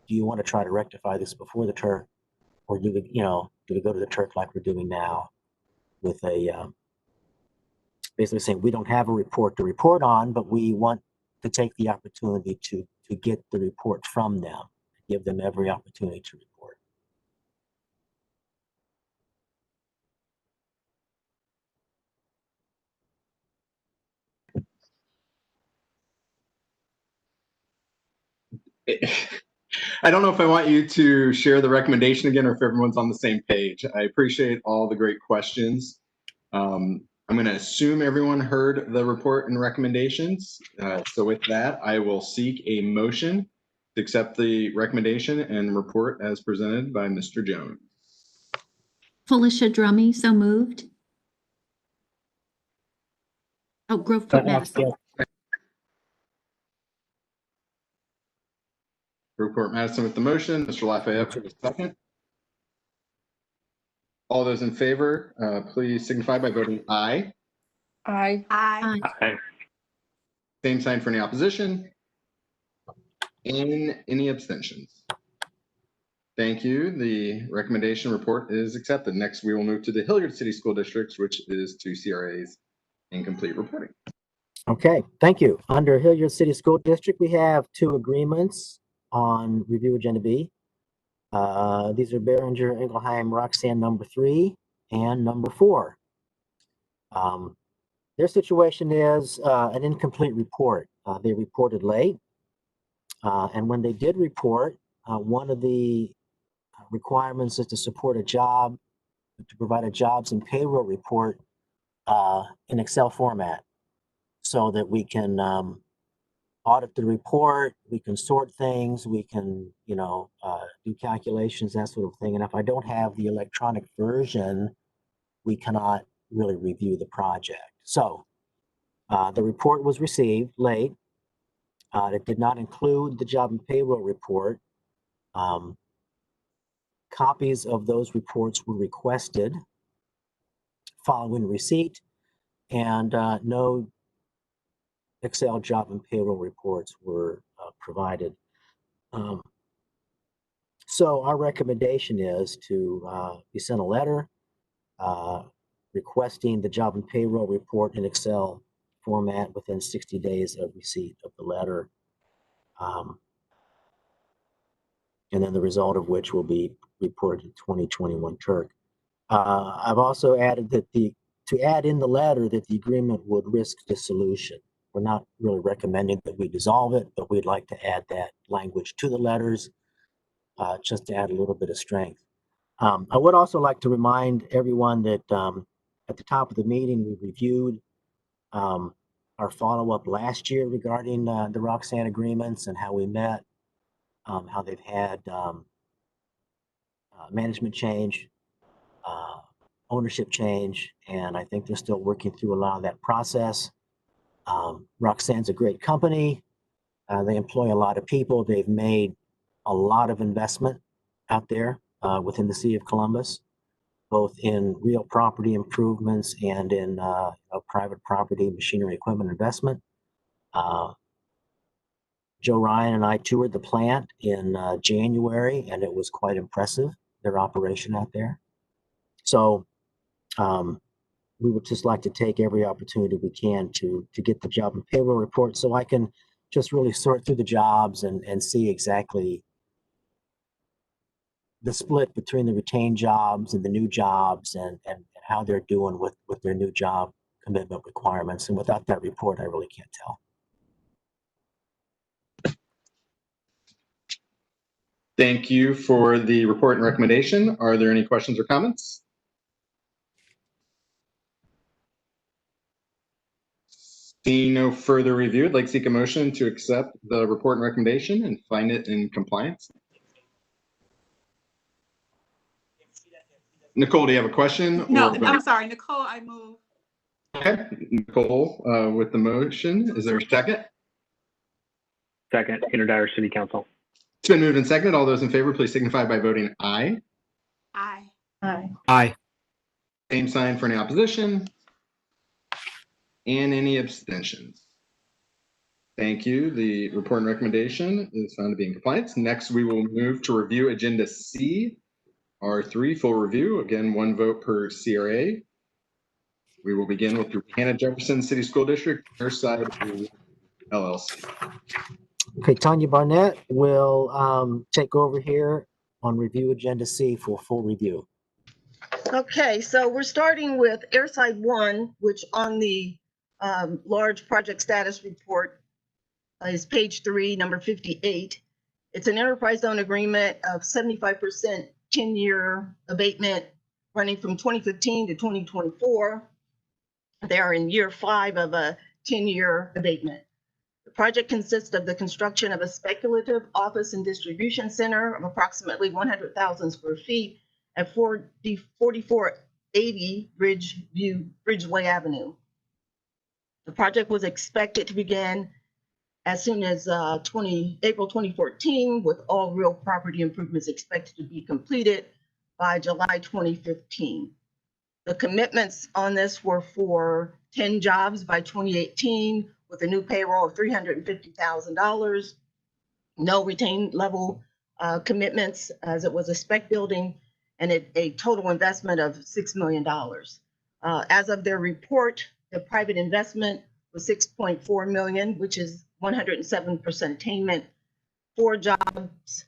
S3: Do you want to try to rectify this before the Turk, or do we go to the Turk like we're doing now with a basically saying we don't have a report to report on, but we want to take the opportunity to get the report from them, give them every opportunity to report.
S14: I don't know if I want you to share the recommendation again or if everyone's on the same page. I appreciate all the great questions. I'm going to assume everyone heard the report and recommendations. So with that, I will seek a motion to accept the recommendation and report as presented by Mr. Jones.
S22: Felicia Drummy, so moved. Oh, Groveport Madison.
S14: Groveport Madison with the motion. Mr. Lafayette for the second. All those in favor, please signify by voting aye.
S2: Aye.
S4: Aye.
S10: Aye.
S14: Same sign for any opposition. And any abstentions. Thank you. The recommendation report is accepted. Next, we will move to the Hilliard City School Districts, which is 2 CRA's incomplete reporting.
S3: Okay, thank you. Under Hilliard City School District, we have 2 agreements on review agenda B. These are Behringer, Ingelheim, Roxanne number 3 and number 4. Their situation is an incomplete report. They reported late, and when they did report, one of the requirements is to provide a jobs and payroll report in Excel format, so that we can audit the report, we can sort things, we can do calculations, that sort of thing. And if I don't have the electronic version, we cannot really review the project. So the report was received late. It did not include the job and payroll report. Copies of those reports were requested following receipt, and no Excel job and payroll reports were provided. So our recommendation is to be sent a letter requesting the job and payroll report in Excel format within 60 days of receipt of the letter. and then the result of which will be reported to 2021 Turk. I've also added that to add in the letter that the agreement would risk dissolution. We're not really recommending that we dissolve it, but we'd like to add that language to the letters just to add a little bit of strength. I would also like to remind everyone that at the top of the meeting, we reviewed our follow-up last year regarding the Roxanne agreements and how we met, how they've had management change, ownership change, and I think they're still working through a lot of that process. Roxanne's a great company. They employ a lot of people. They've made a lot of investment out there within the city of Columbus, both in real property improvements and in private property, machinery, equipment investment. Joe Ryan and I toured the plant in January, and it was quite impressive, their operation out there. So we would just like to take every opportunity we can to get the job and payroll report so I can just really sort through the jobs and see exactly the split between the retained jobs and the new jobs and how they're doing with their new job commitment requirements. And without that report, I really can't tell.
S14: Thank you for the report and recommendation. Are there any questions or comments? Seeing no further review, I'd like to seek a motion to accept the report and recommendation and find it in compliance. Nicole, do you have a question?
S4: No,
S14: or
S4: I'm sorry, Nicole, I move.
S14: Okay, Nicole with the motion. Is there a second?
S10: Second, Andrew Dyer, City Council.
S14: It's been moved and seconded. All those in favor, please signify by voting aye.
S4: Aye.
S17: Aye.
S9: Aye.
S14: Same sign for any opposition and any abstentions. Thank you. The report and recommendation is found to be in compliance. Next, we will move to review Agenda C, R3, full review. Again, 1 vote per CRA. We will begin with the Hannah Jefferson City School District, Earthside LLC.
S3: Okay, Tanya Barnett will take over here on review Agenda C for full review.
S1: Okay, so we're starting with Airside 1, which on the large project status report is page 3, number 58. It's an enterprise zone agreement of 75% 10-year abatement running from 2015 to 2024. They are in year 5 of a 10-year abatement. The project consists of the construction of a speculative office and distribution center of approximately 100,000 square feet at 4480 Bridgeway Avenue. The project was expected to begin as soon as April 2014, with all real property improvements expected to be completed by July 2015. The commitments on this were for 10 jobs by 2018, with a new payroll of $350,000. No retained level commitments, as it was a spec building, and a total investment of $6 million. As of their report, the private investment was $6.4 million, which is 107% attainment. 4 jobs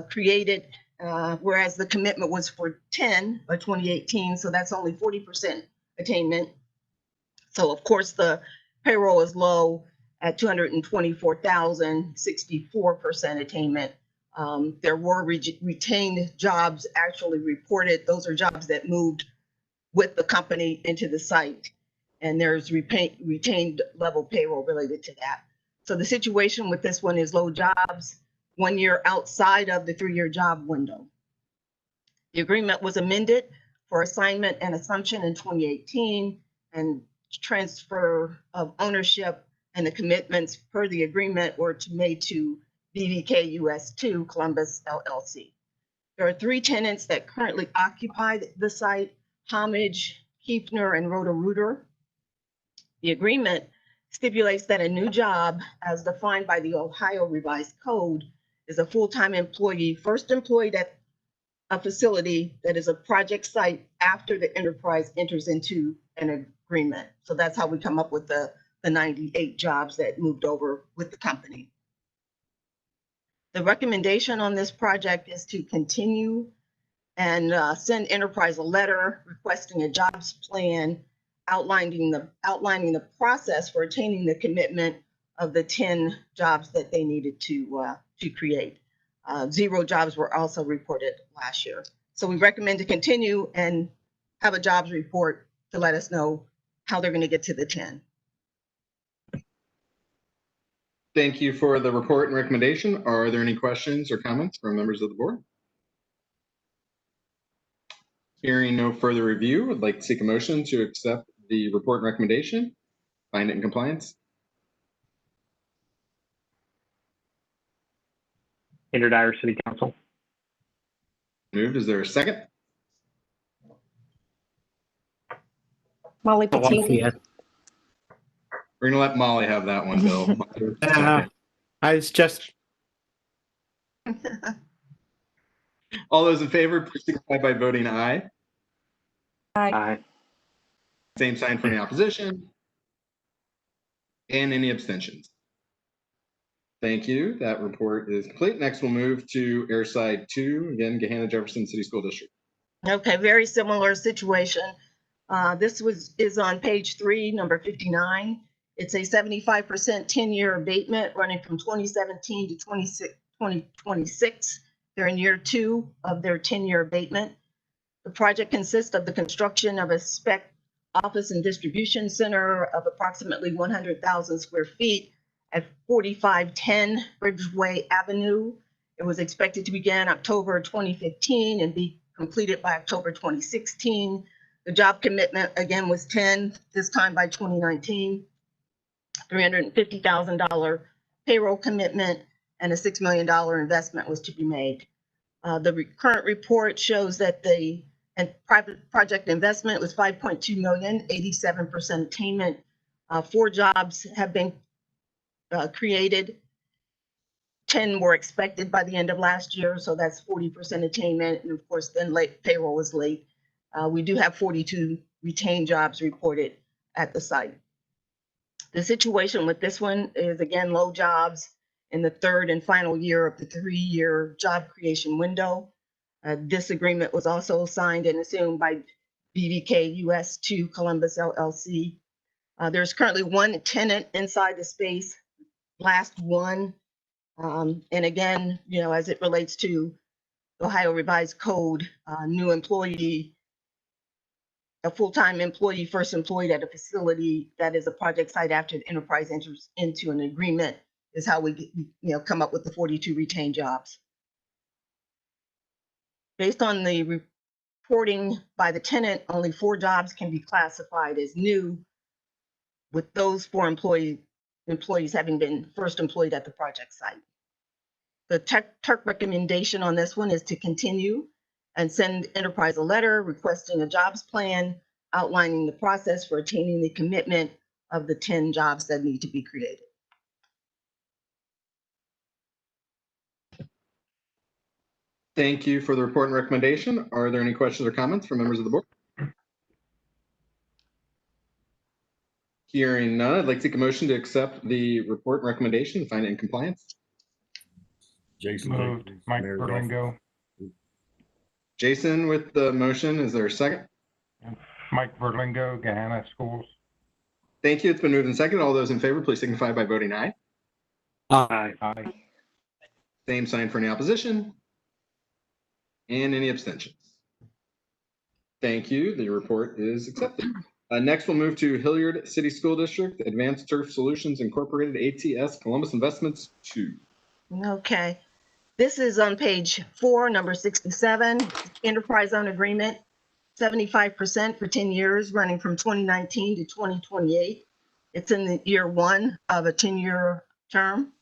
S1: created, whereas the commitment was for 10 by 2018, so that's only 40% attainment. So of course the payroll is low at $224,000, 64% attainment. There were retained jobs actually reported. Those are jobs that moved with the company into the site, and there's retained level payroll related to that. So the situation with this one is low jobs, 1 year outside of the 3-year job window. The agreement was amended for assignment and assumption in 2018, and transfer of ownership and the commitments per the agreement were made to BVK US 2 Columbus LLC. There are 3 tenants that currently occupy the site: Homage, Kiefner, and Roto-Rooter. The agreement stipulates that a new job, as defined by the Ohio Revised Code, is a full-time employee first employed at a facility that is a project site after the enterprise enters into an agreement. So that's how we come up with the 98 jobs that moved over with the company. The recommendation on this project is to continue and send Enterprise a letter requesting a jobs plan outlining the process for attaining the commitment of the 10 jobs that they needed to create. 0 jobs were also reported last year. So we recommend to continue and have a jobs report to let us know how they're going to get to the 10.
S14: Thank you for the report and recommendation. Are there any questions or comments from members of the board? Hearing no further review, I'd like to seek a motion to accept the report and recommendation, find it in compliance.
S10: Andrew Dyer, City Council.
S14: Moved. Is there a second?
S2: Molly Patiki.
S14: We're going to let Molly have that one, Bill.
S9: I was just.
S14: All those in favor, please signify by voting aye.
S10: Aye.
S14: Same sign for any opposition. And any abstentions. Thank you. That report is complete. Next, we'll move to Airside 2, again, Gahanna Jefferson City School District.
S1: Okay, very similar situation. This is on page 3, number 59. It's a 75% 10-year abatement running from 2017 to 2026. They're in year 2 of their 10-year abatement. The project consists of the construction of a spec office and distribution center of approximately 100,000 square feet at 4510 Bridgeway Avenue. It was expected to begin October 2015 and be completed by October 2016. The job commitment again was 10, this time by 2019. $350,000 payroll commitment and a $6 million investment was to be made. The current report shows that the private project investment was $5.2 million, 87% attainment. 4 jobs have been created. 10 were expected by the end of last year, so that's 40% attainment. And of course, then payroll was late. We do have 42 retained jobs reported at the site. The situation with this one is, again, low jobs in the 3rd and final year of the 3-year job creation window. This agreement was also signed and assumed by BVK US 2 Columbus LLC. There's currently 1 tenant inside the space, last one. And again, you know, as it relates to Ohio Revised Code, new employee, a full-time employee first employed at a facility that is a project site after the enterprise enters into an agreement is how we come up with the 42 retained jobs. Based on the reporting by the tenant, only 4 jobs can be classified as new, with those 4 employees having been first employed at the project site. The TURC recommendation on this one is to continue and send Enterprise a letter requesting a jobs plan outlining the process for attaining the commitment of the 10 jobs that need to be created.
S14: Thank you for the report and recommendation. Are there any questions or comments from members of the board? Hearing none, I'd like to take a motion to accept the report and recommendation and find it in compliance.
S6: Jason.
S5: Moved. Mike Berlingo.
S14: Jason with the motion. Is there a second?
S5: Mike Berlingo, Gahanna Schools.
S14: Thank you. It's been moved and seconded. All those in favor, please signify by voting aye.
S10: Aye.
S5: Aye.
S14: Same sign for any opposition. And any abstentions. Thank you. The report is accepted. Next, we'll move to Hilliard City School District, Advanced Turf Solutions Incorporated, ATS Columbus Investments 2.
S1: Okay. This is on page 4, number 67, enterprise zone agreement, 75% for 10 years, running from 2019 to 2028. It's in the year 1 of a 10-year term.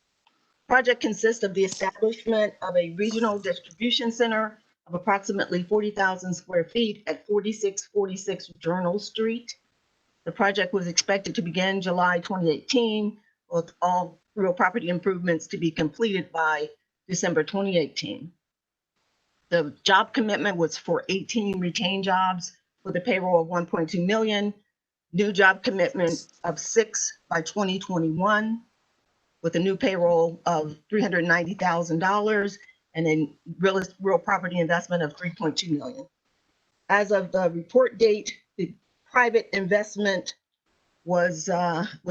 S1: Project consists of the establishment of a regional distribution center of approximately 40,000 square feet at 4646 Journal Street. The project was expected to begin July 2018, with all real property improvements to be completed by December 2018. The job commitment was for 18 retained jobs with a payroll of 1.2 million, new job commitment of 6 by 2021. with a new payroll of $390,000 and a real property investment of $3.2 million. As of the report date, the private investment was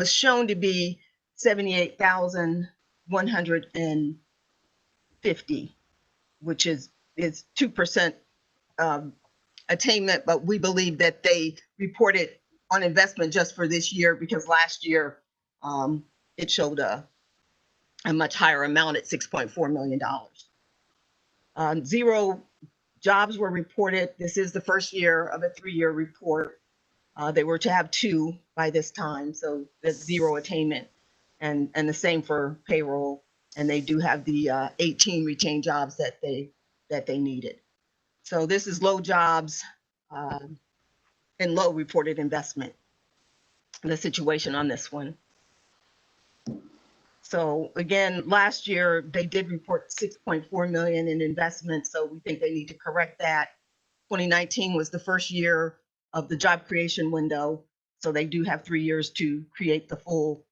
S1: shown to be $78,150, which is 2% attainment, but we believe that they reported on investment just for this year because last year it showed a much higher amount at $6.4 million. 0 jobs were reported. This is the first year of a 3-year report. They were to have 2 by this time, so that's 0 attainment, and the same for payroll. And they do have the 18 retained jobs that they needed. So this is low jobs and low reported investment. The situation on this one. So again, last year they did report 6.4 million in investment, so we think they need to correct that. 2019 was the first year of the job creation window, so they do have 3 years to create the full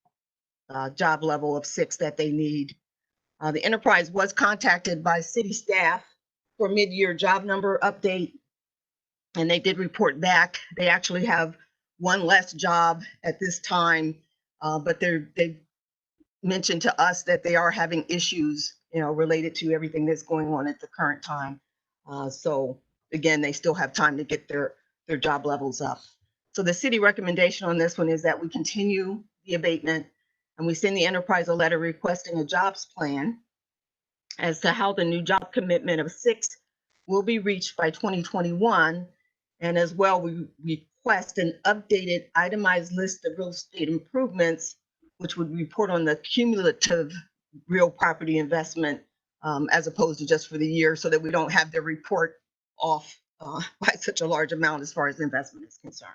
S1: job level of 6 that they need. The enterprise was contacted by city staff for mid-year job number update, and they did report back. They actually have 1 less job at this time, but they mentioned to us that they are having issues, related to everything that's going on at the current time. So again, they still have time to get their job levels up. So the city recommendation on this one is that we continue the abatement and we send the enterprise a letter requesting a jobs plan as to how the new job commitment of 6 will be reached by 2021. And as well, we request an updated itemized list of real estate improvements, which would report on the cumulative real property investment as opposed to just for the year, so that we don't have the report off by such a large amount as far as investment is concerned.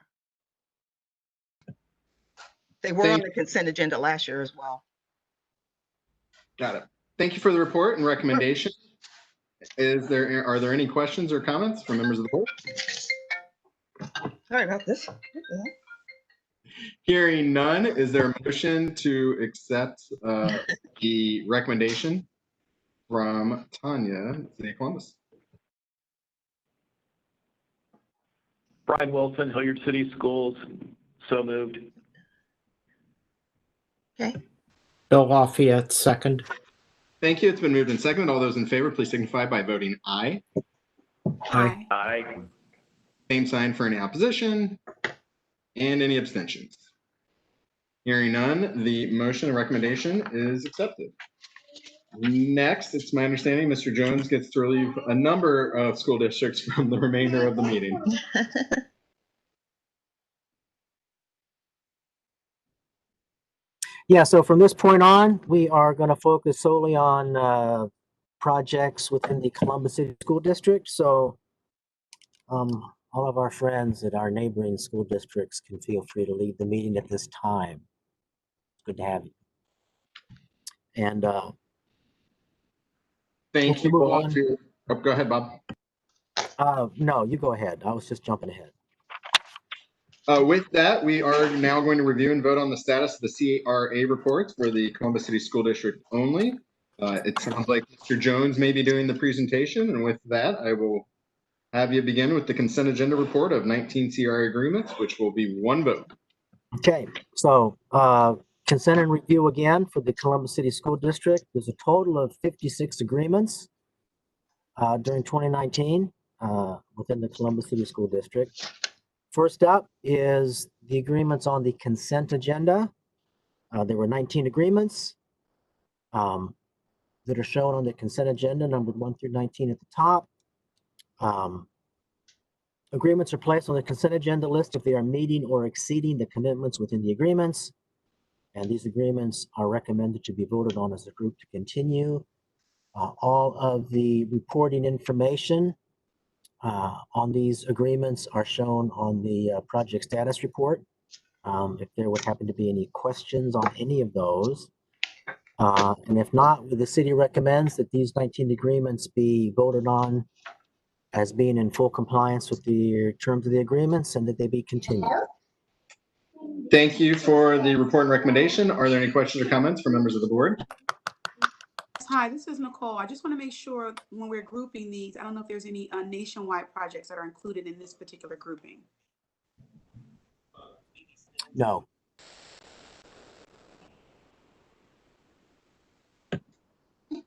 S1: They were on the consent agenda last year as well.
S14: Got it. Thank you for the report and recommendation. Are there any questions or comments from members of the board?
S1: Sorry about this.
S14: Hearing none, is there a motion to accept the recommendation from Tanya, City of Columbus?
S23: Brian Wilson, Hilliard City Schools, so moved.
S1: Okay.
S9: Bill Lafayette, second.
S14: Thank you. It's been moved and seconded. All those in favor, please signify by voting aye.
S9: Aye.
S23: Aye.
S14: Same sign for any opposition and any abstentions. Hearing none, the motion and recommendation is accepted. Next, it's my understanding Mr. Jones gets to relieve a number of school districts from the remainder of the meeting.
S3: Yeah, so from this point on, we are going to focus solely on projects within the Columbus City School District. So all of our friends at our neighboring school districts can feel free to leave the meeting at this time. It's good to have you. And
S14: thank you all. Go ahead, Bob.
S3: No, you go ahead. I was just jumping ahead.
S14: With that, we are now going to review and vote on the status of the CRA reports for the Columbus City School District only. It sounds like Mr. Jones may be doing the presentation, and with that, I will have you begin with the consent agenda report of 19 CRA agreements, which will be 1 vote.
S3: Okay, so consent and review again for the Columbus City School District. There's a total of 56 agreements during 2019 within the Columbus City School District. First up is the agreements on the consent agenda. There were 19 agreements that are shown on the consent agenda, numbered 1 through 19 at the top. Agreements are placed on the consent agenda list if they are meeting or exceeding the commitments within the agreements. And these agreements are recommended to be voted on as a group to continue. All of the reporting information on these agreements are shown on the project status report. If there would happen to be any questions on any of those. And if not, the city recommends that these 19 agreements be voted on as being in full compliance with the terms of the agreements and that they be continued.
S14: Thank you for the report and recommendation. Are there any questions or comments from members of the board?
S4: Hi, this is Nicole. I just want to make sure when we're grouping these, I don't know if there's any nationwide projects that are included in this particular grouping.
S3: No.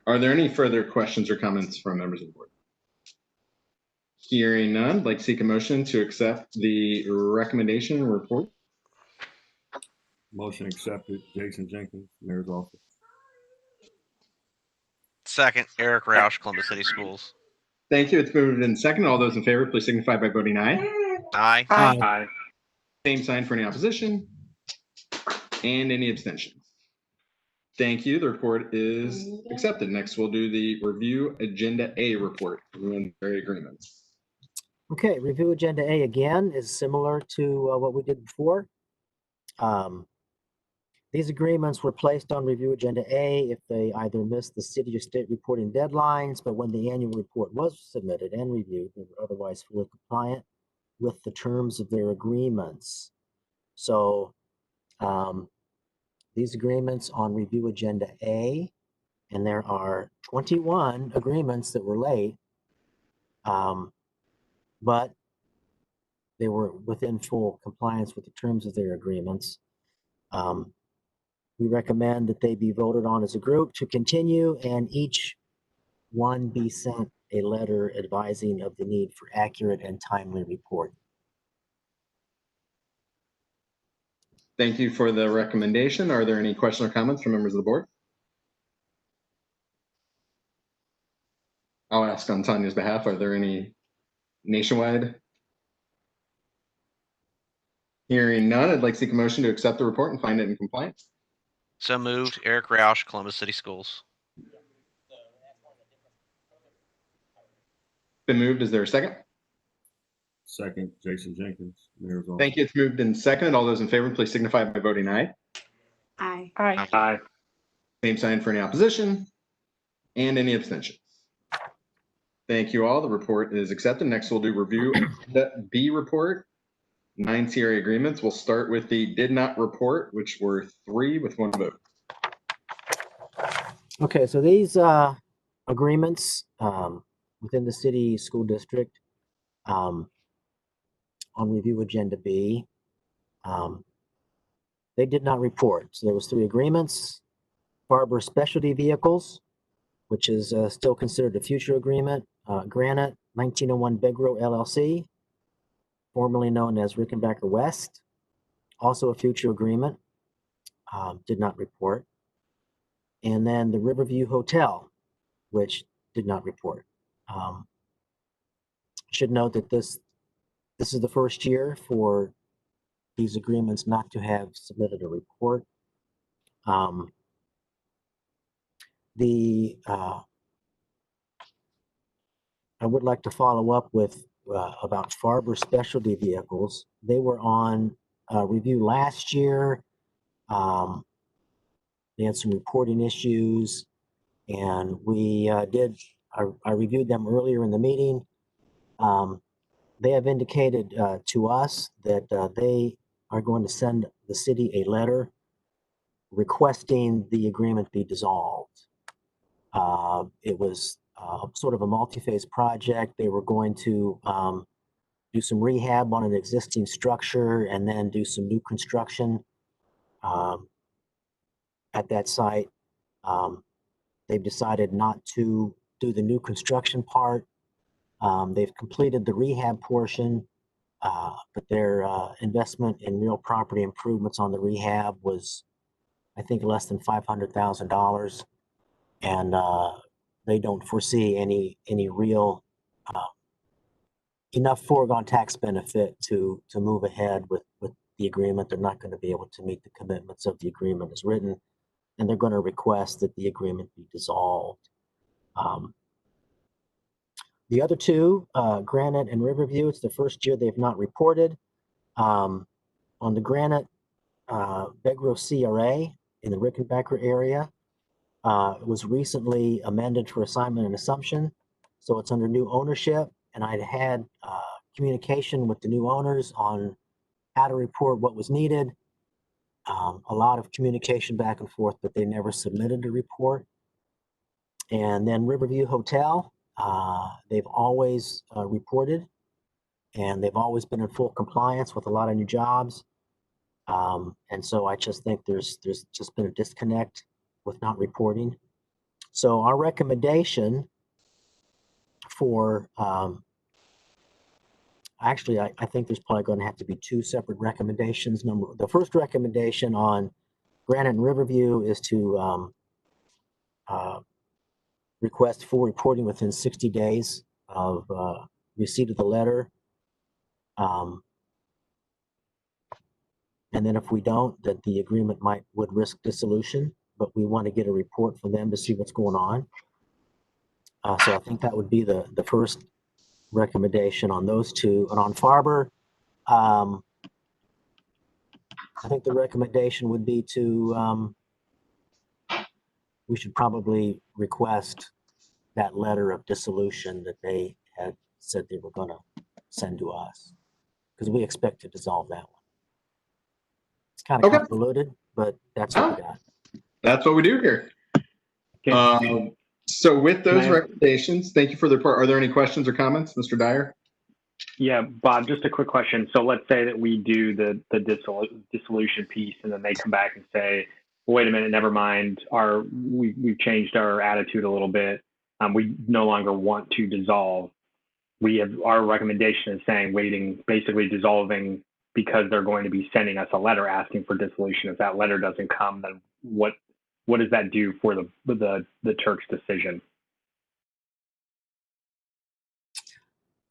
S14: Are there any further questions or comments from members of the board? Hearing none, I'd like to seek a motion to accept the recommendation and report.
S6: Motion accepted. Jason Jenkins, Mayor's Office.
S19: Second, Eric Roush, Columbus City Schools.
S14: Thank you. It's moved in second. All those in favor, please signify by voting aye.
S19: Aye.
S2: Aye.
S10: Aye.
S14: Same sign for any opposition and any abstentions. Thank you. The report is accepted. Next, we'll do the review agenda A report. Voluntary agreements.
S3: Okay, review agenda A again is similar to what we did before. These agreements were placed on review agenda A if they either missed the city or state reporting deadlines, but when the annual report was submitted and reviewed, they were otherwise fully compliant with the terms of their agreements. So these agreements on review agenda A, and there are 21 agreements that were late, but they were within full compliance with the terms of their agreements. We recommend that they be voted on as a group to continue, and each one be sent a letter advising of the need for accurate and timely report.
S14: Thank you for the recommendation. Are there any questions or comments from members of the board? I'll ask on Tanya's behalf. Are there any nationwide? Hearing none, I'd like to seek a motion to accept the report and find it in compliance.
S19: So moved, Eric Roush, Columbus City Schools.
S14: Been moved. Is there a second?
S6: Second, Jason Jenkins, Mayor's Office.
S14: Thank you. It's moved in second. All those in favor, please signify by voting aye.
S4: Aye.
S2: Aye.
S10: Aye.
S14: Same sign for any opposition and any abstentions. Thank you all. The report is accepted. Next, we'll do review agenda B report. 9 CRA agreements. We'll start with the did not report, which were 3 with 1 vote.
S3: Okay, so these agreements within the city school district on review agenda B, they did not report. So there was 3 agreements. Barber Specialty Vehicles, which is still considered a future agreement. Granite 1901 Begro LLC, formerly known as Rickenbacker West, also a future agreement, did not report. And then the Riverview Hotel, which did not report. Should note that this is the first year for these agreements not to have submitted a report. I would like to follow up with about Farber Specialty Vehicles. They were on review last year. They had some reporting issues, and I reviewed them earlier in the meeting. They have indicated to us that they are going to send the city a letter requesting the agreement be dissolved. It was sort of a multi-phase project. They were going to do some rehab on an existing structure and then do some new construction at that site. They've decided not to do the new construction part. They've completed the rehab portion, but their investment in real property improvements on the rehab was, I think, less than $500,000. And they don't foresee any real enough foregone tax benefit to move ahead with the agreement. They're not going to be able to meet the commitments of the agreement as written, and they're going to request that the agreement be dissolved. The other 2, Granite and Riverview, it's the first year they've not reported. On the Granite, Begro CRA in the Rickenbacker area, it was recently amended for assignment and assumption, so it's under new ownership, and I'd had communication with the new owners on how to report what was needed. a lot of communication back and forth, but they never submitted a report. And then Riverview Hotel, they've always reported, and they've always been in full compliance with a lot of new jobs. And so I just think there's just been a disconnect with not reporting. So our recommendation for, actually, I think there's probably going to have to be two separate recommendations. The first recommendation on Granite and Riverview is to request full reporting within 60 days of receipt of the letter. And then if we don't, that the agreement would risk dissolution, but we want to get a report from them to see what's going on. So I think that would be the first recommendation on those two. And on Farber, I think the recommendation would be to, we should probably request that letter of dissolution that they had said they were going to send to us, because we expect to dissolve that one. It's kind of convoluted, but that's what we got.
S14: That's what we do here. So with those recommendations, thank you for the report. Are there any questions or comments, Mr. Dyer?
S10: Yeah, Bob, just a quick question. So let's say that we do the dissolution piece, and then they come back and say, wait a minute, never mind. We've changed our attitude a little bit. We no longer want to dissolve. We have our recommendation is saying basically dissolving, because they're going to be sending us a letter asking for dissolution. If that letter doesn't come, then what does that do for the Turk's decision?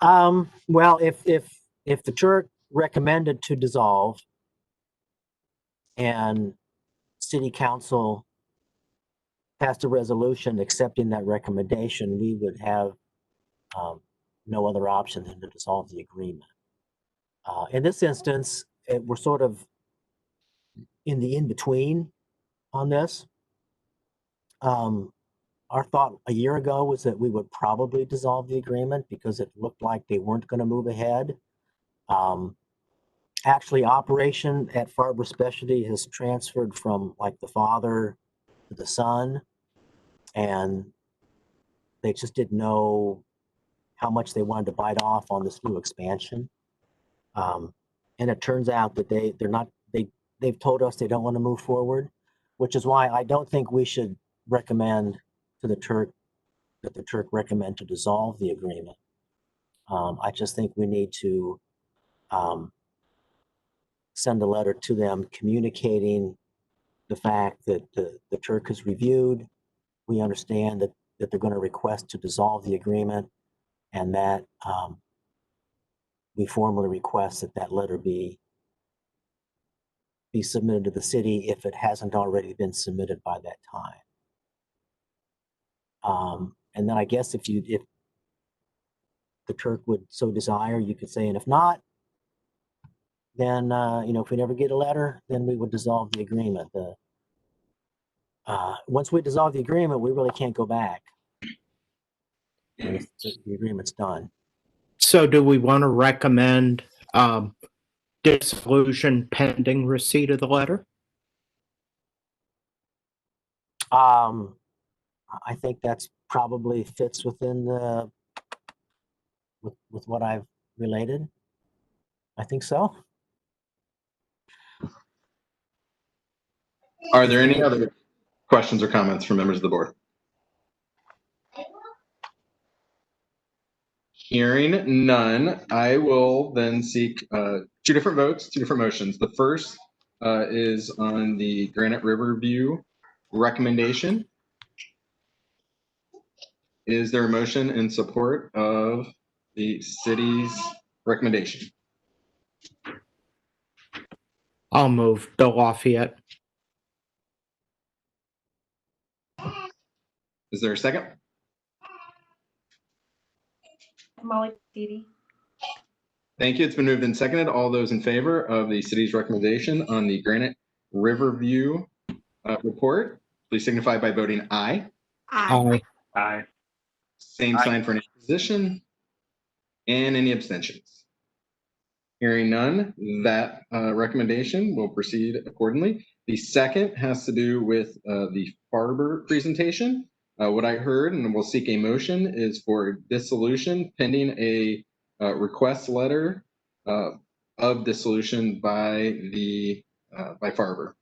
S3: Well, if the Turk recommended to dissolve and City Council passed a resolution accepting that recommendation, we would have no other option than to dissolve the agreement. In this instance, we're sort of in the in-between on this. Our thought a year ago was that we would probably dissolve the agreement because it looked like they weren't going to move ahead. Actually, operation at Farber Specialty has transferred from like the father to the son, and they just didn't know how much they wanted to bite off on this new expansion. And it turns out that they've told us they don't want to move forward, which is why I don't think we should recommend to the Turk that the Turk recommend to dissolve the agreement. I just think we need to send a letter to them communicating the fact that the Turk has reviewed. We understand that they're going to request to dissolve the agreement, and that we formally request that letter be submitted to the city if it hasn't already been submitted by that time. And then I guess if the Turk would so desire, you could say, and if not, then if we never get a letter, then we would dissolve the agreement. Once we dissolve the agreement, we really can't go back. And the agreement's done.
S9: So do we want to recommend dissolution pending receipt of the letter?
S3: I think that's probably fits within with what I've related. I think so.
S14: Are there any other questions or comments from members of the board? Hearing none, I will then seek two different votes, two different motions. The first is on the Granite Riverview recommendation. Is there a motion in support of the city's recommendation?
S9: I'll move. Bill Lafayette.
S14: Is there a second?
S13: Molly Beatty.
S14: Thank you. It's been moved and seconded. All those in favor of the city's recommendation on the Granite Riverview report, please signify by voting aye.
S9: Aye.
S10: Aye.
S14: Same sign for any opposition and any abstentions. Hearing none, that recommendation will proceed accordingly. The second has to do with the Farber presentation. What I heard, and we'll seek a motion, is for dissolution pending a request letter of dissolution by Farber.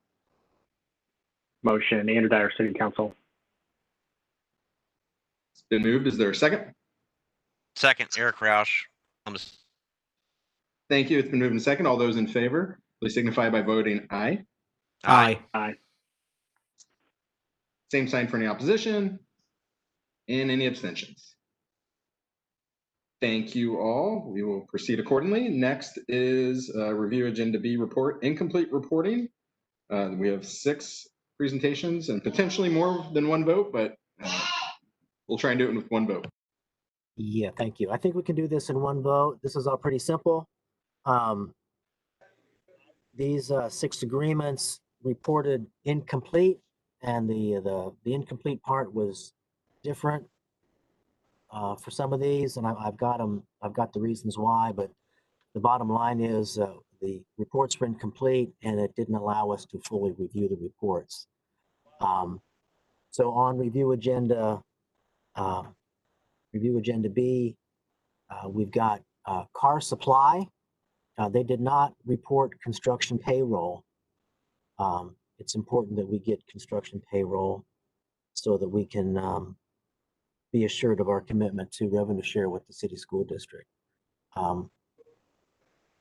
S10: Motion, Andrew Dyer, City Council.
S14: It's been moved. Is there a second?
S19: Second, Eric Roush.
S14: Thank you. It's been moved in second. All those in favor, please signify by voting aye.
S9: Aye.
S10: Aye.
S14: Same sign for any opposition and any abstentions. Thank you all. We will proceed accordingly. Next is review agenda B report, incomplete reporting. We have 6 presentations and potentially more than one vote, but we'll try and do it with one vote.
S3: Yeah, thank you. I think we can do this in one vote. This is all pretty simple. These 6 agreements reported incomplete, and the incomplete part was different for some of these, and I've got them. I've got the reasons why, but the bottom line is the reports were incomplete, and it didn't allow us to fully review the reports. So on review agenda B, we've got car supply. They did not report construction payroll. It's important that we get construction payroll so that we can be assured of our commitment to revenue share with the city school district.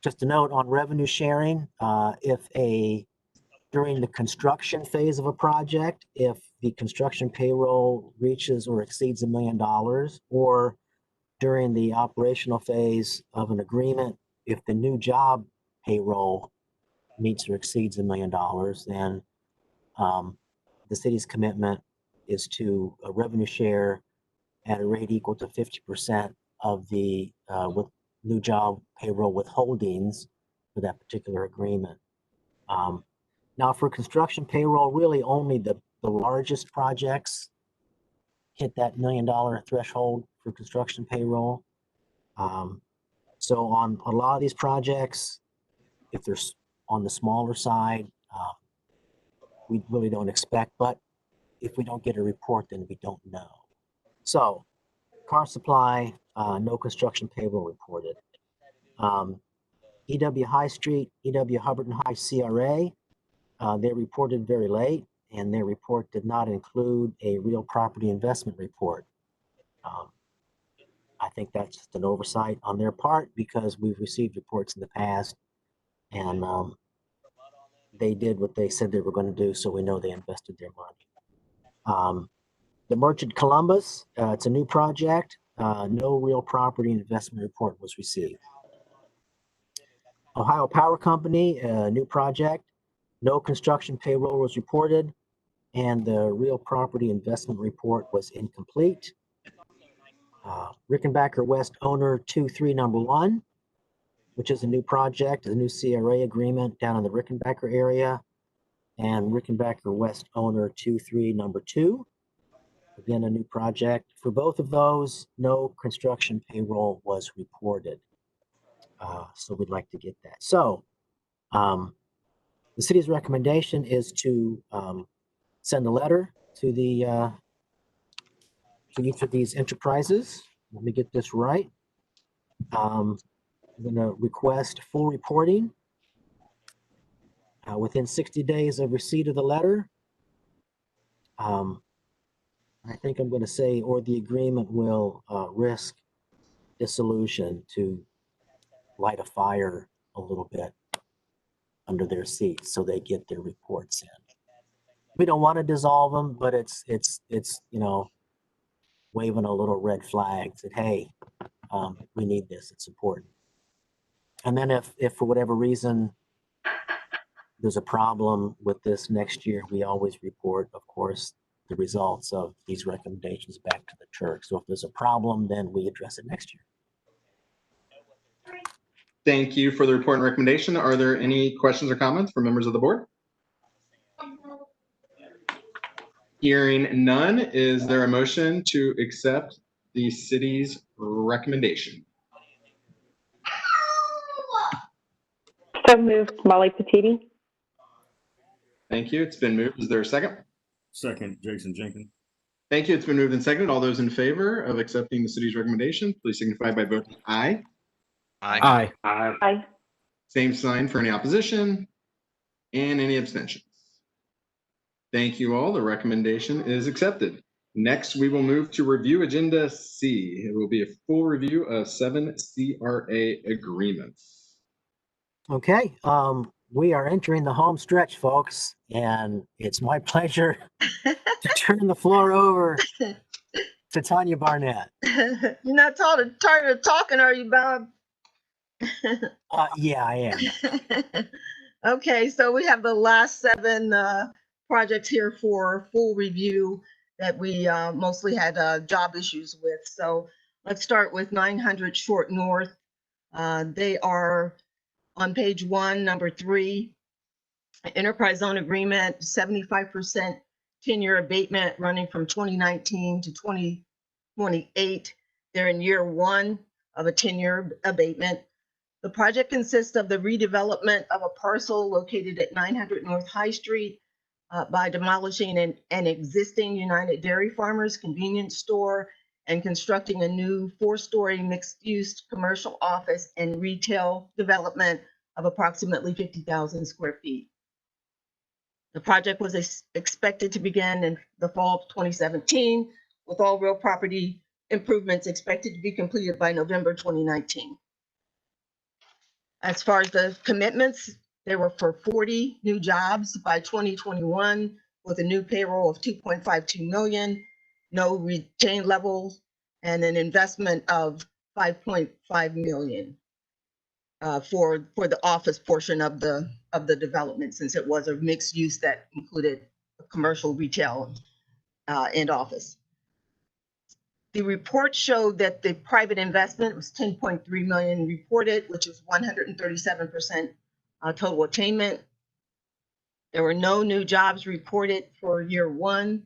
S3: Just a note on revenue sharing, during the construction phase of a project, if the construction payroll reaches or exceeds $1 million, or during the operational phase of an agreement, if the new job payroll meets or exceeds $1 million, then the city's commitment is to a revenue share at a rate equal to 50% of the with new job payroll withholdings for that particular agreement. Now, for construction payroll, really only the largest projects hit that $1 million threshold for construction payroll. So on a lot of these projects, if they're on the smaller side, we really don't expect, but if we don't get a report, then we don't know. So car supply, no construction payroll reported. EW High Street, EW Hubbardton High CRA, they reported very late, and their report did not include a real property investment report. I think that's just an oversight on their part, because we've received reports in the past, and they did what they said they were going to do, so we know they invested their money. The Merchant Columbus, it's a new project. No real property investment report was received. Ohio Power Company, a new project. No construction payroll was reported, and the real property investment report was incomplete. Rickenbacker West Owner 23 number 1, which is a new project, a new CRA agreement down in the Rickenbacker area, and Rickenbacker West Owner 23 number 2, again a new project. For both of those, no construction payroll was reported, so we'd like to get that. So the city's recommendation is to send a letter to each of these enterprises. Let me get this right. I'm going to request full reporting within 60 days of receipt of the letter. I think I'm going to say, or the agreement will risk dissolution, to light a fire a little bit under their seats so they get their reports in. We don't want to dissolve them, but it's waving a little red flag that, hey, we need this, it's important. And then if for whatever reason there's a problem with this next year, we always report, of course, the results of these recommendations back to the church. So if there's a problem, then we address it next year.
S14: Thank you for the report and recommendation. Are there any questions or comments from members of the board? Hearing none, is there a motion to accept the city's recommendation?
S13: So moved, Molly Petiti.
S14: Thank you. It's been moved. Is there a second?
S6: Second, Jason Jenkins.
S14: Thank you. It's been moved and seconded. All those in favor of accepting the city's recommendation, please signify by voting aye.
S21: Aye.
S9: Aye.
S13: Aye.
S14: Same sign for any opposition and any abstentions. Thank you all. The recommendation is accepted. Next, we will move to review agenda C. It will be a full review of 7 CRA agreements.
S3: Okay, we are entering the home stretch, folks, and it's my pleasure to turn the floor over to Tanya Barnett.
S1: You're not tired of talking, are you, Bob?
S3: Yeah, I am.
S1: Okay, so we have the last 7 projects here for full review that we mostly had job issues with. So let's start with 900 Short North. They are on page 1, number 3, enterprise zone agreement, 75% 10-year abatement running from 2019 to 2028. They're in year 1 of a 10-year abatement. The project consists of the redevelopment of a parcel located at 900 North High Street by demolishing an existing United Dairy Farmers convenience store and constructing a new 4-story mixed-use commercial office and retail development of approximately 50,000 square feet. The project was expected to begin in the fall of 2017, with all real property improvements expected to be completed by November 2019. As far as the commitments, they were for 40 new jobs by 2021 with a new payroll of 2.52 million, no retained levels, and an investment of 5.5 million for the office portion of the development, since it was a mixed use that included commercial, retail, and office. The report showed that the private investment was 10.3 million reported, which is 137% total attainment. There were no new jobs reported for year 1.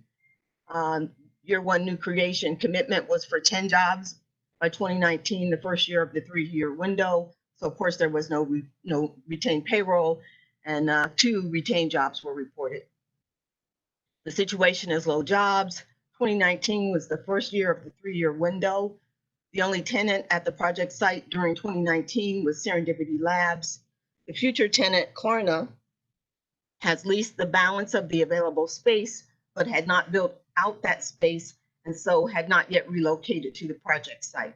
S1: Year 1 new creation commitment was for 10 jobs by 2019, the first year of the 3-year window. So of course there was no retained payroll, and 2 retained jobs were reported. The situation is low jobs. 2019 was the first year of the 3-year window. The only tenant at the project site during 2019 was Serendipity Labs. The future tenant, Klarna, has leased the balance of the available space, but had not built out that space and so had not yet relocated to the project site.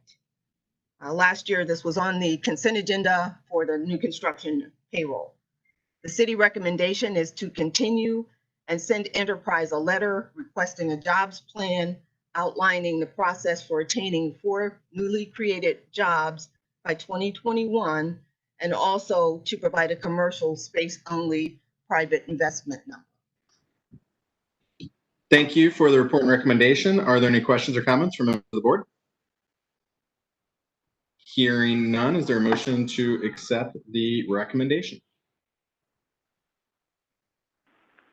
S1: Last year, this was on the consent agenda for the new construction payroll. The city recommendation is to continue and send Enterprise a letter requesting a jobs plan outlining the process for attaining 4 newly created jobs by 2021, and also to provide a commercial space-only private investment number.
S14: Thank you for the report and recommendation. Are there any questions or comments from members of the board? Hearing none, is there a motion to accept the recommendation?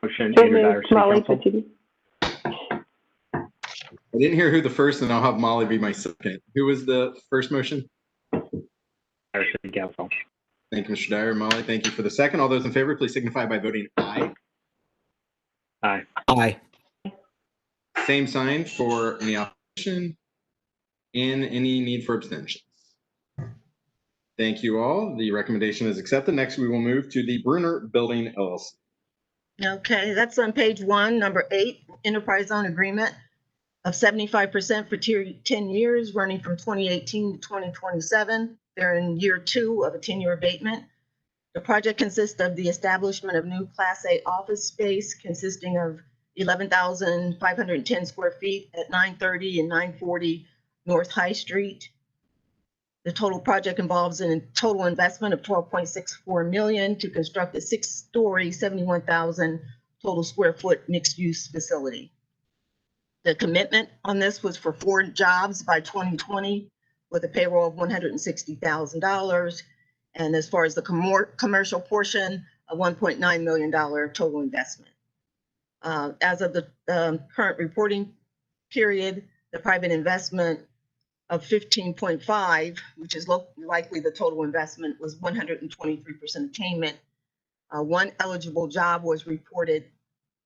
S10: Motion,
S13: So
S10: Andrew Dyer,
S13: moved,
S10: City
S13: Molly
S10: Council.
S13: Petiti.
S14: I didn't hear who the first, and I'll have Molly be my second. Who was the first motion?
S10: Dyer, City Council.
S14: Thank you, Mr. Dyer. Molly, thank you for the second. All those in favor, please signify by voting aye.
S10: Aye.
S9: Aye.
S14: Same sign for any opposition and any need for abstentions. Thank you all. The recommendation is accepted. Next, we will move to the Bruner Building LLC.
S1: Okay, that's on page 1, number 8, enterprise zone agreement of 75% for 10 years, running from 2018 to 2027. They're in year 2 of a 10-year abatement. The project consists of the establishment of new Class A office space consisting of 11,510 square feet at 930 and 940 North High Street. The total project involves a total investment of 12.64 million to construct a 6-story, 71,000 total square foot mixed-use facility. The commitment on this was for 4 jobs by 2020 with a payroll of $160,000. And as far as the commercial portion, a $1.9 million total investment. As of the current reporting period, the private investment of 15.5, which is likely the total investment, was 123% attainment. One eligible job was reported.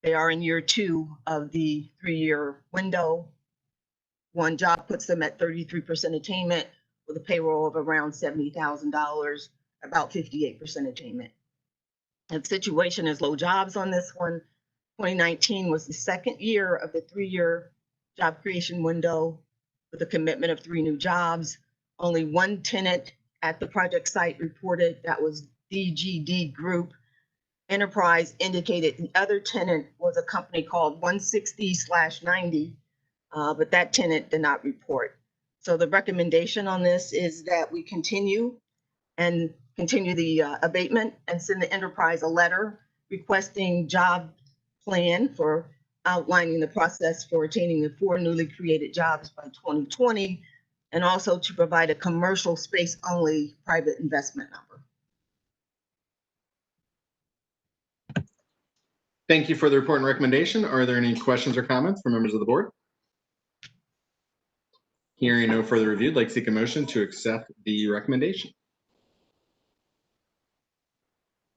S1: They are in year 2 of the 3-year window. One job puts them at 33% attainment with a payroll of around $70,000, about 58% attainment. The situation is low jobs on this one. 2019 was the second year of the 3-year job creation window with a commitment of 3 new jobs. Only one tenant at the project site reported, that was DGD Group. Enterprise indicated the other tenant was a company called 160/90, but that tenant did not report. So the recommendation on this is that we continue the abatement and send the enterprise a letter requesting job plan for outlining the process for attaining the 4 newly created jobs by 2020, and also to provide a commercial space only private investment number.
S14: Thank you for the report and recommendation. Are there any questions or comments from members of the board? Hearing no further review, I'd like to seek a motion to accept the recommendation.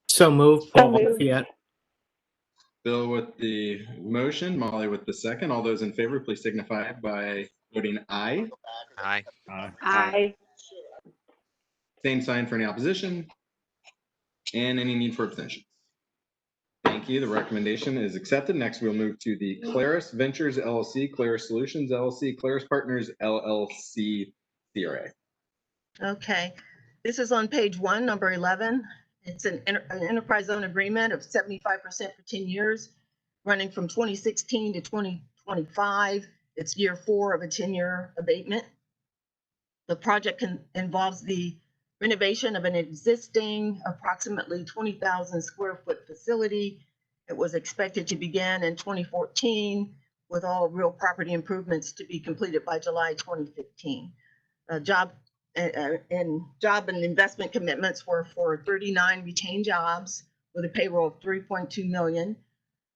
S9: So moved, Paul Lafayette.
S14: Bill with the motion, Molly with the second. All those in favor, please signify by voting aye.
S19: Aye.
S11: Aye.
S14: Same sign for any opposition and any need for abstentions. Thank you. The recommendation is accepted. Next, we'll move to the Claris Ventures LLC, Claris Solutions LLC, Claris Partners LLC CRA.
S1: Okay, this is on page 1, number 11. It's an enterprise zone agreement of 75% for 10 years, running from 2016 to 2025. It's year 4 of a 10-year abatement. The project involves the renovation of an existing approximately 20,000 square foot facility. It was expected to begin in 2014 with all real property improvements to be completed by July 2015. Job and investment commitments were for 39 retained jobs with a payroll of $3.2 million,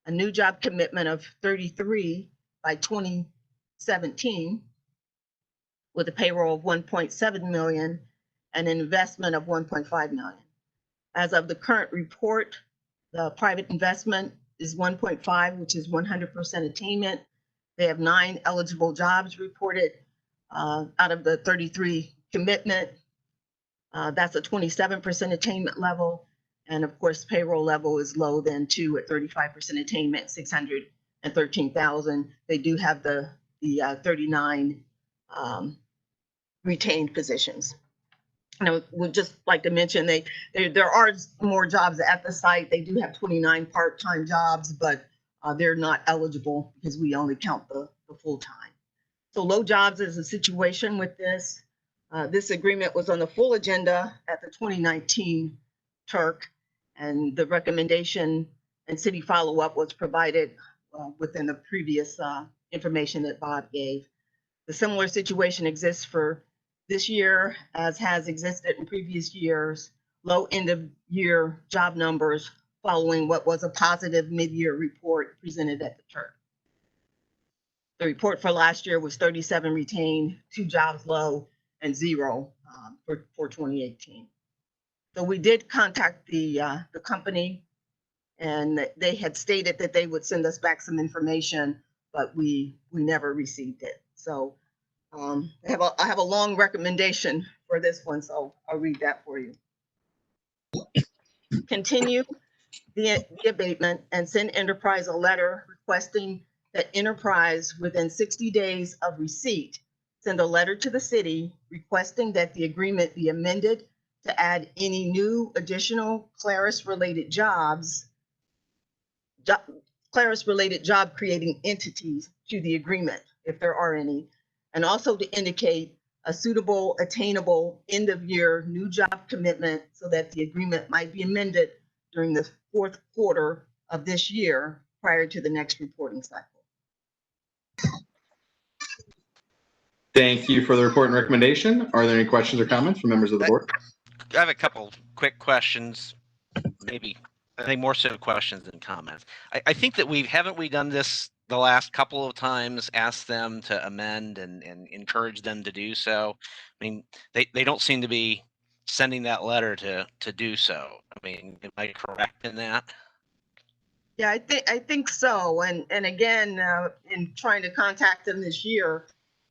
S1: a new job commitment of 33 by 2017 with a payroll of $1.7 million and an investment of $1.5 million. As of the current report, the private investment is 1.5, which is 100% attainment. They have 9 eligible jobs reported out of the 33 commitment. That's a 27% attainment level. And of course, payroll level is low then too at 35% attainment, $613,000. They do have the 39 retained positions. And I would just like to mention there are more jobs at the site. They do have 29 part-time jobs, but they're not eligible because we only count the full-time. So low jobs is a situation with this. This agreement was on the full agenda at the 2019 Turk, and the recommendation and city follow-up was provided within the previous information that Bob gave. The similar situation exists for this year, as has existed in previous years. Low end of year job numbers following what was a positive mid-year report presented at the Turk. The report for last year was 37 retained, 2 jobs low, and 0 for 2018. So we did contact the company, and they had stated that they would send us back some information, but we never received it. So I have a long recommendation for this one, so I'll read that for you. Continue the abatement and send Enterprise a letter requesting that Enterprise, within 60 days of receipt, send a letter to the city requesting that the agreement be amended to add any new additional Claris-related Claris-related job creating entities to the agreement, if there are any, and also to indicate a suitable, attainable end-of-year new job commitment so that the agreement might be amended during the 4th quarter of this year prior to the next reporting cycle.
S14: Thank you for the report and recommendation. Are there any questions or comments from members of the board?
S19: I have a couple quick questions, maybe I think more so questions than comments. I think that haven't we done this the last couple of times asked them to amend and encourage them to do so. I mean, they don't seem to be sending that letter to do so. I mean, am I correct in that?
S1: Yeah, I think so. And again, in trying to contact them this year,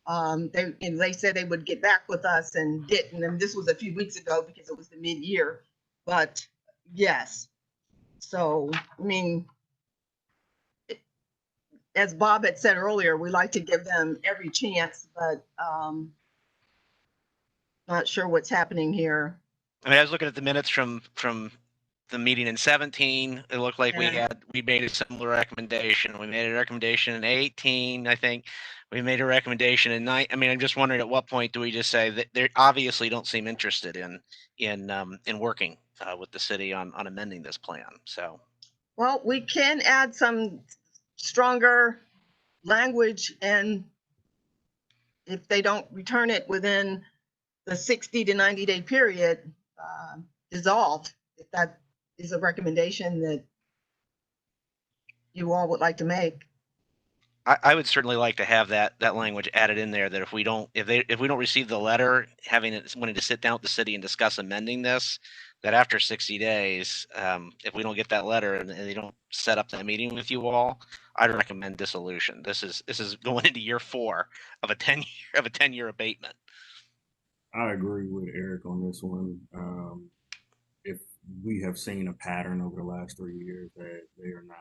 S1: they said they would get back with us and didn't. And this was a few weeks ago because it was the mid-year. But yes, so I mean, as Bob had said earlier, we like to give them every chance, but not sure what's happening here.
S19: I mean, I was looking at the minutes from the meeting in 17. It looked like we made a similar recommendation. We made a recommendation in 18, I think. We made a recommendation in 9. I mean, I'm just wondering at what point do we just say that they obviously don't seem interested in working with the city on amending this plan. So,
S1: well, we can add some stronger language, and if they don't return it within the 60 to 90 day period, dissolved, if that is a recommendation that you all would like to make.
S19: I would certainly like to have that language added in there that if we don't receive the letter, wanting to sit down with the city and discuss amending this, that after 60 days, if we don't get that letter and they don't set up that meeting with you all, I'd recommend dissolution. This is going into year 4 of a 10-year abatement.
S6: I agree with Eric on this one. If we have seen a pattern over the last 3 years that they are not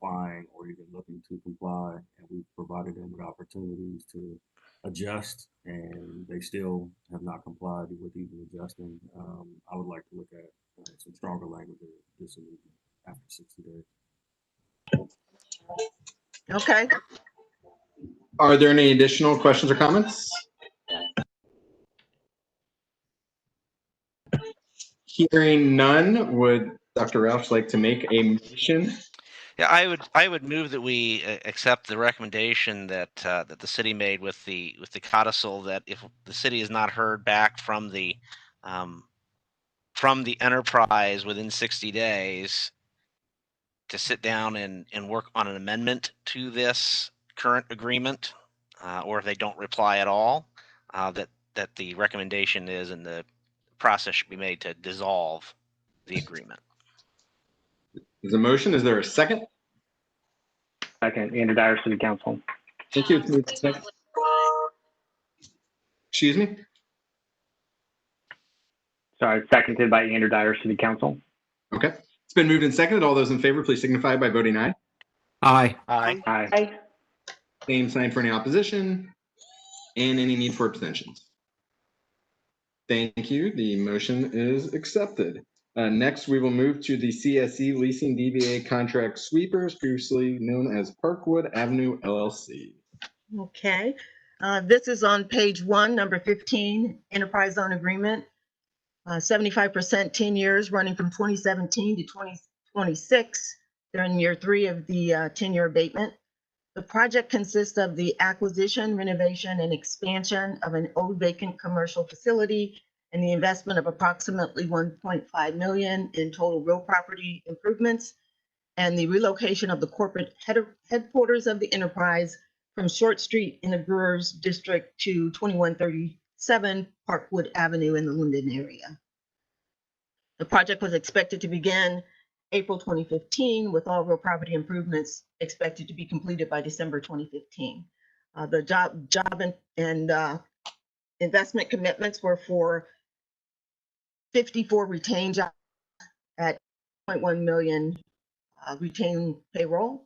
S6: complying or even looking to comply, and we've provided them with opportunities to adjust, and they still have not complied with even adjusting, I would like to look at some stronger language of dissolution after 60 days.
S1: Okay.
S14: Are there any additional questions or comments? Hearing none, would Dr. Roush like to make a motion?
S19: Yeah, I would move that we accept the recommendation that that the city made with the codicil, that if the city has not heard back from the enterprise within 60 days, to sit down and work on an amendment to this current agreement, or if they don't reply at all, that the recommendation is, and the process should be made to dissolve the agreement.
S14: There's a motion. Is there a second?
S10: Second, Andrew Dyer, City Council.
S14: Thank you. Excuse me?
S10: Sorry, seconded by Andrew Dyer, City Council.
S14: Okay. It's been moved and seconded. All those in favor, please signify by voting aye.
S9: Aye.
S19: Aye.
S10: Aye.
S14: Same sign for any opposition and any need for abstentions. Thank you. The motion is accepted. Next, we will move to the CSE Leasing DBA Contract Sweepers, previously known as Parkwood Avenue LLC.
S1: Okay. This is on page 1, number 15, Enterprise Zone Agreement. 75%, 10 years, running from 2017 to 2026. They're in year 3 of the 10-year abatement. The project consists of the acquisition, renovation, and expansion of an old vacant commercial facility and the investment of approximately $1.5 million in total real property improvements, and the relocation of the corporate headquarters of the enterprise from Short Street in the Brewers District to 2137 Parkwood Avenue in the Linden area. The project was expected to begin April 2015, with all real property improvements expected to be completed by December 2015. The job and investment commitments were for 54 retained jobs at 0.1 million retained payroll,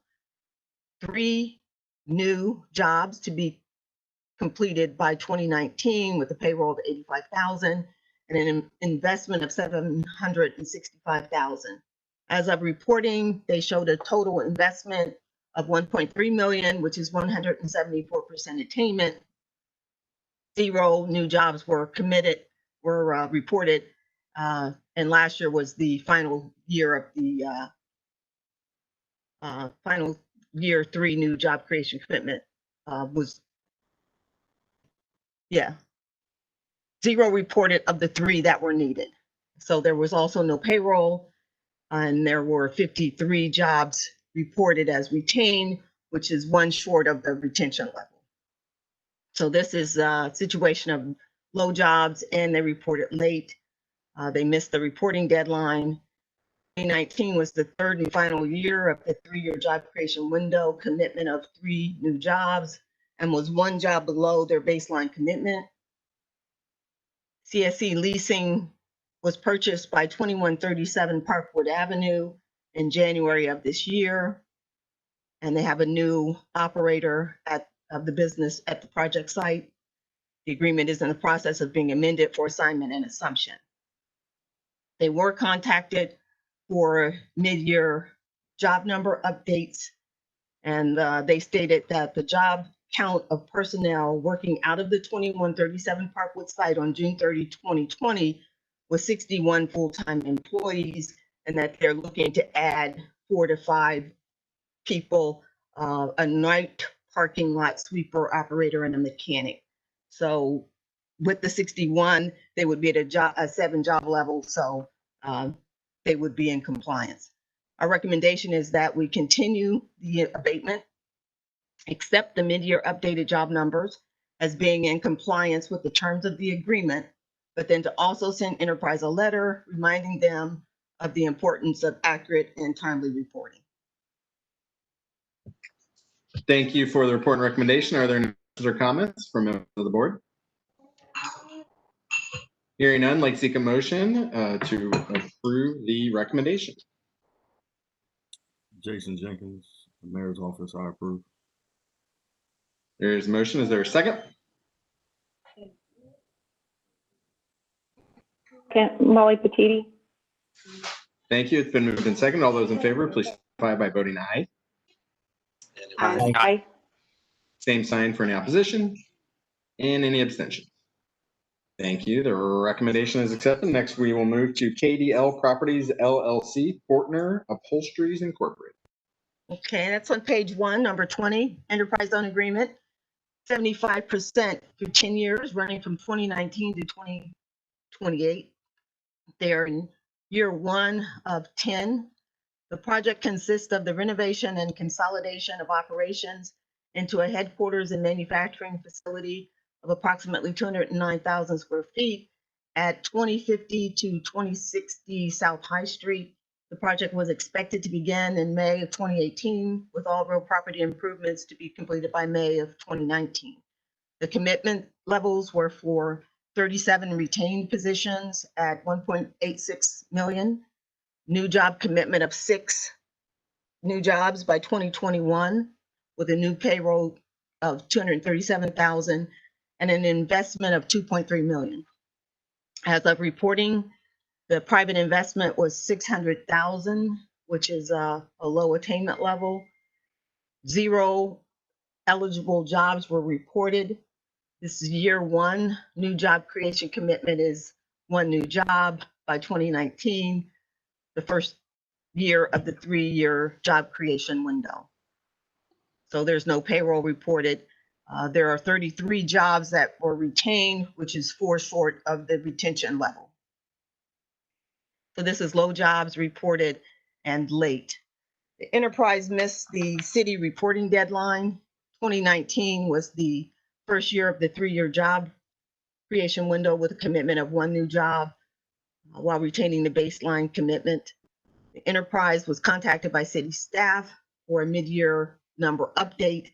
S1: 3 new jobs to be completed by 2019 with a payroll of 85,000 and an investment of 765,000. As of reporting, they showed a total investment of 1.3 million, which is 174% attainment. 0 new jobs were reported, and last year was the final year of the final year 3 new job creation commitment. 0 reported of the 3 that were needed. So there was also no payroll, and there were 53 jobs reported as retained, which is one short of the retention level. So this is a situation of low jobs and they reported late. They missed the reporting deadline. 2019 was the third and final year of the 3-year job creation window commitment of 3 new jobs and was 1 job below their baseline commitment. CSC Leasing was purchased by 2137 Parkwood Avenue in January of this year. And they have a new operator of the business at the project site. The agreement is in the process of being amended for assignment and assumption. They were contacted for mid-year job number updates, and they stated that the job count of personnel working out of the 2137 Parkwood site on June 30, 2020 was 61 full-time employees, and that they're looking to add 4 to 5 people, a night parking lot sweeper operator and a mechanic. So with the 61, they would be at a 7 job level, so they would be in compliance. Our recommendation is that we continue the abatement, accept the mid-year updated job numbers as being in compliance with the terms of the agreement, but then to also send Enterprise a letter reminding them of the importance of accurate and timely reporting.
S14: Thank you for the report and recommendation. Are there any questions or comments from members of the board? Hearing none, like to seek a motion to approve the recommendation.
S6: Jason Jenkins, the mayor's office, I approve.
S14: There's a motion. Is there a second?
S13: Molly Petiti.
S14: Thank you. It's been moved in second. All those in favor, please signify by voting aye.
S13: Aye.
S14: Same sign for any opposition and any abstention. Thank you. The recommendation is accepted. Next, we will move to KDL Properties LLC, Fortner Upholsteries Incorporated.
S1: Okay, that's on page 1, number 20, enterprise zone agreement, 75% through 10 years, running from 2019 to 2028. They're in year 1 of 10. The project consists of the renovation and consolidation of operations into a headquarters and manufacturing facility of approximately 209,000 square feet at 2050 to 2060 South High Street. The project was expected to begin in May of 2018 with all real property improvements to be completed by May of 2019. The commitment levels were for 37 retained positions at 1.86 million, new job commitment of 6 new jobs by 2021 with a new payroll of 237,000 and an investment of 2.3 million. As of reporting, the private investment was 600,000, which is a low attainment level. 0 eligible jobs were reported. This is year 1. New job creation commitment is 1 new job by 2019, the first year of the 3-year job creation window. So there's no payroll reported. There are 33 jobs that were retained, which is 4 short of the retention level. So this is low jobs reported and late. The enterprise missed the city reporting deadline. 2019 was the first year of the 3-year job creation window with a commitment of 1 new job while retaining the baseline commitment. The enterprise was contacted by city staff for a mid-year number update.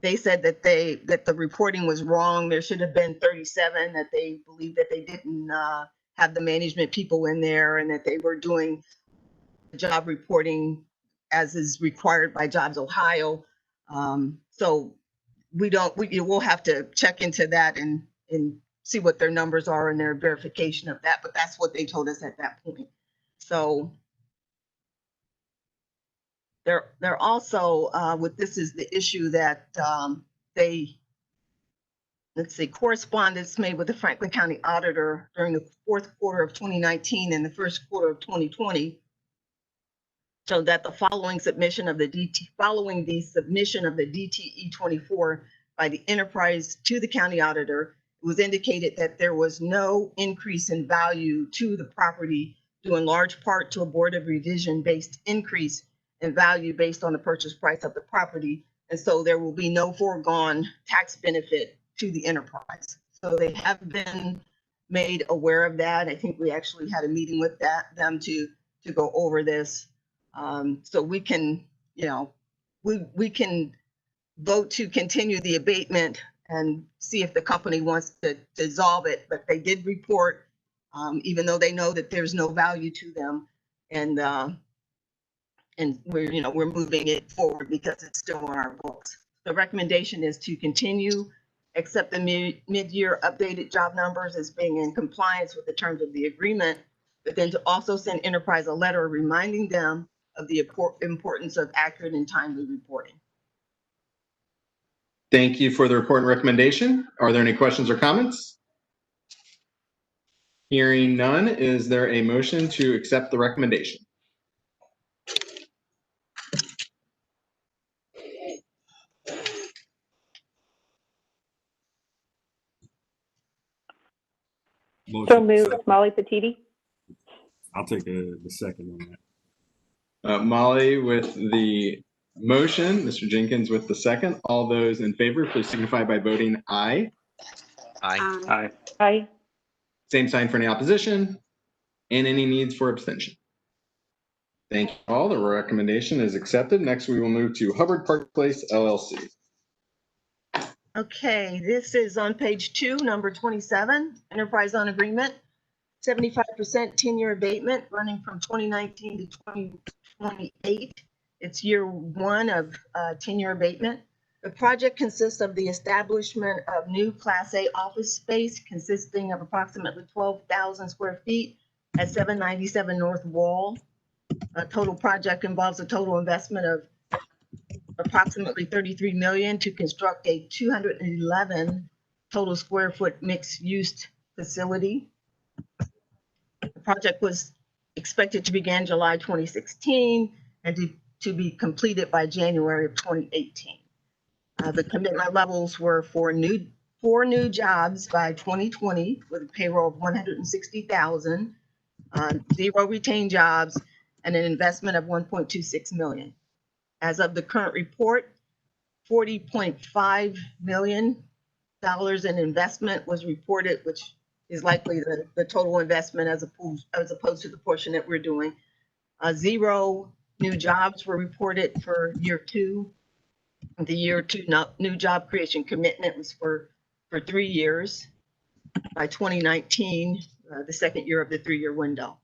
S1: They said that the reporting was wrong. There should have been 37, that they believed that they didn't have the management people in there and that they were doing job reporting as is required by Jobs Ohio. So we'll have to check into that and see what their numbers are and their verification of that, but that's what they told us at that point. So they're also with this is the issue that correspondence made with the Franklin County Auditor during the 4th quarter of 2019 and the 1st quarter of 2020 showed that the following the submission of the DTE 24 by the enterprise to the county auditor, it was indicated that there was no increase in value to the property due in large part to a board of revision based increase in value based on the purchase price of the property And so there will be no foregone tax benefit to the enterprise. So they have been made aware of that. I think we actually had a meeting with them to go over this. So we can, we can vote to continue the abatement and see if the company wants to dissolve it. But they did report, even though they know that there's no value to them, and we're moving it forward because it's still on our books. The recommendation is to continue, accept the mid-year updated job numbers as being in compliance with the terms of the agreement, but then to also send enterprise a letter reminding them of the importance of accurate and timely reporting.
S14: Thank you for the report and recommendation. Are there any questions or comments? Hearing none, is there a motion to accept the recommendation?
S13: So moved, Molly Petiti.
S6: I'll take the second on that.
S14: Molly with the motion, Mr. Jenkins with the second. All those in favor, please signify by voting aye.
S19: Aye.
S23: Aye.
S13: Aye.
S14: Same sign for any opposition and any needs for abstention. Thank you all. The recommendation is accepted. Next, we will move to Hubbard Park Place LLC.
S1: Okay, this is on page 2, number 27, enterprise on agreement, 75% 10-year abatement running from 2019 to 2028. It's year 1 of 10-year abatement. The project consists of the establishment of new Class A office space consisting of approximately 12,000 square feet at 797 North Wall. A total project involves a total investment of approximately $33 million to construct a 211 total square foot mixed use facility. The project was expected to begin July 2016 and to be completed by January of 2018. The commitment levels were for 4 new jobs by 2020 with a payroll of 160,000, 0 retained jobs, and an investment of 1.26 million. As of the current report, $40.5 million in investment was reported, which is likely the total investment as opposed to the portion that we're doing. 0 new jobs were reported for year 2. The year 2 new job creation commitment was for 3 years. By 2019, the second year of the 3-year window.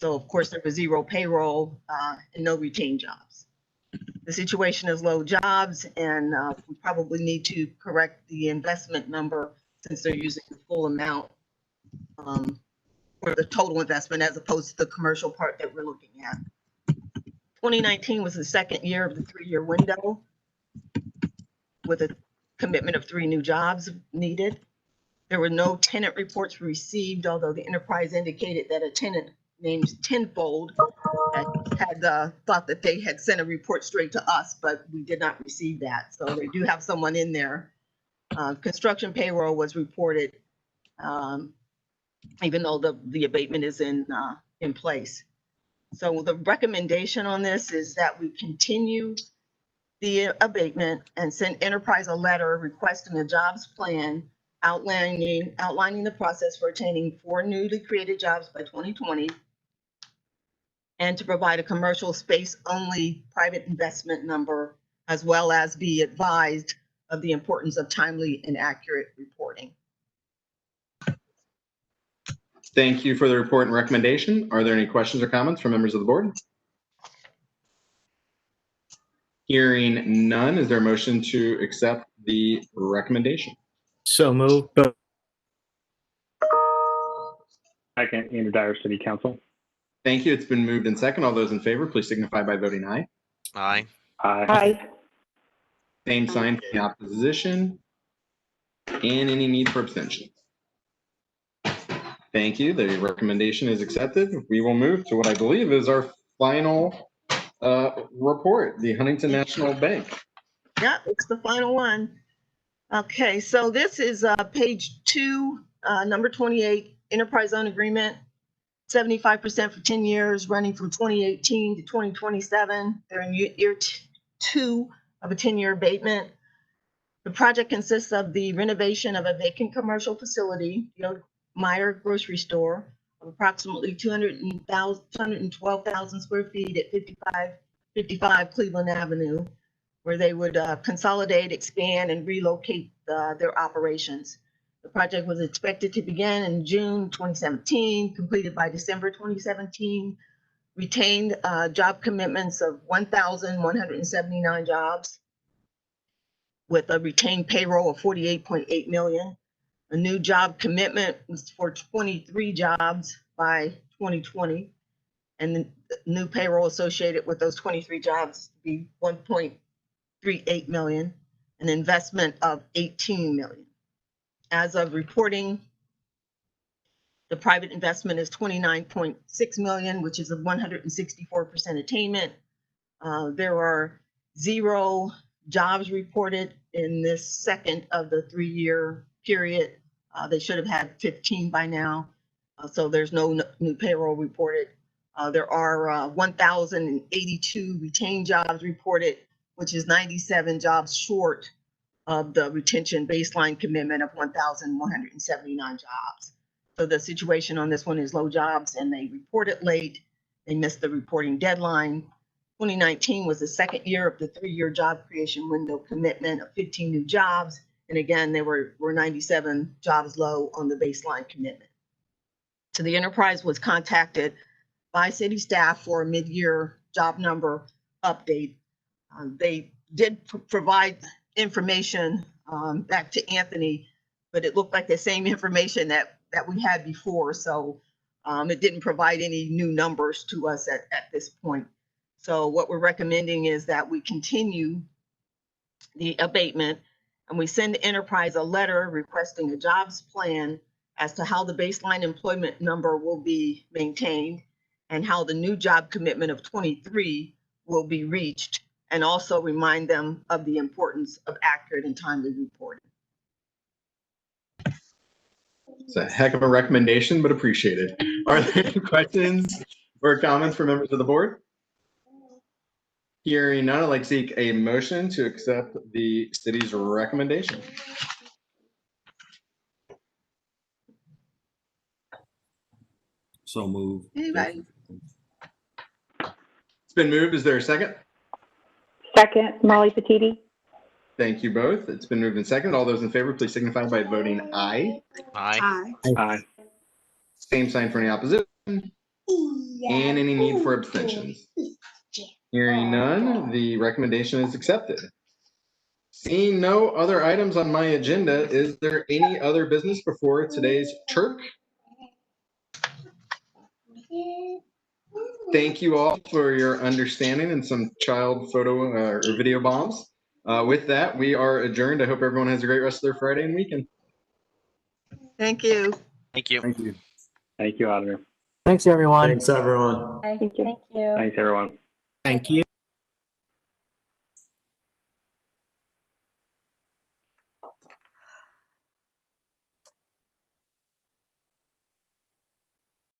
S1: So of course there was 0 payroll and no retained jobs. The situation is low jobs, and we probably need to correct the investment number since they're using the full amount for the total investment as opposed to the commercial part that we're looking at. 2019 was the second year of the 3-year window with a commitment of 3 new jobs needed. There were no tenant reports received, although the enterprise indicated that a tenant named Tenfold had thought that they had sent a report straight to us, but we did not receive that. So they do have someone in there. Construction payroll was reported, even though the abatement is in place. So the recommendation on this is that we continue the abatement and send enterprise a letter requesting a jobs plan outlining the process for attaining 4 newly created jobs by 2020, and to provide a commercial space only private investment number, as well as be advised of the importance of timely and accurate reporting.
S14: Thank you for the report and recommendation. Are there any questions or comments from members of the board? Hearing none, is there a motion to accept the recommendation?
S9: So moved, Bill.
S10: Second, Andrew Dyer, City Council.
S14: Thank you. It's been moved in second. All those in favor, please signify by voting aye.
S19: Aye.
S10: Aye.
S13: Aye.
S14: Same sign for the opposition and any need for abstention. Thank you. The recommendation is accepted. We will move to what I believe is our final report, the Huntington National Bank.
S1: Yeah, it's the final one. Okay, so this is page 2, number 28, enterprise owned agreement, 75% for 10 years, running from 2018 to 2027. They're in year 2 of a 10-year abatement. The project consists of the renovation of a vacant commercial facility, the old Meyer grocery store, of approximately 212,000 square feet at 55 Cleveland Avenue, where they would consolidate, expand, and relocate their operations. The project was expected to begin in June 2017, completed by December 2017, retained job commitments of 1,179 jobs, with a retained payroll of 48.8 million. A new job commitment was for 23 jobs by 2020, and the new payroll associated with those 23 jobs to be 1.38 million, an investment of 18 million. As of reporting, the private investment is 29.6 million, which is a 164% attainment. There are 0 jobs reported in this second of the 3-year period. They should have had 15 by now. So there's no new payroll reported. There are 1,082 retained jobs reported, which is 97 jobs short of the retention baseline commitment of 1,179 jobs. So the situation on this one is low jobs, and they reported late. They missed the reporting deadline. 2019 was the second year of the 3-year job creation window commitment of 15 new jobs. And again, they were 97 jobs low on the baseline commitment. So the enterprise was contacted by city staff for a mid-year job number update. They did provide information back to Anthony, but it looked like the same information that we had before. So it didn't provide any new numbers to us at this point. So what we're recommending is that we continue the abatement, and we send the enterprise a letter requesting a jobs plan as to how the baseline employment number will be maintained and how the new job commitment of 23 will be reached, and also remind them of the importance of accurate and timely reporting.
S14: It's a heck of a recommendation, but appreciated. Are there any questions or comments from members of the board? Hearing none, I'd like to seek a motion to accept the city's recommendation.
S6: So move.
S1: Anybody?
S14: It's been moved. Is there a second?
S13: Second, Molly Petiti.
S14: Thank you both. It's been moved and seconded. All those in favor, please signify by voting aye.
S19: Aye.
S23: Aye.
S14: Same sign for any opposition. And any need for abstentions. Hearing none, the recommendation is accepted. Seeing no other items on my agenda, is there any other business before today's Turk? Thank you all for your understanding and some child photo or video bombs. With that, we are adjourned. I hope everyone has a great rest of their Friday and weekend.
S1: Thank you.
S19: Thank you.
S6: Thank you.
S10: Thank you, Auditor.
S3: Thanks, everyone.
S7: Thanks, everyone.
S17: Thank you.
S10: Thanks, everyone.
S9: Thank you.